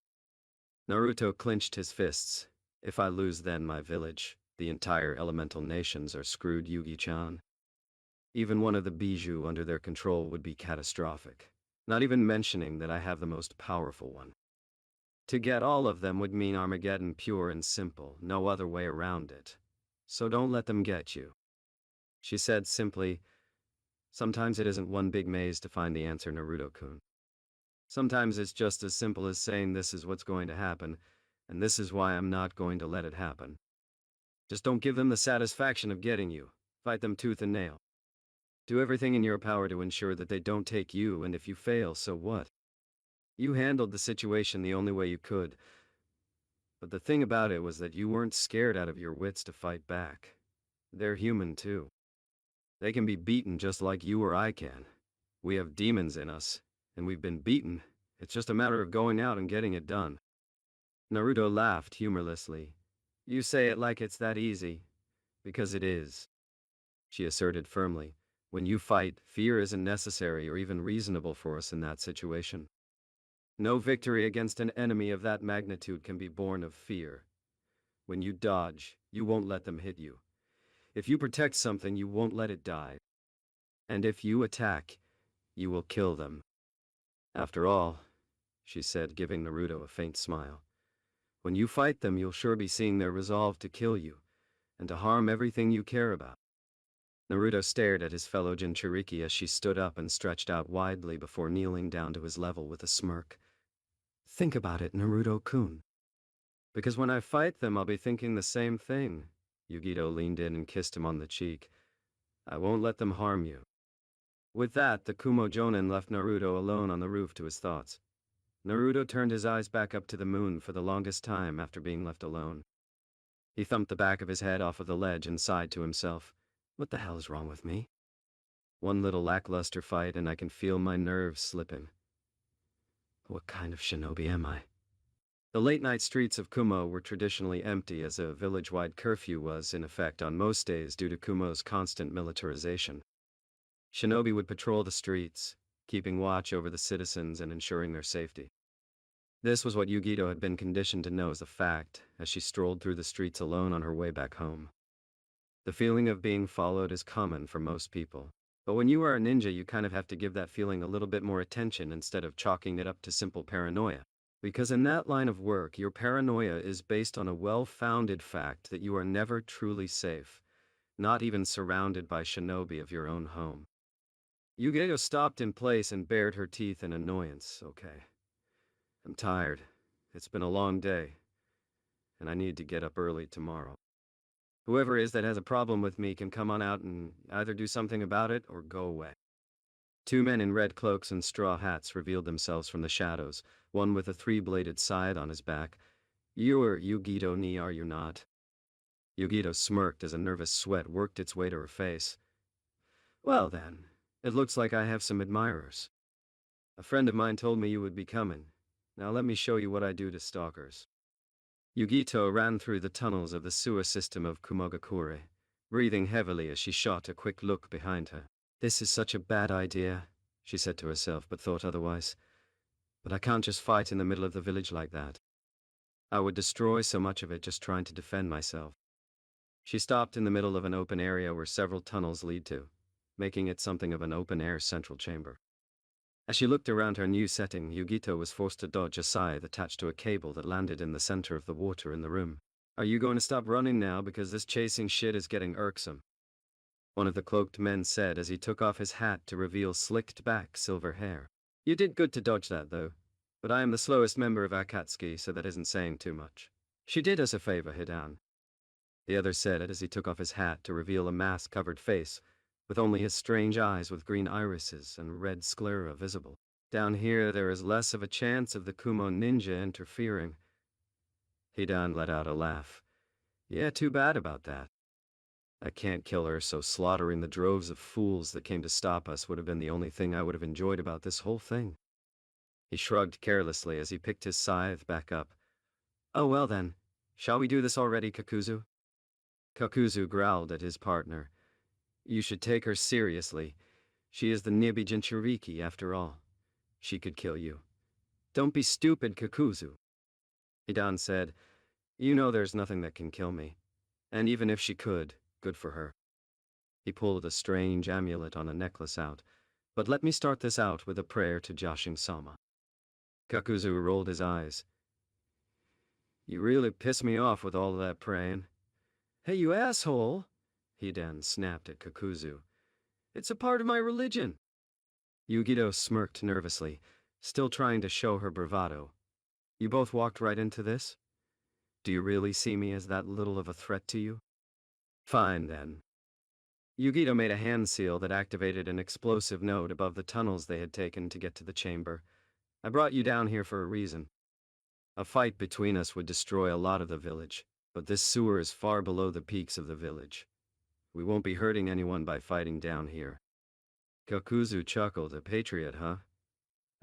Naruto clenched his fists. If I lose, then my village, the entire elemental nations are screwed, Yugi-chan. Even one of the bijou under their control would be catastrophic, not even mentioning that I have the most powerful one. To get all of them would mean Armageddon, pure and simple, no other way around it. So don't let them get you. She said simply, sometimes it isn't one big maze to find the answer, Naruto-kun. Sometimes it's just as simple as saying this is what's going to happen, and this is why I'm not going to let it happen. Just don't give them the satisfaction of getting you. Fight them tooth and nail. Do everything in your power to ensure that they don't take you, and if you fail, so what? You handled the situation the only way you could, but the thing about it was that you weren't scared out of your wits to fight back. They're human too. They can be beaten just like you or I can. We have demons in us, and we've been beaten. It's just a matter of going out and getting it done. Naruto laughed humorlessly. You say it like it's that easy. Because it is, she asserted firmly. When you fight, fear isn't necessary or even reasonable for us in that situation. No victory against an enemy of that magnitude can be born of fear. When you dodge, you won't let them hit you. If you protect something, you won't let it die. And if you attack, you will kill them. After all, she said, giving Naruto a faint smile, when you fight them, you'll sure be seeing their resolve to kill you, and to harm everything you care about. Naruto stared at his fellow Jinchuriki as she stood up and stretched out widely before kneeling down to his level with a smirk. Think about it, Naruto-kun. Because when I fight them, I'll be thinking the same thing. Yugito leaned in and kissed him on the cheek. I won't let them harm you. With that, the Kumo Jonin left Naruto alone on the roof to his thoughts. Naruto turned his eyes back up to the moon for the longest time after being left alone. He thumped the back of his head off of the ledge and sighed to himself. What the hell is wrong with me? One little lackluster fight and I can feel my nerves slipping. What kind of shinobi am I? The late-night streets of Kumo were traditionally empty as a village-wide curfew was in effect on most days due to Kumo's constant militarization. Shinobi would patrol the streets, keeping watch over the citizens and ensuring their safety. This was what Yugito had been conditioned to know as a fact as she strolled through the streets alone on her way back home. The feeling of being followed is common for most people, but when you are a ninja you kind of have to give that feeling a little bit more attention instead of chalking it up to simple paranoia. Because in that line of work, your paranoia is based on a well-founded fact that you are never truly safe, not even surrounded by shinobi of your own home. Yugito stopped in place and bared her teeth in annoyance. Okay. I'm tired. It's been a long day. And I need to get up early tomorrow. Whoever it is that has a problem with me can come on out and either do something about it or go away. Two men in red cloaks and straw hats revealed themselves from the shadows, one with a three-bladed scythe on his back. You are Yugito ni, are you not? Yugito smirked as a nervous sweat worked its way to her face. Well then, it looks like I have some admirers. A friend of mine told me you would be coming. Now let me show you what I do to stalkers. Yugito ran through the tunnels of the sewer system of Kumogakure, breathing heavily as she shot a quick look behind her. This is such a bad idea, she said to herself, but thought otherwise. But I can't just fight in the middle of the village like that. I would destroy so much of it just trying to defend myself. She stopped in the middle of an open area where several tunnels lead to, making it something of an open-air central chamber. As she looked around her new setting, Yugito was forced to dodge a scythe attached to a cable that landed in the center of the water in the room. Are you going to stop running now because this chasing shit is getting irksome? One of the cloaked men said as he took off his hat to reveal slicked-back silver hair. You did good to dodge that, though. But I am the slowest member of Akatsuki, so that isn't saying too much. She did us a favor, Hidan. The other said it as he took off his hat to reveal a mask-covered face, with only his strange eyes with green irises and red sclera visible. Down here there is less of a chance of the Kumo ninja interfering. Hidan let out a laugh. Yeah, too bad about that. I can't kill her, so slaughtering the droves of fools that came to stop us would have been the only thing I would have enjoyed about this whole thing. He shrugged carelessly as he picked his scythe back up. Oh well then, shall we do this already, Kakuzu? Kakuzu growled at his partner. You should take her seriously. She is the Nibi Jinchuriki after all. She could kill you. Don't be stupid, Kakuzu. Hidan said, You know there's nothing that can kill me. And even if she could, good for her. He pulled a strange amulet on a necklace out. But let me start this out with a prayer to Jashin-sama. Kakuzu rolled his eyes. You really piss me off with all that praying. Hey, you asshole! Hidan snapped at Kakuzu. It's a part of my religion. Yugito smirked nervously, still trying to show her bravado. You both walked right into this? Do you really see me as that little of a threat to you? Fine, then. Yugito made a hand seal that activated an explosive node above the tunnels they had taken to get to the chamber. I brought you down here for a reason. A fight between us would destroy a lot of the village, but this sewer is far below the peaks of the village. We won't be hurting anyone by fighting down here. Kakuzu chuckled. A patriot, huh?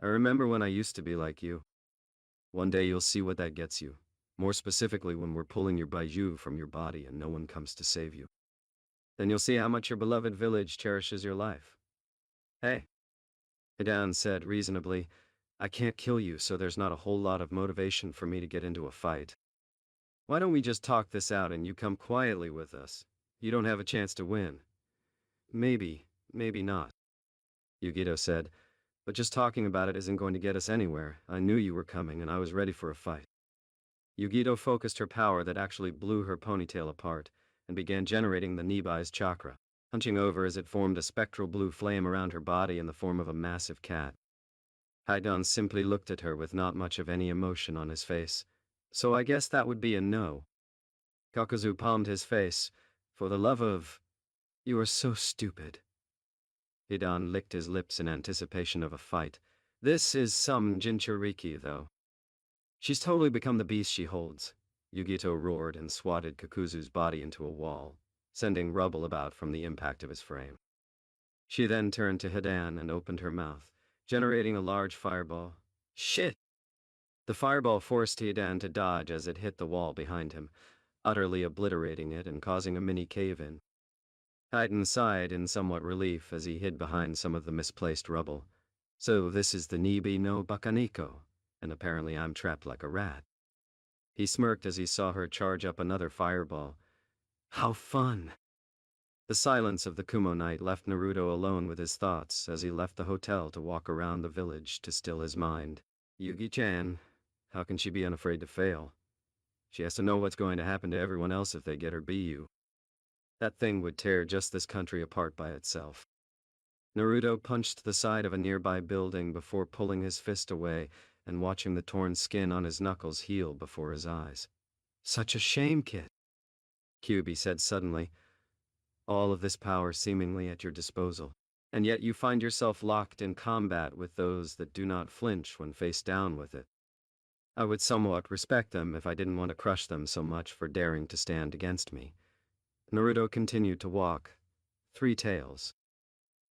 I remember when I used to be like you. One day you'll see what that gets you. More specifically when we're pulling your Baiju from your body and no one comes to save you. Then you'll see how much your beloved village cherishes your life. Hey, Hidan said reasonably, I can't kill you, so there's not a whole lot of motivation for me to get into a fight. Why don't we just talk this out and you come quietly with us? You don't have a chance to win. Maybe not, Yugito said, but just talking about it isn't going to get us anywhere. I knew you were coming and I was ready for a fight. Yugito focused her power that actually blew her ponytail apart and began generating the Nibai's chakra, hunching over as it formed a spectral blue flame around her body in the form of a massive cat. Hidan simply looked at her with not much of any emotion on his face, so I guess that would be a no. Kakuzu palmed his face. For the love of... You are so stupid. Hidan licked his lips in anticipation of a fight. This is some Jinchuriki, though. She's totally become the beast she holds. Yugito roared and swatted Kakuzu's body into a wall, sending rubble about from the impact of his frame. She then turned to Hidan and opened her mouth, generating a large fireball. Shit! The fireball forced Hidan to dodge as it hit the wall behind him, utterly obliterating it and causing a mini cave-in. Hidan sighed in somewhat relief as he hid behind some of the misplaced rubble. So this is the Nibi no Bakaniko, and apparently I'm trapped like a rat. He smirked as he saw her charge up another fireball. How fun! The silence of the Kumo night left Naruto alone with his thoughts as he left the hotel to walk around the village to still his mind. Yugi-chan, how can she be unafraid to fail? She has to know what's going to happen to everyone else if they get her BU. That thing would tear just this country apart by itself. Naruto punched the side of a nearby building before pulling his fist away and watching the torn skin on his knuckles heal before his eyes. Such a shame, kid, Kyuubi said suddenly. All of this power seemingly at your disposal, and yet you find yourself locked in combat with those that do not flinch when face down with it. I would somewhat respect them if I didn't want to crush them so much for daring to stand against me. Naruto continued to walk. 3 tails.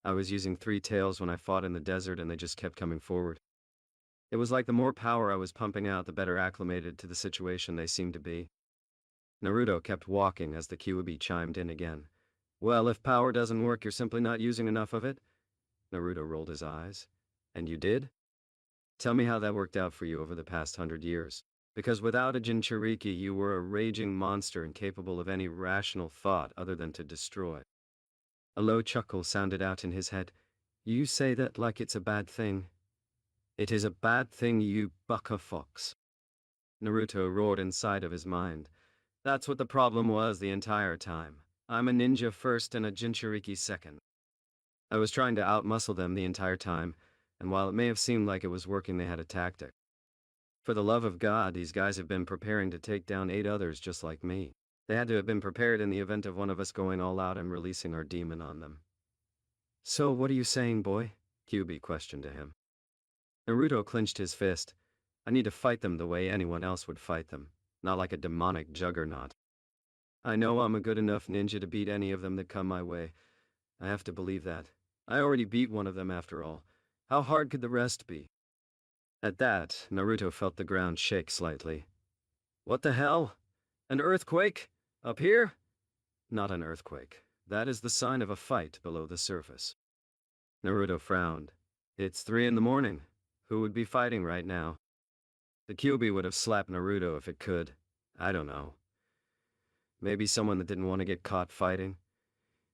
I was using 3 tails when I fought in the desert and they just kept coming forward. It was like the more power I was pumping out, the better acclimated to the situation they seemed to be. Naruto kept walking as the Kyuubi chimed in again. Well, if power doesn't work, you're simply not using enough of it? Naruto rolled his eyes. And you did? Tell me how that worked out for you over the past 100 years. Because without a Jinchuriki, you were a raging monster incapable of any rational thought other than to destroy. A low chuckle sounded out in his head. You say that like it's a bad thing. It is a bad thing, you bucka fox. Naruto roared inside of his mind. That's what the problem was the entire time. I'm a ninja first and a Jinchuriki second. I was trying to outmuscle them the entire time, and while it may have seemed like it was working, they had a tactic. For the love of God, these guys have been preparing to take down 8 others just like me. They had to have been prepared in the event of one of us going all out and releasing our demon on them. So what are you saying, boy? Kyuubi questioned to him. Naruto clenched his fist. I need to fight them the way anyone else would fight them, not like a demonic juggernaut. I know I'm a good enough ninja to beat any of them that come my way. I have to believe that. I already beat one of them after all. How hard could the rest be? At that, Naruto felt the ground shake slightly. What the hell? An earthquake? Up here? Not an earthquake. That is the sign of a fight below the surface. Naruto frowned. It's 3 in the morning. Who would be fighting right now? The Kyuubi would have slapped Naruto if it could. I don't know. Maybe someone that didn't want to get caught fighting?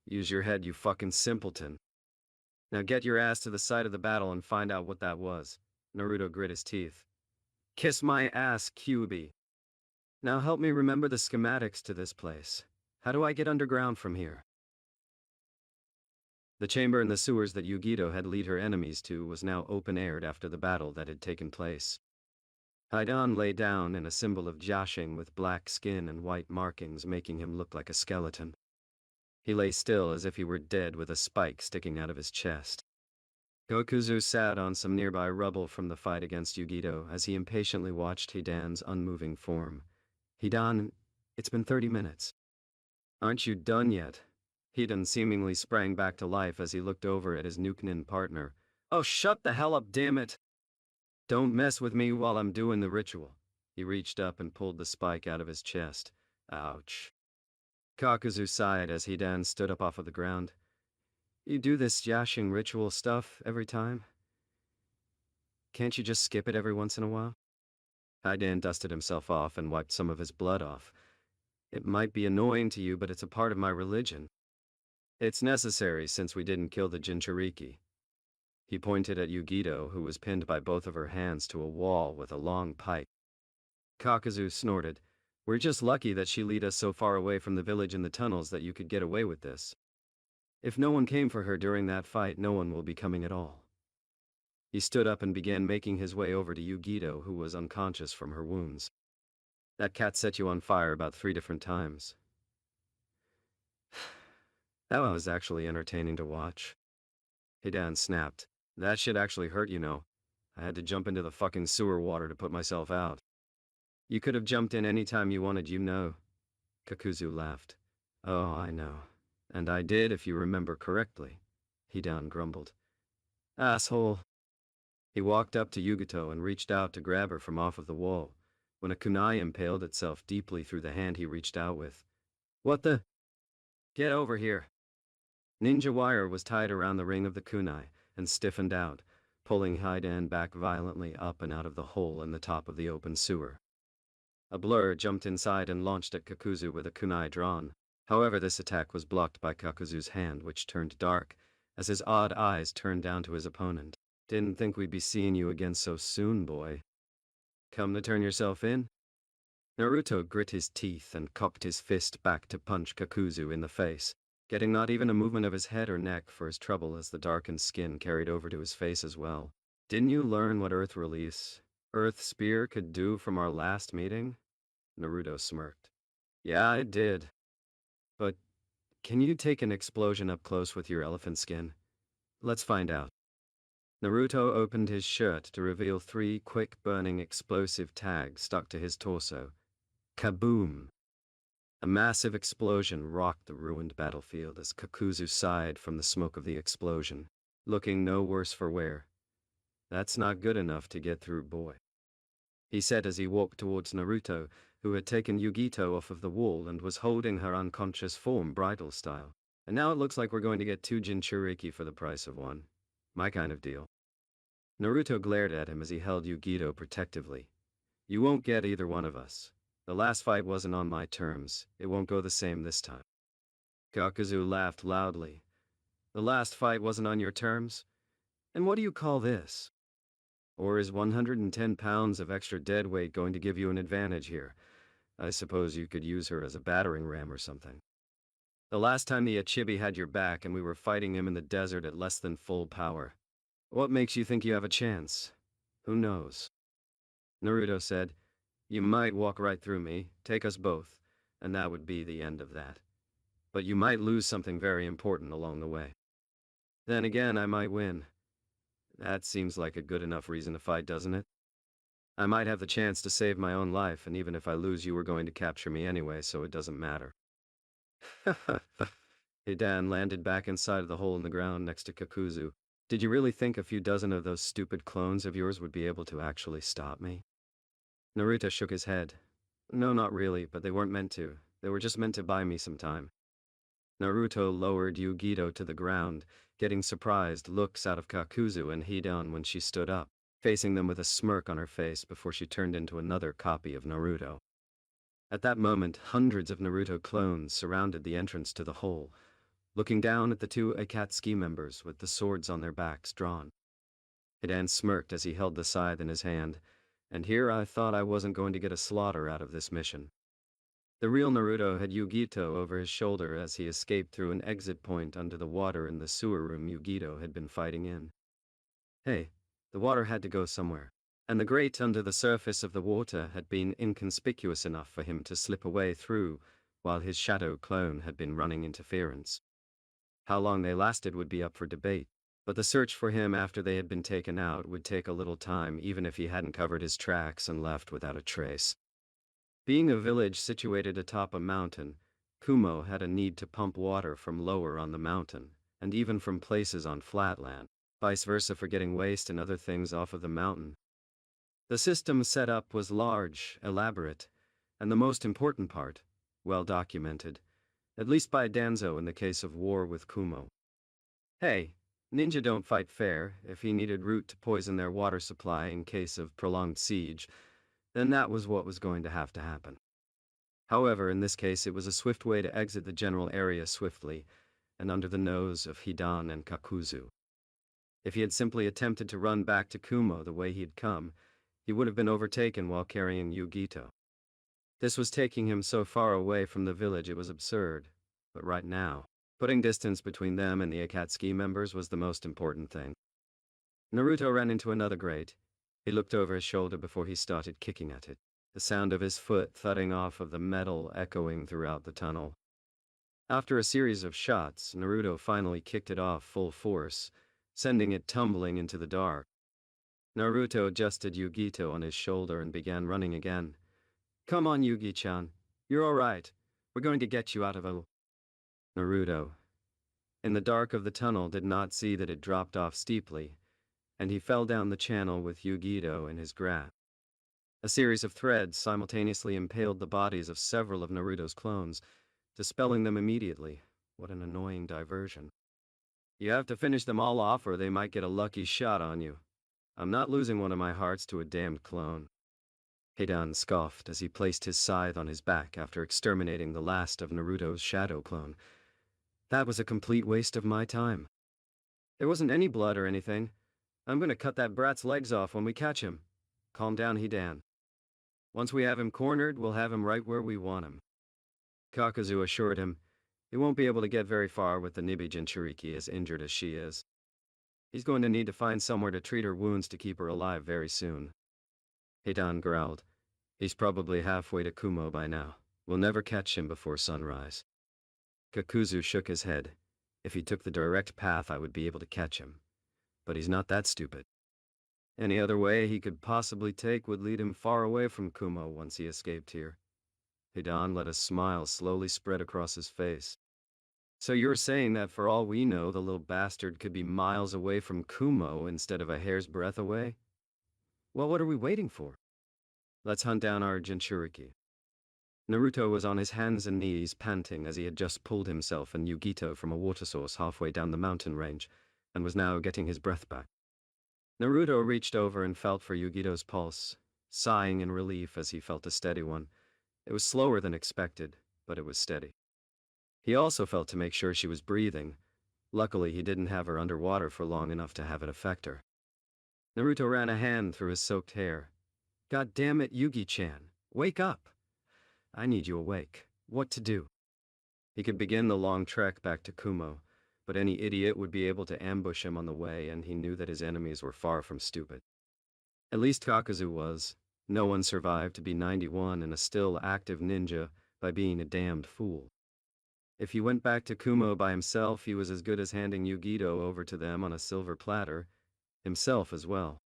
Use your head, you fucking simpleton. Now get your ass to the side of the battle and find out what that was. Naruto grit his teeth. Kiss my ass, Kyuubi. Now help me remember the schematics to this place. How do I get underground from here? The chamber in the sewers that Yugito had led her enemies to was now open-aired after the battle that had taken place. Hidan lay down in a symbol of joshing with black skin and white markings making him look like a skeleton. He lay still as if he were dead with a spike sticking out of his chest. Gokuzu sat on some nearby rubble from the fight against Yugito as he impatiently watched Hidan's unmoving form. Hidan, it's been 30 minutes. Aren't you done yet? Hidan seemingly sprang back to life as he looked over at his Nukenin partner. Oh, shut the hell up, damn it! Don't mess with me while I'm doing the ritual. He reached up and pulled the spike out of his chest. Ouch. Kakuzu sighed as Hidan stood up off of the ground. You do this yashing ritual stuff every time? Can't you just skip it every once in a while? Hidan dusted himself off and wiped some of his blood off. It might be annoying to you, but it's a part of my religion. It's necessary since we didn't kill the Jinchuriki. He pointed at Yugito, who was pinned by both of her hands to a wall with a long pike. Kakuzu snorted. We're just lucky that she led us so far away from the village in the tunnels that you could get away with this. If no one came for her during that fight, no one will be coming at all. He stood up and began making his way over to Yugito, who was unconscious from her wounds. That cat set you on fire about 3 different times. That was actually entertaining to watch. Hidan snapped. That shit actually hurt, you know. I had to jump into the fucking sewer water to put myself out. You could have jumped in any time you wanted, you know. Kakuzu laughed. Oh, I know. And I did, if you remember correctly. Hidan grumbled. Asshole. He walked up to Yugito and reached out to grab her from off of the wall, when a kunai impaled itself deeply through the hand he reached out with. What the? Get over here. Ninja wire was tied around the ring of the kunai and stiffened out, pulling Hidan back violently up and out of the hole in the top of the open sewer. A blur jumped inside and launched at Kakuzu with a kunai drawn. However, this attack was blocked by Kakuzu's hand, which turned dark as his odd eyes turned down to his opponent. Didn't think we'd be seeing you again so soon, boy. Come to turn yourself in? Naruto grit his teeth and cocked his fist back to punch Kakuzu in the face, getting not even a movement of his head or neck for his trouble as the darkened skin carried over to his face as well. Didn't you learn what Earth Release, Earth Spear could do from our last meeting? Naruto smirked. Yeah, I did. But can you take an explosion up close with your elephant skin? Let's find out. Naruto opened his shirt to reveal 3 quick-burning explosive tags stuck to his torso. Kaboom! A massive explosion rocked the ruined battlefield as Kakuzu sighed from the smoke of the explosion, looking no worse for wear. That's not good enough to get through, boy, he said as he walked towards Naruto, who had taken Yugito off of the wall and was holding her unconscious form bridal style. And now it looks like we're going to get 2 Jinchuriki for the price of 1. My kind of deal. Naruto glared at him as he held Yugito protectively. You won't get either one of us. The last fight wasn't on my terms. It won't go the same this time. Kakuzu laughed loudly. The last fight wasn't on your terms? And what do you call this? Or is 110 pounds of extra dead weight going to give you an advantage here? I suppose you could use her as a battering ram or something. The last time the Achibi had your back and we were fighting him in the desert at less than full power. What makes you think you have a chance? Who knows? Naruto said, You might walk right through me, take us both, and that would be the end of that. But you might lose something very important along the way. Then again, I might win. That seems like a good enough reason to fight, doesn't it? I might have the chance to save my own life, and even if I lose, you were going to capture me anyway, so it doesn't matter. Hidan landed back inside the hole in the ground next to Kakuzu. Did you really think a few dozen of those stupid clones of yours would be able to actually stop me? Naruto shook his head. No, not really, but they weren't meant to. They were just meant to buy me some time. Naruto lowered Yugito to the ground, getting surprised looks out of Kakuzu and Hidan when she stood up, facing them with a smirk on her face before she turned into another copy of Naruto. At that moment, hundreds of Naruto clones surrounded the entrance to the hole, looking down at the 2 Akatsuki members with the swords on their backs drawn. Hidan smirked as he held the scythe in his hand, and here I thought I wasn't going to get a slaughter out of this mission. The real Naruto had Yugito over his shoulder as he escaped through an exit point under the water in the sewer room Yugito had been fighting in. Hey, the water had to go somewhere, and the grate under the surface of the water had been inconspicuous enough for him to slip away through while his shadow clone had been running interference. How long they lasted would be up for debate, but the search for him after they had been taken out would take a little time even if he hadn't covered his tracks and left without a trace. Being a village situated atop a mountain, Kumo had a need to pump water from lower on the mountain, and even from places on flat land, vice versa for getting waste and other things off of the mountain. The system set up was large, elaborate, and the most important part, well documented, at least by Danzo in the case of war with Kumo. Hey, ninja don't fight fair. If he needed Root to poison their water supply in case of prolonged siege, then that was what was going to happen. However, in this case it was a swift way to exit the general area swiftly, and under the nose of Hidan and Kakuzu. If he had simply attempted to run back to Kumo the way he had come, he would have been overtaken while carrying Yugito. This was taking him so far away from the village it was absurd, but right now, putting distance between them and the Akatsuki members was the most important thing. Naruto ran into another grate. He looked over his shoulder before he started kicking at it, the sound of his foot thudding off of the metal echoing throughout the tunnel. After a series of shots, Naruto finally kicked it off full force, sending it tumbling into the dark. Naruto adjusted Yugito on his shoulder and began running again. Come on, Yugi-chan. You're all right. We're going to get you out of a... Naruto, in the dark of the tunnel, did not see that it dropped off steeply, and he fell down the channel with Yugito in his grasp. A series of threads simultaneously impaled the bodies of several of Naruto's clones, dispelling them immediately. What an annoying diversion. You have to finish them all off or they might get a lucky shot on you. I'm not losing one of my hearts to a damned clone. Hidan scoffed as he placed his scythe on his back after exterminating the last of Naruto's shadow clone. That was a complete waste of my time. There wasn't any blood or anything. I'm gonna cut that brat's legs off when we catch him. Calm down, Hidan. Once we have him cornered, we'll have him right where we want him. Kakuzu assured him he won't be able to get very far with the Nibi Jinchuriki as injured as she is. He's going to need to find somewhere to treat her wounds to keep her alive very soon. Hidan growled. He's probably halfway to Kumo by now. We'll never catch him before sunrise. Kakuzu shook his head. If he took the direct path, I would be able to catch him. But he's not that stupid. Any other way he could possibly take would lead him far away from Kumo once he escaped here. Hidan let a smile slowly spread across his face. So you're saying that for all we know, the little bastard could be miles away from Kumo instead of a hair's breadth away? Well, what are we waiting for? Let's hunt down our Jinchuriki. Naruto was on his hands and knees, panting as he had just pulled himself and Yugito from a water source halfway down the mountain range, and was now getting his breath back. Naruto reached over and felt for Yugito's pulse, sighing in relief as he felt a steady one. It was slower than expected, but it was steady. He also felt to make sure she was breathing. Luckily, he didn't have her underwater for long enough to have it affect her. Naruto ran a hand through his soaked hair. God damn it, Yugi-chan. Wake up! I need you awake. What to do? He could begin the long trek back to Kumo, but any idiot would be able to ambush him on the way, and he knew that his enemies were far from stupid. At least Kakuzu was. No one survived to be 91 and a still active ninja by being a damned fool. If he went back to Kumo by himself, he was as good as handing Yugito over to them on a silver platter, himself as well.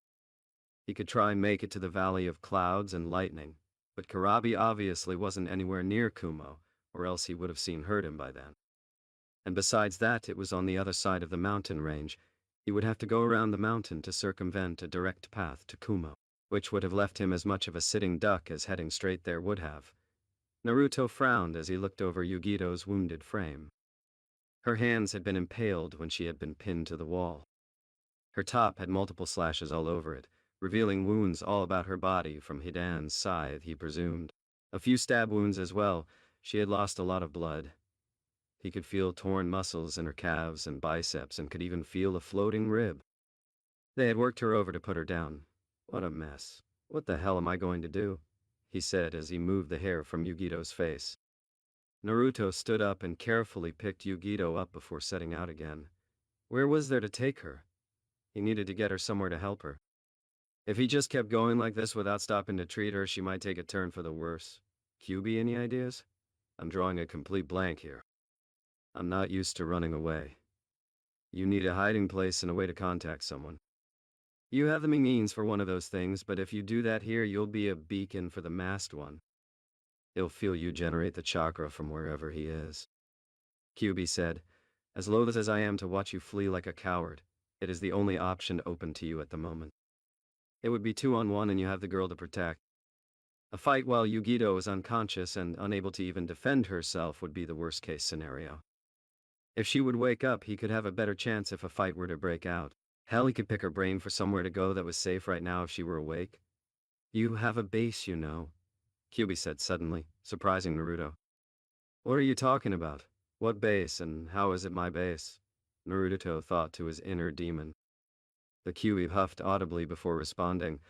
He could try and make it to the Valley of Clouds and Lightning, but Karabi obviously wasn't anywhere near Kumo, or else he would have heard him by then. And besides that, it was on the other side of the mountain range. He would have to go around the mountain to circumvent a direct path to Kumo, which would have left him as much of a sitting duck as heading straight there would have. Naruto frowned as he looked over Yugito's wounded frame. Her hands had been impaled when she had been pinned to the wall. Her top had multiple slashes all over it, revealing wounds all about her body from Hidan's scythe, he presumed. A few stab wounds as well. She had lost a lot of blood. He could feel torn muscles in her calves and biceps and could even feel a floating rib. They had worked her over to put her down. What a mess. What the hell am I going to do? He said as he moved the hair from Yugito's face. Naruto stood up and carefully picked Yugito up before setting out again. Where was there to take her? He needed to get her somewhere to help her. If he just kept going like this without stopping to treat her, she might take a turn for the worse. QB, any ideas? I'm drawing a complete blank here. I'm not used to running away. You need a hiding place and a way to contact someone. You have the means for one of those things, but if you do that here, you'll be a beacon for the masked one. He'll feel you generate the chakra from wherever he is. QB said, as loath as I am to watch you flee like a coward, it is the only option open to you at the moment. It would be 2-on-1 and you have the girl to protect. A fight while Yugito is unconscious and unable to even defend herself would be the worst-case scenario. If she would wake up, he could have a better chance if a fight were to break out. Hell, he could pick her brain for somewhere to go that was safe right now if she were awake. You have a base, you know, Kyuubi said suddenly, surprising Naruto. What are you talking about? What base, and how is it my base? Naruto thought to his inner demon. The Kyuubi huffed audibly before responding.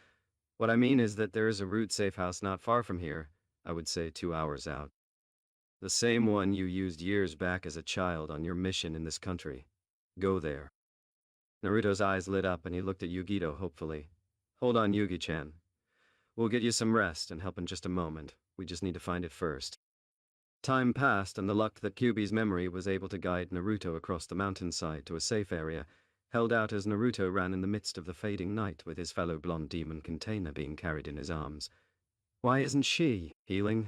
What I mean is that there is a root safe house not far from here, I would say 2 hours out. The same one you used years back as a child on your mission in this country. Go there. Naruto's eyes lit up and he looked at Yugito hopefully. Hold on, Yugi-chan. We'll get you some rest and help in just a moment. We just need to find it first. Time passed and the luck that Kyuubi's memory was able to guide Naruto across the mountainside to a safe area held out as Naruto ran in the midst of the fading night with his fellow blonde demon container being carried in his arms. Why isn't she healing?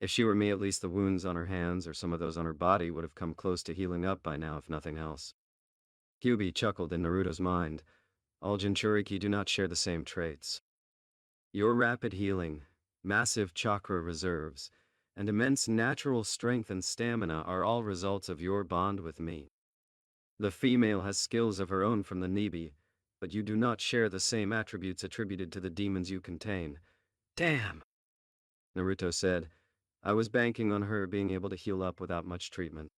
If she were me, at least the wounds on her hands or some of those on her body would have come close to healing up by now if nothing else. Kyuubi chuckled in Naruto's mind. All Jinchuriki do not share the same traits. Your rapid healing, massive chakra reserves, and immense natural strength and stamina are all results of your bond with me. The female has skills of her own from the Nibi, but you do not share the same attributes attributed to the demons you contain. Damn! Naruto said. I was banking on her being able to heal up without much treatment.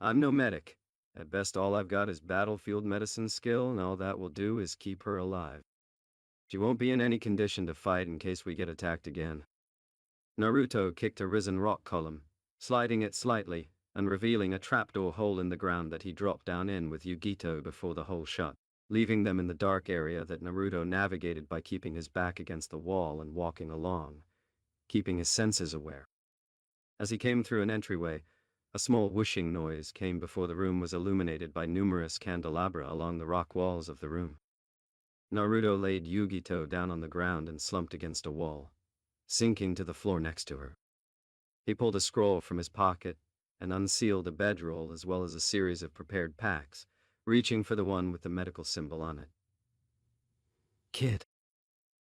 I'm no medic. At best all I've got is battlefield medicine skill, and all that will do is keep her alive. She won't be in any condition to fight in case we get attacked again. Naruto kicked a risen rock column, sliding it slightly, and revealing a trapdoor hole in the ground that he dropped down in with Yugito before the hole shut, leaving them in the dark area that Naruto navigated by keeping his back against the wall and walking along, keeping his senses aware. As he came through an entryway, a small whooshing noise came before the room was illuminated by numerous candelabra along the rock walls of the room. Naruto laid Yugito down on the ground and slumped against a wall, sinking to the floor next to her. He pulled a scroll from his pocket and unsealed a bedroll as well as a series of prepared packs, reaching for the one with the medical symbol on it. Kid.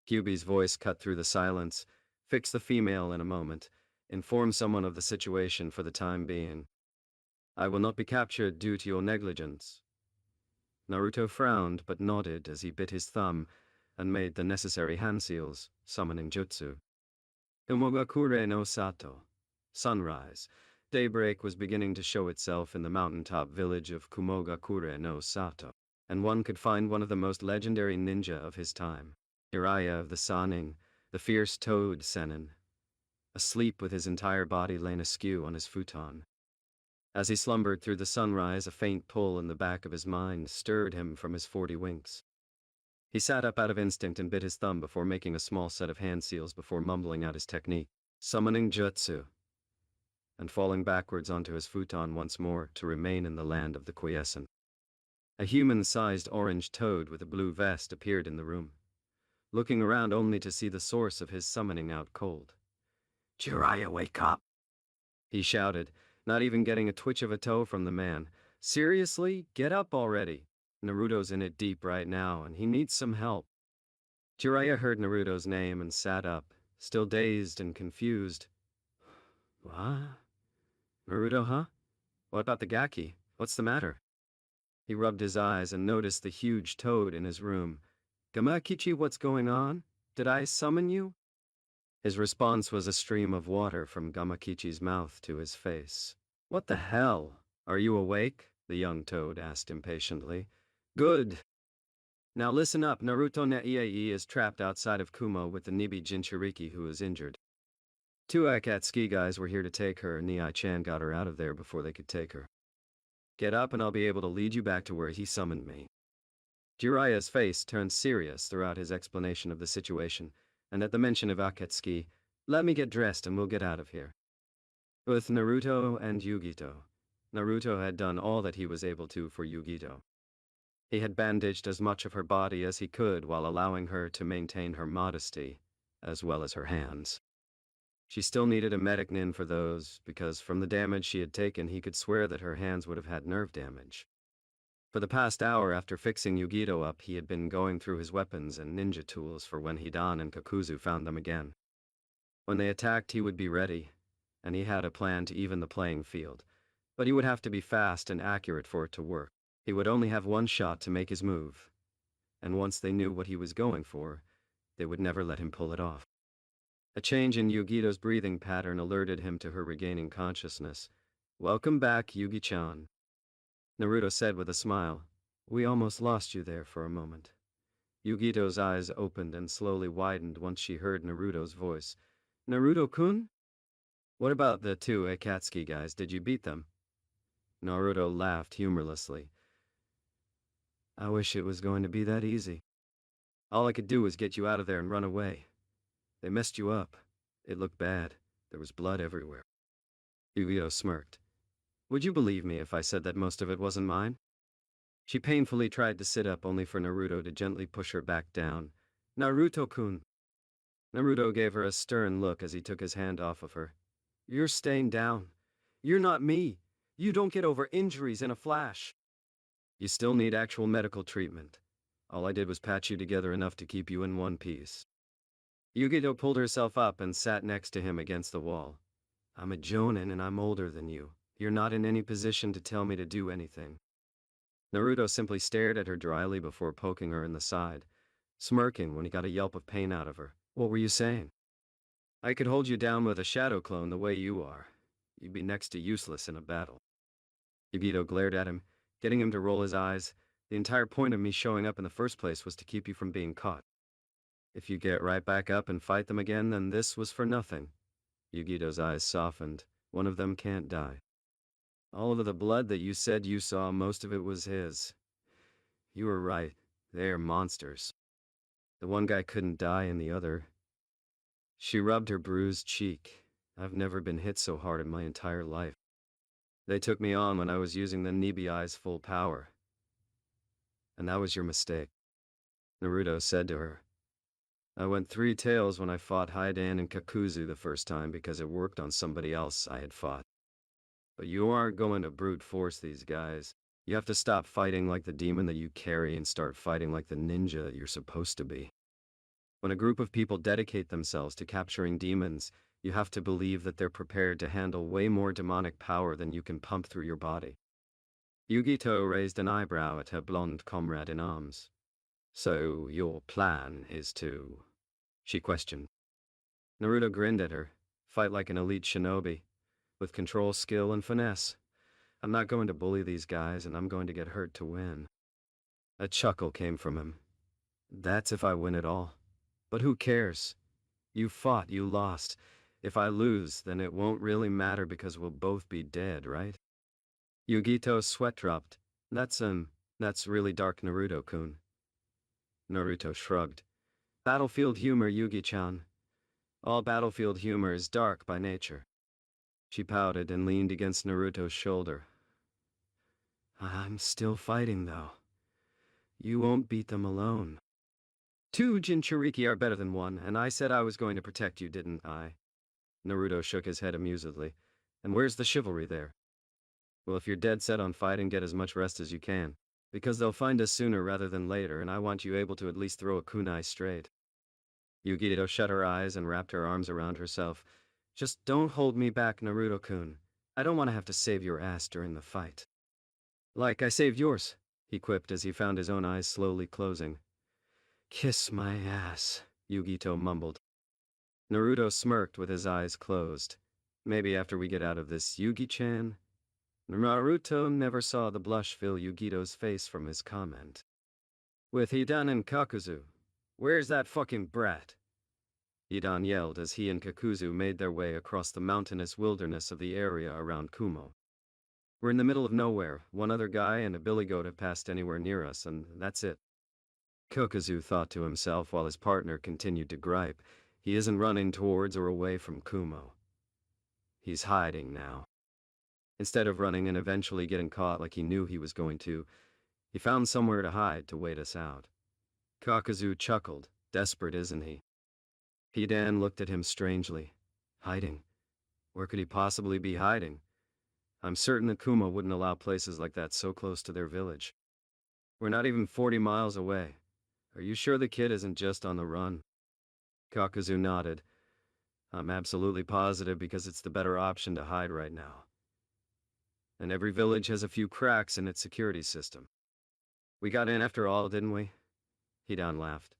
Kyuubi's voice cut through the silence. Fix the female in a moment. Inform someone of the situation for the time being. I will not be captured due to your negligence. Naruto frowned but nodded as he bit his thumb and made the necessary hand seals, summoning jutsu. Kumogakure no Sato. Sunrise. Daybreak was beginning to show itself in the mountaintop village of Kumogakure no Sato, and one could find one of the most legendary ninja of his time, Jiraiya of the Sannin, the fierce toad Sennin, asleep with his entire body lain askew on his futon. As he slumbered through the sunrise, a faint pull in the back of his mind stirred him from his 40 winks. He sat up out of instinct and bit his thumb before making a small set of hand seals before mumbling out his technique, summoning jutsu, and falling backwards onto his futon once more to remain in the land of the quiescent. A human-sized orange toad with a blue vest appeared in the room, looking around only to see the source of his summoning out cold. Jiraiya, wake up! He shouted, not even getting a twitch of a toe from the man. Seriously? Get up already! Naruto's in it deep right now, and he needs some help. Jiraiya heard Naruto's name and sat up, still dazed and confused. What? Naruto, huh? What about the Gaki? What's the matter? He rubbed his eyes and noticed the huge toad in his room. Gamakichi, what's going on? Did I summon you? His response was a stream of water from Gamakichi's mouth to his face. What the hell? Are you awake? The young toad asked impatiently. Good. Now listen up, Naruto Neie is trapped outside of Kumo with the Nibi Jinchuriki who is injured. 2 Akatsuki guys were here to take her, and Nii-chan got her out of there before they could take her. Get up and I'll be able to lead you back to where he summoned me. Jiraiya's face turned serious throughout his explanation of the situation, and at the mention of Akatsuki, let me get dressed and we'll get out of here. With Naruto and Yugito, Naruto had done all that he was able to for Yugito. He had bandaged as much of her body as he could while allowing her to maintain her modesty, as well as her hands. She still needed a medic nin for those, because from the damage she had taken he could swear that her hands would have had nerve damage. For the past hour after fixing Yugito up, he had been going through his weapons and ninja tools for when Hidan and Kakuzu found them again. When they attacked, he would be ready, and he had a plan to even the playing field, but he would have to be fast and accurate for it to work. He would only have one shot to make his move, and once they knew what he was going for, they would never let him pull it off. A change in Yugito's breathing pattern alerted him to her regaining consciousness. "Welcome back, Yugi-chan," Naruto said with a smile. "We almost lost you there for a moment." Yugito's eyes opened and slowly widened once she heard Naruto's voice. "Naruto-kun? What about the two Akatsuki guys? Did you beat them?" Naruto laughed humorlessly. "I wish it was going to be that easy. All I could do was get you out of there and run away. They messed you up. It looked bad. There was blood everywhere." Yugito smirked. "Would you believe me if I said that most of it wasn't mine?" She painfully tried to sit up, only for Naruto to gently push her back down. "Naruto-kun." Naruto gave her a stern look as he took his hand off of her. "You're staying down. You're not me. You don't get over injuries in a flash. You still need actual medical treatment. All I did was patch you together enough to keep you in one piece." Yugito pulled herself up and sat next to him against the wall. "I'm a jonin and I'm older than you. You're not in any position to tell me to do anything." Naruto simply stared at her dryly before poking her in the side, smirking when he got a yelp of pain out of her. "What were you saying?" "I could hold you down with a shadow clone the way you are. You'd be next to useless in a battle." Yugito glared at him, getting him to roll his eyes. "The entire point of me showing up in the first place was to keep you from being caught. If you get right back up and fight them again, then this was for nothing." Yugito's eyes softened. "One of them can't die. All of the blood that you said you saw, most of it was his. You were right. They're monsters. The one guy couldn't die and the other..." She rubbed her bruised cheek. "I've never been hit so hard in my entire life. They took me on when I was using the Nibiai's full power. And that was your mistake," Naruto said to her. "I went 3 tails when I fought Hidan and Kakuzu the first time because it worked on somebody else I had fought. But you aren't going to brute force these guys. You have to stop fighting like the demon that you carry and start fighting like the ninja that you're supposed to be. When a group of people dedicate themselves to capturing demons, you have to believe that they're prepared to handle way more demonic power than you can pump through your body." Yugito raised an eyebrow at her blonde comrade in arms. "So your plan is to..." she questioned. Naruto grinned at her. "Fight like an elite shinobi, with control, skill, and finesse. I'm not going to bully these guys, and I'm going to get hurt to win." A chuckle came from him. "That's if I win at all. But who cares? You fought, you lost. If I lose, then it won't really matter because we'll both be dead, right?" Yugito's sweat dropped. That's really dark, Naruto-kun." Naruto shrugged. "Battlefield humor, Yugi-chan. All battlefield humor is dark by nature." She pouted and leaned against Naruto's shoulder. "I'm still fighting, though. You won't beat them alone. 2 Jinchuriki are better than 1, and I said I was going to protect you, didn't I?" Naruto shook his head amusedly. "And where's the chivalry there?" "Well, if you're dead set on fighting, get as much rest as you can. Because they'll find us sooner rather than later, and I want you able to at least throw a kunai straight." Yugito shut her eyes and wrapped her arms around herself. "Just don't hold me back, Naruto-kun. I don't want to have to save your ass during the fight." "Like I saved yours," he quipped as he found his own eyes slowly closing. "Kiss my ass," Yugito mumbled. Naruto smirked with his eyes closed. "Maybe after we get out of this, Yugi-chan?" Naruto never saw the blush fill Yugito's face from his comment. "With Hidan and Kakuzu. Where's that fucking brat?" Hidan yelled as he and Kakuzu made their way across the mountainous wilderness of the area around Kumo. "We're in the middle of nowhere. One other guy and a billy goat have passed anywhere near us, and that's it." Kakuzu thought to himself while his partner continued to gripe. He isn't running towards or away from Kumo. He's hiding now. Instead of running and eventually getting caught like he knew he was going to, he found somewhere to hide to wait us out. Kakuzu chuckled. Desperate, isn't he? Hidan looked at him strangely. Hiding? Where could he possibly be hiding? I'm certain that Kumo wouldn't allow places like that so close to their village. We're not even 40 miles away. Are you sure the kid isn't just on the run? Kakuzu nodded. I'm absolutely positive because it's the better option to hide right now. And every village has a few cracks in its security system. We got in after all, didn't we? Hidan laughed.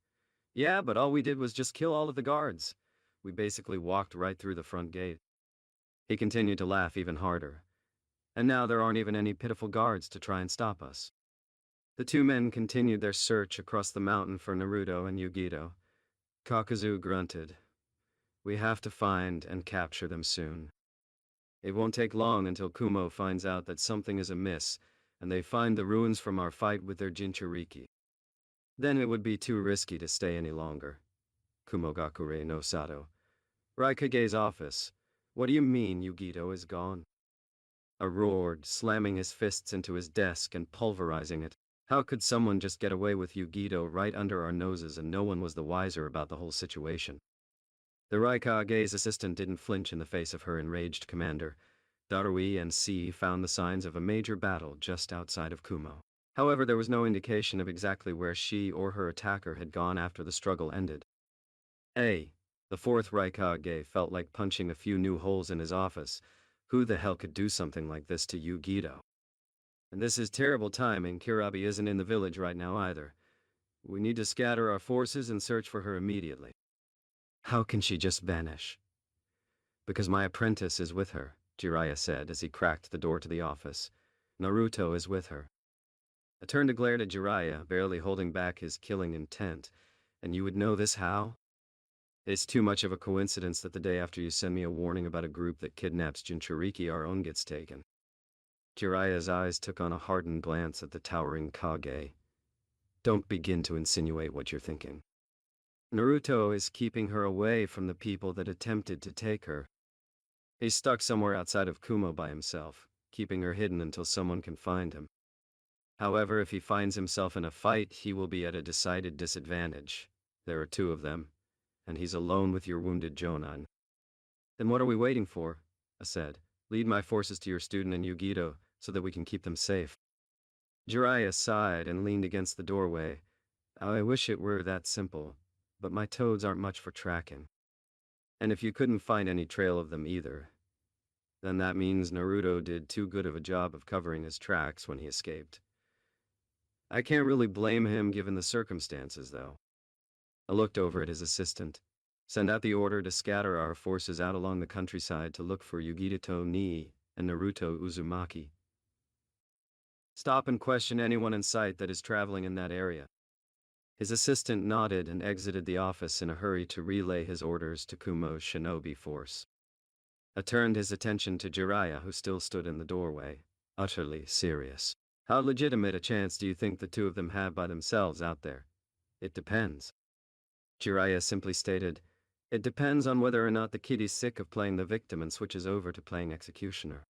Yeah, but all we did was just kill all of the guards. We basically walked right through the front gate. He continued to laugh even harder. And now there aren't even any pitiful guards to try and stop us. The two men continued their search across the mountain for Naruto and Yugito. Kakuzu grunted. We have to find and capture them soon. It won't take long until Kumo finds out that something is amiss, and they find the ruins from our fight with their Jinchuriki. Then it would be too risky to stay any longer. Kumogakure no Sato. Raikage's office. What do you mean Yugito is gone? I roared, slamming his fists into his desk and pulverizing it. How could someone just get away with Yugito right under our noses and no one was the wiser about the whole situation? The Raikage's assistant didn't flinch in the face of her enraged commander. Darui and C found the signs of a major battle just outside of Kumo. However, there was no indication of exactly where she or her attacker had gone after the struggle ended. The fourth Raikage felt like punching a few new holes in his office. Who the hell could do something like this to Yugito? And this is terrible timing. Kirabi isn't in the village right now either. We need to scatter our forces and search for her immediately. How can she just vanish? Because my apprentice is with her, Jiraiya said as he cracked the door to the office. Naruto is with her. I turned to glare at Jiraiya, barely holding back his killing intent. And you would know this how? It's too much of a coincidence that the day after you send me a warning about a group that kidnaps Jinchuriki, our own gets taken. Jiraiya's eyes took on a hardened glance at the towering Kage. Don't begin to insinuate what you're thinking. Naruto is keeping her away from the people that attempted to take her. He's stuck somewhere outside of Kumo by himself, keeping her hidden until someone can find him. However, if he finds himself in a fight, he will be at a decided disadvantage. There are two of them, and he's alone with your wounded Jonan. Then what are we waiting for? I said. Lead my forces to your student and Yugito, so that we can keep them safe. Jiraiya sighed and leaned against the doorway. I wish it were that simple, but my toads aren't much for tracking. And if you couldn't find any trail of them either, then that means Naruto did too good of a job of covering his tracks when he escaped. I can't really blame him given the circumstances, though. I looked over at his assistant. Send out the order to scatter our forces out along the countryside to look for Yugito Nii and Naruto Uzumaki. Stop and question anyone in sight that is traveling in that area. His assistant nodded and exited the office in a hurry to relay his orders to Kumo's shinobi force. I turned his attention to Jiraiya, who still stood in the doorway, utterly serious. How legitimate a chance do you think the two of them have by themselves out there? It depends. Jiraiya simply stated, it depends on whether or not the kid is sick of playing the victim and switches over to playing executioner.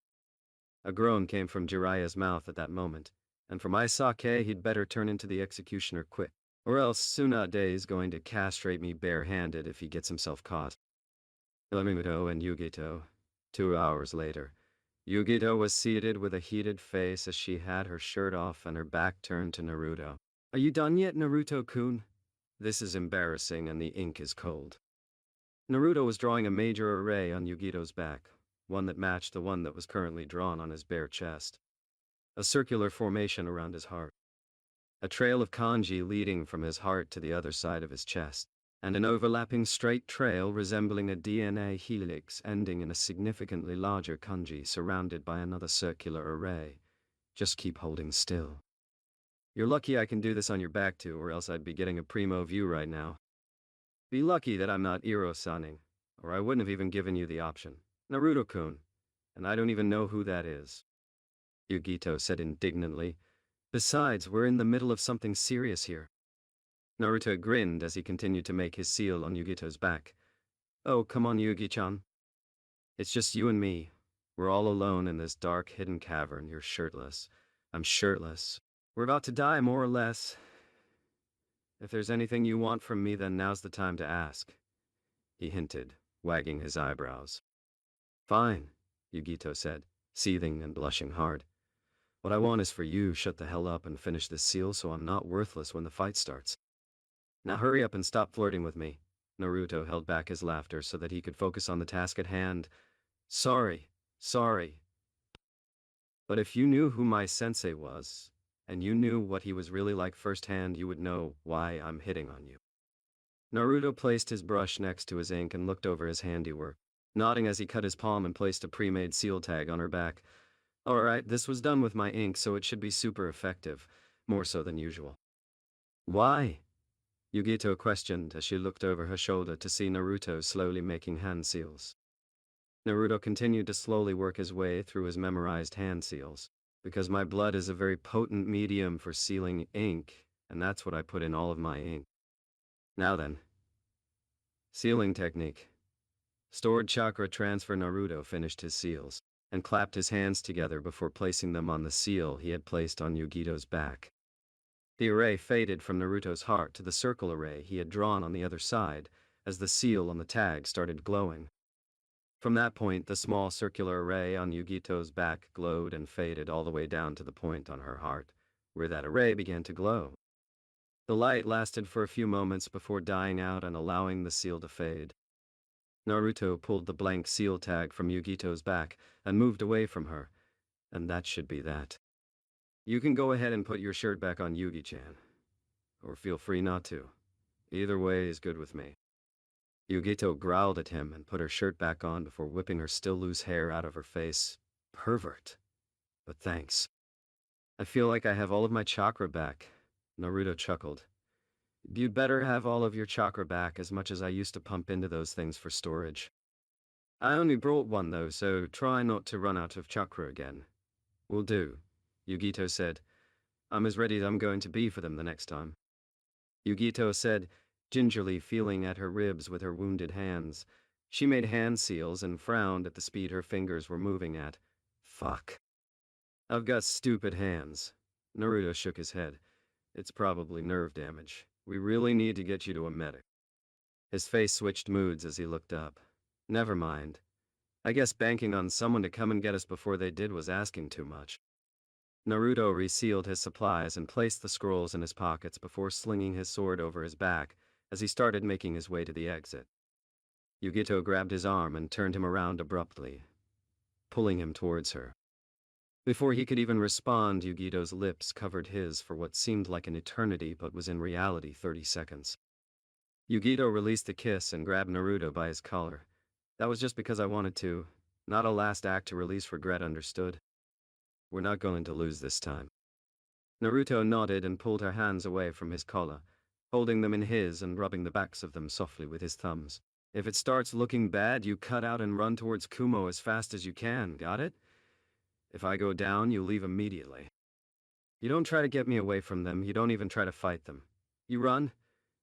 A groan came from Jiraiya's mouth at that moment, and for my sake he'd better turn into the executioner quick, or else Tsunade is going to castrate me barehanded if he gets himself caught. Naruto and Yugito. 2 hours later. Yugito was seated with a heated face as she had her shirt off and her back turned to Naruto. Are you done yet, Naruto-kun? This is embarrassing and the ink is cold. Naruto was drawing a major array on Yugito's back, one that matched the one that was currently drawn on his bare chest. A circular formation around his heart. A trail of kanji leading from his heart to the other side of his chest, and an overlapping straight trail resembling a DNA helix ending in a significantly larger kanji surrounded by another circular array. Just keep holding still. You're lucky I can do this on your back too, or else I'd be getting a primo view right now. Be lucky that I'm not Iro-saning, or I wouldn't have even given you the option. Naruto-kun, and I don't even know who that is. Yugito said indignantly. Besides, we're in the middle of something serious here. Naruto grinned as he continued to make his seal on Yugito's back. Oh, come on, Yugi-chan. It's just you and me. We're all alone in this dark, hidden cavern. You're shirtless. I'm shirtless. We're about to die, more or less. If there's anything you want from me, then now's the time to ask, he hinted, wagging his eyebrows. Fine, Yugito said, seething and blushing hard. What I want is for you shut the hell up and finish this seal so I'm not worthless when the fight starts. Now hurry up and stop flirting with me. Naruto held back his laughter so that he could focus on the task at hand. Sorry. But if you knew who my sensei was, and you knew what he was really like firsthand, you would know why I'm hitting on you. Naruto placed his brush next to his ink and looked over his handiwork, nodding as he cut his palm and placed a pre-made seal tag on her back. Alright, this was done with my ink, so it should be super effective, more so than usual. Why? Yugito questioned as she looked over her shoulder to see Naruto slowly making hand seals. Naruto continued to slowly work his way through his memorized hand seals. Because my blood is a very potent medium for sealing ink, and that's what I put in all of my ink. Now then. Sealing technique. Stored chakra transfer. Naruto finished his seals, and clapped his hands together before placing them on the seal he had placed on Yugito's back. The array faded from Naruto's heart to the circle array he had drawn on the other side, as the seal on the tag started glowing. From that point, the small circular array on Yugito's back glowed and faded all the way down to the point on her heart, where that array began to glow. The light lasted for a few moments before dying out and allowing the seal to fade. Naruto pulled the blank seal tag from Yugito's back and moved away from her, and that should be that. You can go ahead and put your shirt back on, Yugi-chan. Or feel free not to. Either way is good with me. Yugito growled at him and put her shirt back on before whipping her still loose hair out of her face. Pervert. But thanks. I feel like I have all of my chakra back. Naruto chuckled. You'd better have all of your chakra back, as much as I used to pump into those things for storage. I only brought one though, so try not to run out of chakra again. Will do, Yugito said. I'm as ready as I'm going to be for them the next time. Yugito said, gingerly feeling at her ribs with her wounded hands. She made hand seals and frowned at the speed her fingers were moving at. Fuck. I've got stupid hands. Naruto shook his head. It's probably nerve damage. We really need to get you to a medic. His face switched moods as he looked up. Never mind. I guess banking on someone to come and get us before they did was asking too much. Naruto resealed his supplies and placed the scrolls in his pockets before slinging his sword over his back as he started making his way to the exit. Yugito grabbed his arm and turned him around abruptly, pulling him towards her. Before he could even respond, Yugito's lips covered his for what seemed like an eternity but was in reality 30 seconds. Yugito released the kiss and grabbed Naruto by his collar. That was just because I wanted to, not a last act to release regret, understood? We're not going to lose this time. Naruto nodded and pulled her hands away from his collar, holding them in his and rubbing the backs of them softly with his thumbs. If it starts looking bad, you cut out and run towards Kumo as fast as you can, got it? If I go down, you leave immediately. You don't try to get me away from them, you don't even try to fight them. You run?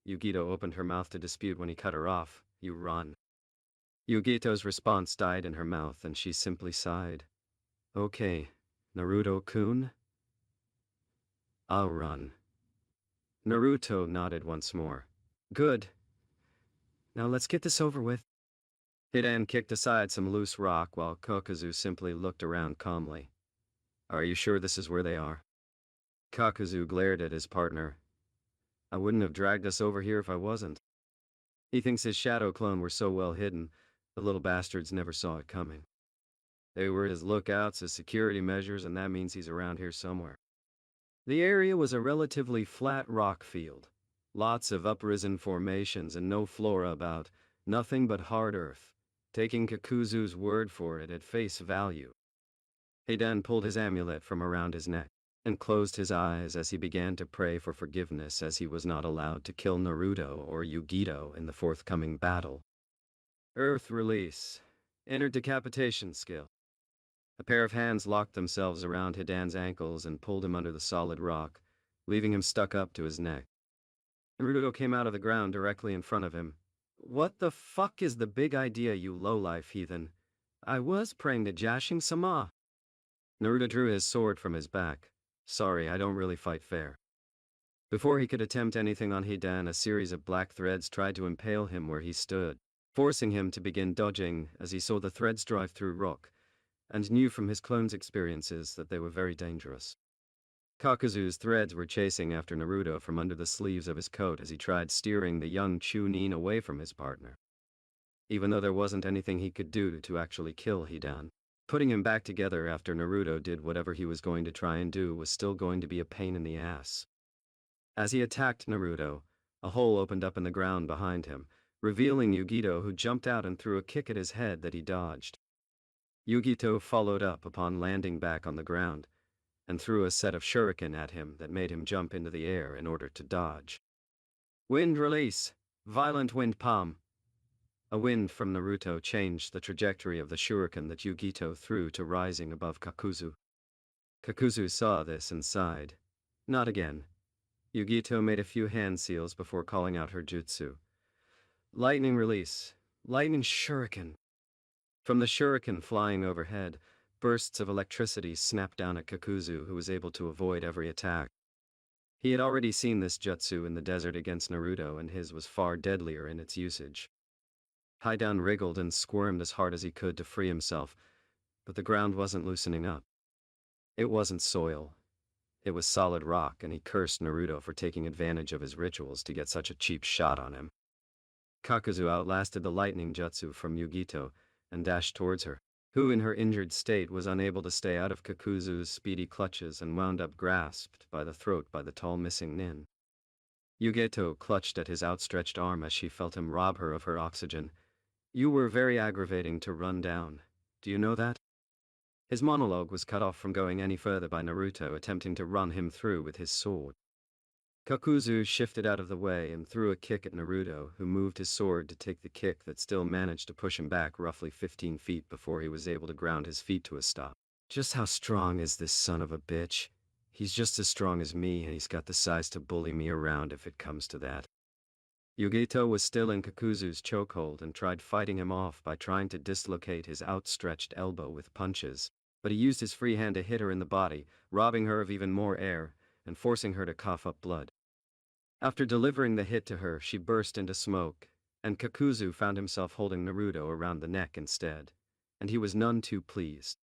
Yugito opened her mouth to dispute when he cut her off. You run. Yugito's response died in her mouth and she simply sighed. Okay, Naruto-kun? I'll run. Naruto nodded once more. Good. Now let's get this over with. Hidan kicked aside some loose rock while Kakuzu simply looked around calmly. Are you sure this is where they are? Kakuzu glared at his partner. I wouldn't have dragged us over here if I wasn't. He thinks his shadow clone were so well hidden, the little bastards never saw it coming. They were his lookouts as security measures, and that means he's around here somewhere. The area was a relatively flat rock field. Lots of uprisen formations and no flora about, nothing but hard earth, taking Kakuzu's word for it at face value. Hidan pulled his amulet from around his neck and closed his eyes as he began to pray for forgiveness, as he was not allowed to kill Naruto or Yugito in the forthcoming battle. Earth release. Inner decapitation skill. A pair of hands locked themselves around Hidan's ankles and pulled him under the solid rock, leaving him stuck up to his neck. Naruto came out of the ground directly in front of him. What the fuck is the big idea, you lowlife heathen? I was praying to Jashin-sama. Naruto drew his sword from his back. Sorry, I don't really fight fair. Before he could attempt anything on Hidan, a series of black threads tried to impale him where he stood, forcing him to begin dodging as he saw the threads drive through rock, and knew from his clone's experiences that they were very dangerous. Kakuzu's threads were chasing after Naruto from under the sleeves of his coat as he tried steering the young Chunin away from his partner. Even though there wasn't anything he could do to actually kill Hidan, putting him back together after Naruto did whatever he was going to try and do was still going to be a pain in the ass. As he attacked Naruto, a hole opened up in the ground behind him, revealing Yugito, who jumped out and threw a kick at his head that he dodged. Yugito followed up upon landing back on the ground, and threw a set of shuriken at him that made him jump into the air in order to dodge. Wind release! Violent wind palm! A wind from Naruto changed the trajectory of the shuriken that Yugito threw to rising above Kakuzu. Kakuzu saw this and sighed. Not again. Yugito made a few hand seals before calling out her jutsu. Lightning release. Lightning shuriken. From the shuriken flying overhead, bursts of electricity snapped down at Kakuzu, who was able to avoid every attack. He had already seen this jutsu in the desert against Naruto, and his was far deadlier in its usage. Hidan wriggled and squirmed as hard as he could to free himself, but the ground wasn't loosening up. It wasn't soil. It was solid rock, and he cursed Naruto for taking advantage of his rituals to get such a cheap shot on him. Kakuzu outlasted the lightning jutsu from Yugito and dashed towards her, who in her injured state was unable to stay out of Kakuzu's speedy clutches and wound up grasped by the throat by the tall missing nin. Yugito clutched at his outstretched arm as she felt him rob her of her oxygen. You were very aggravating to run down. Do you know that? His monologue was cut off from going any further by Naruto attempting to run him through with his sword. Kakuzu shifted out of the way and threw a kick at Naruto, who moved his sword to take the kick that still managed to push him back roughly 15 feet before he was able to ground his feet to a stop. Just how strong is this son of a bitch? He's just as strong as me, and he's got the size to bully me around if it comes to that. Yugito was still in Kakuzu's chokehold and tried fighting him off by trying to dislocate his outstretched elbow with punches, but he used his free hand to hit her in the body, robbing her of even more air and forcing her to cough up blood. After delivering the hit to her, she burst into smoke, and Kakuzu found himself holding Naruto around the neck instead, and he was none too pleased.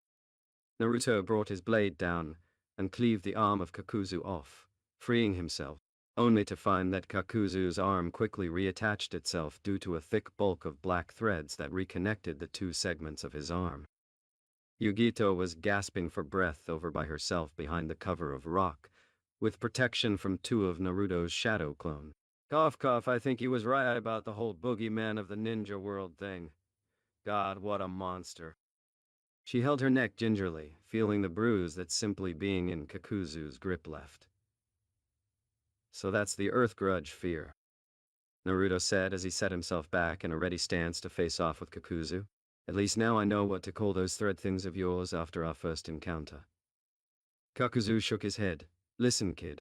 Naruto brought his blade down and cleaved the arm of Kakuzu off, freeing himself, only to find that Kakuzu's arm quickly reattached itself due to a thick bulk of black threads that reconnected the two segments of his arm. Yugito was gasping for breath over by herself behind the cover of rock, with protection from two of Naruto's shadow clone. Cough cough, I think he was right about the whole boogeyman of the ninja world thing. God, what a monster. She held her neck gingerly, feeling the bruise that simply being in Kakuzu's grip left. So that's the Earth Grudge fear, Naruto said as he set himself back in a ready stance to face off with Kakuzu. At least now I know what to call those thread things of yours after our first encounter. Kakuzu shook his head. Listen, kid.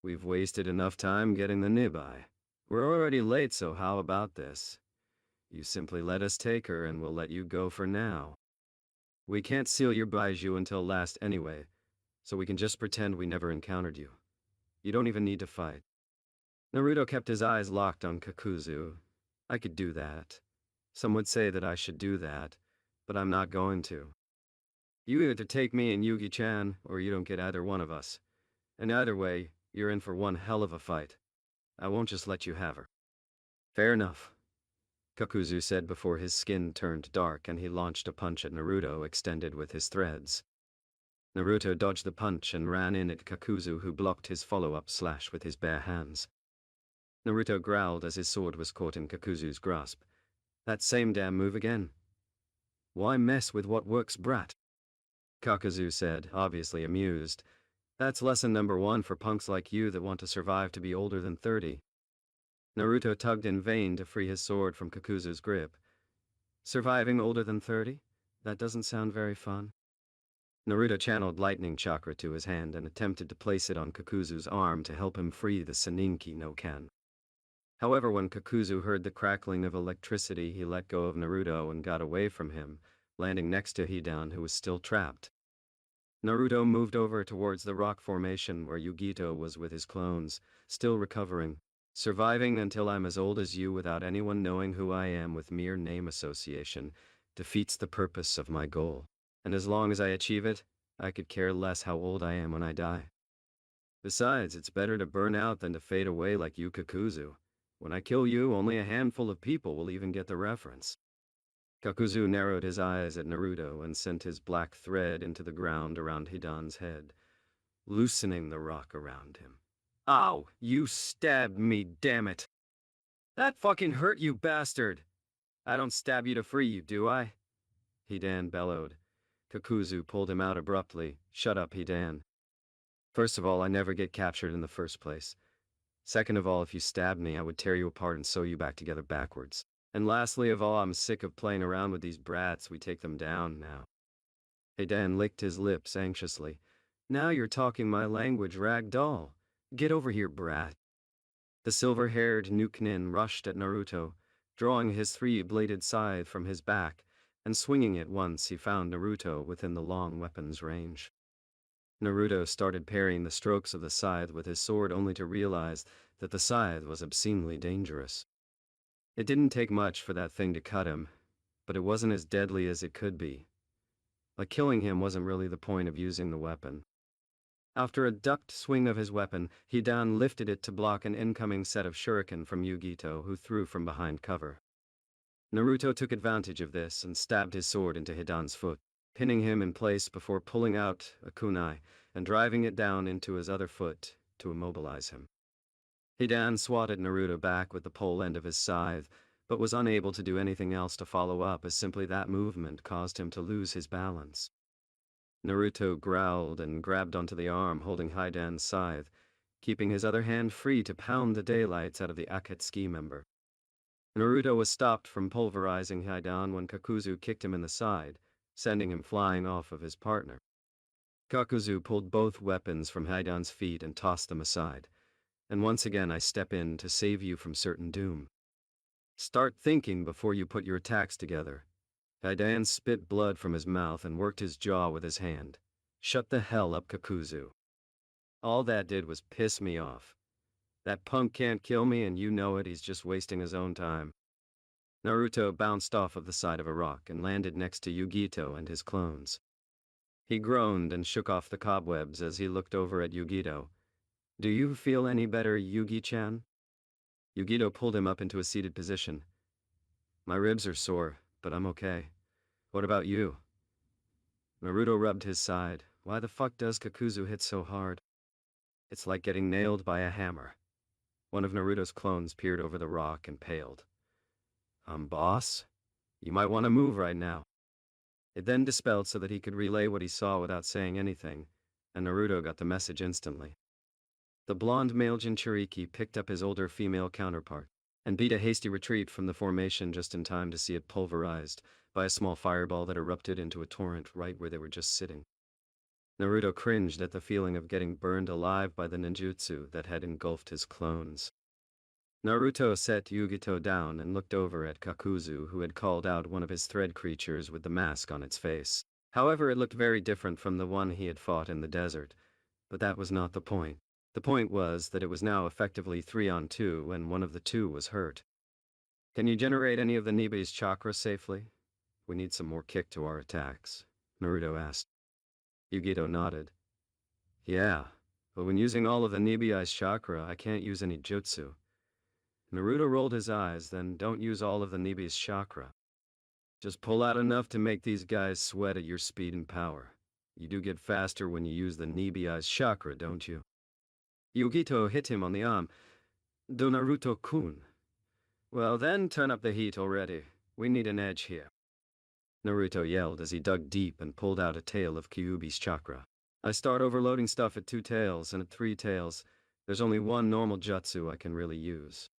We've wasted enough time getting the Nibai. We're already late, so how about this? You simply let us take her and we'll let you go for now. We can't seal your Baiju until last anyway, so we can just pretend we never encountered you. You don't even need to fight. Naruto kept his eyes locked on Kakuzu. I could do that. Some would say that I should do that, but I'm not going to. You either take me and Yugi-chan, or you don't get either one of us. And either way, you're in for one hell of a fight. I won't just let you have her. Fair enough, Kakuzu said before his skin turned dark and he launched a punch at Naruto extended with his threads. Naruto dodged the punch and ran in at Kakuzu, who blocked his follow-up slash with his bare hands. Naruto growled as his sword was caught in Kakuzu's grasp. That same damn move again. Why mess with what works, brat? Kakuzu said, obviously amused. That's lesson number 1 for punks like you that want to survive to be older than 30. Naruto tugged in vain to free his sword from Kakuzu's grip. Surviving older than 30? That doesn't sound very fun. Naruto channeled lightning chakra to his hand and attempted to place it on Kakuzu's arm to help him free the Saninki no Ken. However, when Kakuzu heard the crackling of electricity, he let go of Naruto and got away from him, landing next to Hidan, who was still trapped. Naruto moved over towards the rock formation where Yugito was with his clones, still recovering. Surviving until I'm as old as you without anyone knowing who I am with mere name association defeats the purpose of my goal. And as long as I achieve it, I could care less how old I am when I die. Besides, it's better to burn out than to fade away like you Kakuzu. When I kill you, only a handful of people will even get the reference. Kakuzu narrowed his eyes at Naruto and sent his black thread into the ground around Hidan's head, loosening the rock around him. Ow! You stabbed me, damn it! That fucking hurt, you bastard! I don't stab you to free you, do I? Hidan bellowed. Kakuzu pulled him out abruptly. Shut up, Hidan. First of all, I never get captured in the first place. Second of all, if you stabbed me, I would tear you apart and sew you back together backwards. And lastly of all, I'm sick of playing around with these brats. We take them down now. Hidan licked his lips anxiously. Now you're talking my language, rag doll. Get over here, brat. The silver-haired Nuknin rushed at Naruto, drawing his three-bladed scythe from his back and swinging it once he found Naruto within the long weapon's range. Naruto started parrying the strokes of the scythe with his sword only to realize that the scythe was obscenely dangerous. It didn't take much for that thing to cut him, but it wasn't as deadly as it could be. Like killing him wasn't really the point of using the weapon. After a ducked swing of his weapon, Hidan lifted it to block an incoming set of shuriken from Yugito, who threw from behind cover. Naruto took advantage of this and stabbed his sword into Hidan's foot, pinning him in place before pulling out a kunai and driving it down into his other foot to immobilize him. Hidan swatted Naruto back with the pole end of his scythe, but was unable to do anything else to follow up, as simply that movement caused him to lose his balance. Naruto growled and grabbed onto the arm holding Hidan's scythe, keeping his other hand free to pound the daylights out of the Akatsuki member. Naruto was stopped from pulverizing Hidan when Kakuzu kicked him in the side, sending him flying off of his partner. Kakuzu pulled both weapons from Hidan's feet and tossed them aside. And once again I step in to save you from certain doom. Start thinking before you put your attacks together. Hidan spit blood from his mouth and worked his jaw with his hand. Shut the hell up, Kakuzu. All that did was piss me off. That punk can't kill me and you know it, he's just wasting his own time. Naruto bounced off of the side of a rock and landed next to Yugito and his clones. He groaned and shook off the cobwebs as he looked over at Yugito. Do you feel any better, Yugi-chan? Yugito pulled him up into a seated position. My ribs are sore, but I'm okay. What about you? Naruto rubbed his side. Why the fuck does Kakuzu hit so hard? It's like getting nailed by a hammer. One of Naruto's clones peered over the rock and paled. Boss? You might want to move right now. It then dispelled so that he could relay what he saw without saying anything, and Naruto got the message instantly. The blonde male Jinchuriki picked up his older female counterpart and beat a hasty retreat from the formation just in time to see it pulverized by a small fireball that erupted into a torrent right where they were just sitting. Naruto cringed at the feeling of getting burned alive by the ninjutsu that had engulfed his clones. Naruto set Yugito down and looked over at Kakuzu, who had called out one of his thread creatures with the mask on its face. However, it looked very different from the one he had fought in the desert, but that was not the point. The point was that it was now effectively 3-on-2 and one of the two was hurt. Can you generate any of the Nibi's chakra safely? We need some more kick to our attacks, Naruto asked. Yugito nodded. Yeah, but when using all of the Nibi's chakra, I can't use any jutsu. Naruto rolled his eyes, then don't use all of the Nibi's chakra. Just pull out enough to make these guys sweat at your speed and power. You do get faster when you use the Nibi's chakra, don't you? Yugito hit him on the arm. Do Naruto-kun. Well then, turn up the heat already. We need an edge here. Naruto yelled as he dug deep and pulled out a tail of Kyuubi's chakra. I start overloading stuff at 2 tails, and at 3 tails, there's only one normal jutsu I can really use.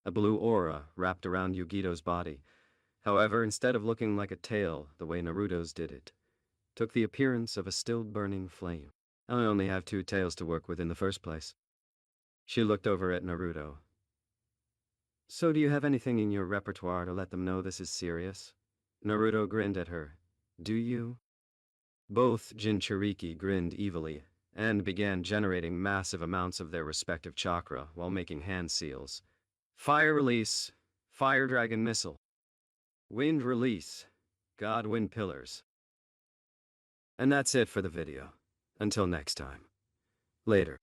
A blue aura wrapped around Yugito's body. However, instead of looking like a tail the way Naruto's did it, took the appearance of a still burning flame. I only have 2 tails to work with in the first place. She looked over at Naruto. So do you have anything in your repertoire to let them know this is serious? Naruto grinned at her. Do you? Both Jinchuriki grinned evilly and began generating massive amounts of their respective chakra while making hand seals. Fire release, fire dragon missile. Wind release, god wind pillars. And that's it for the video. Until next time. Later.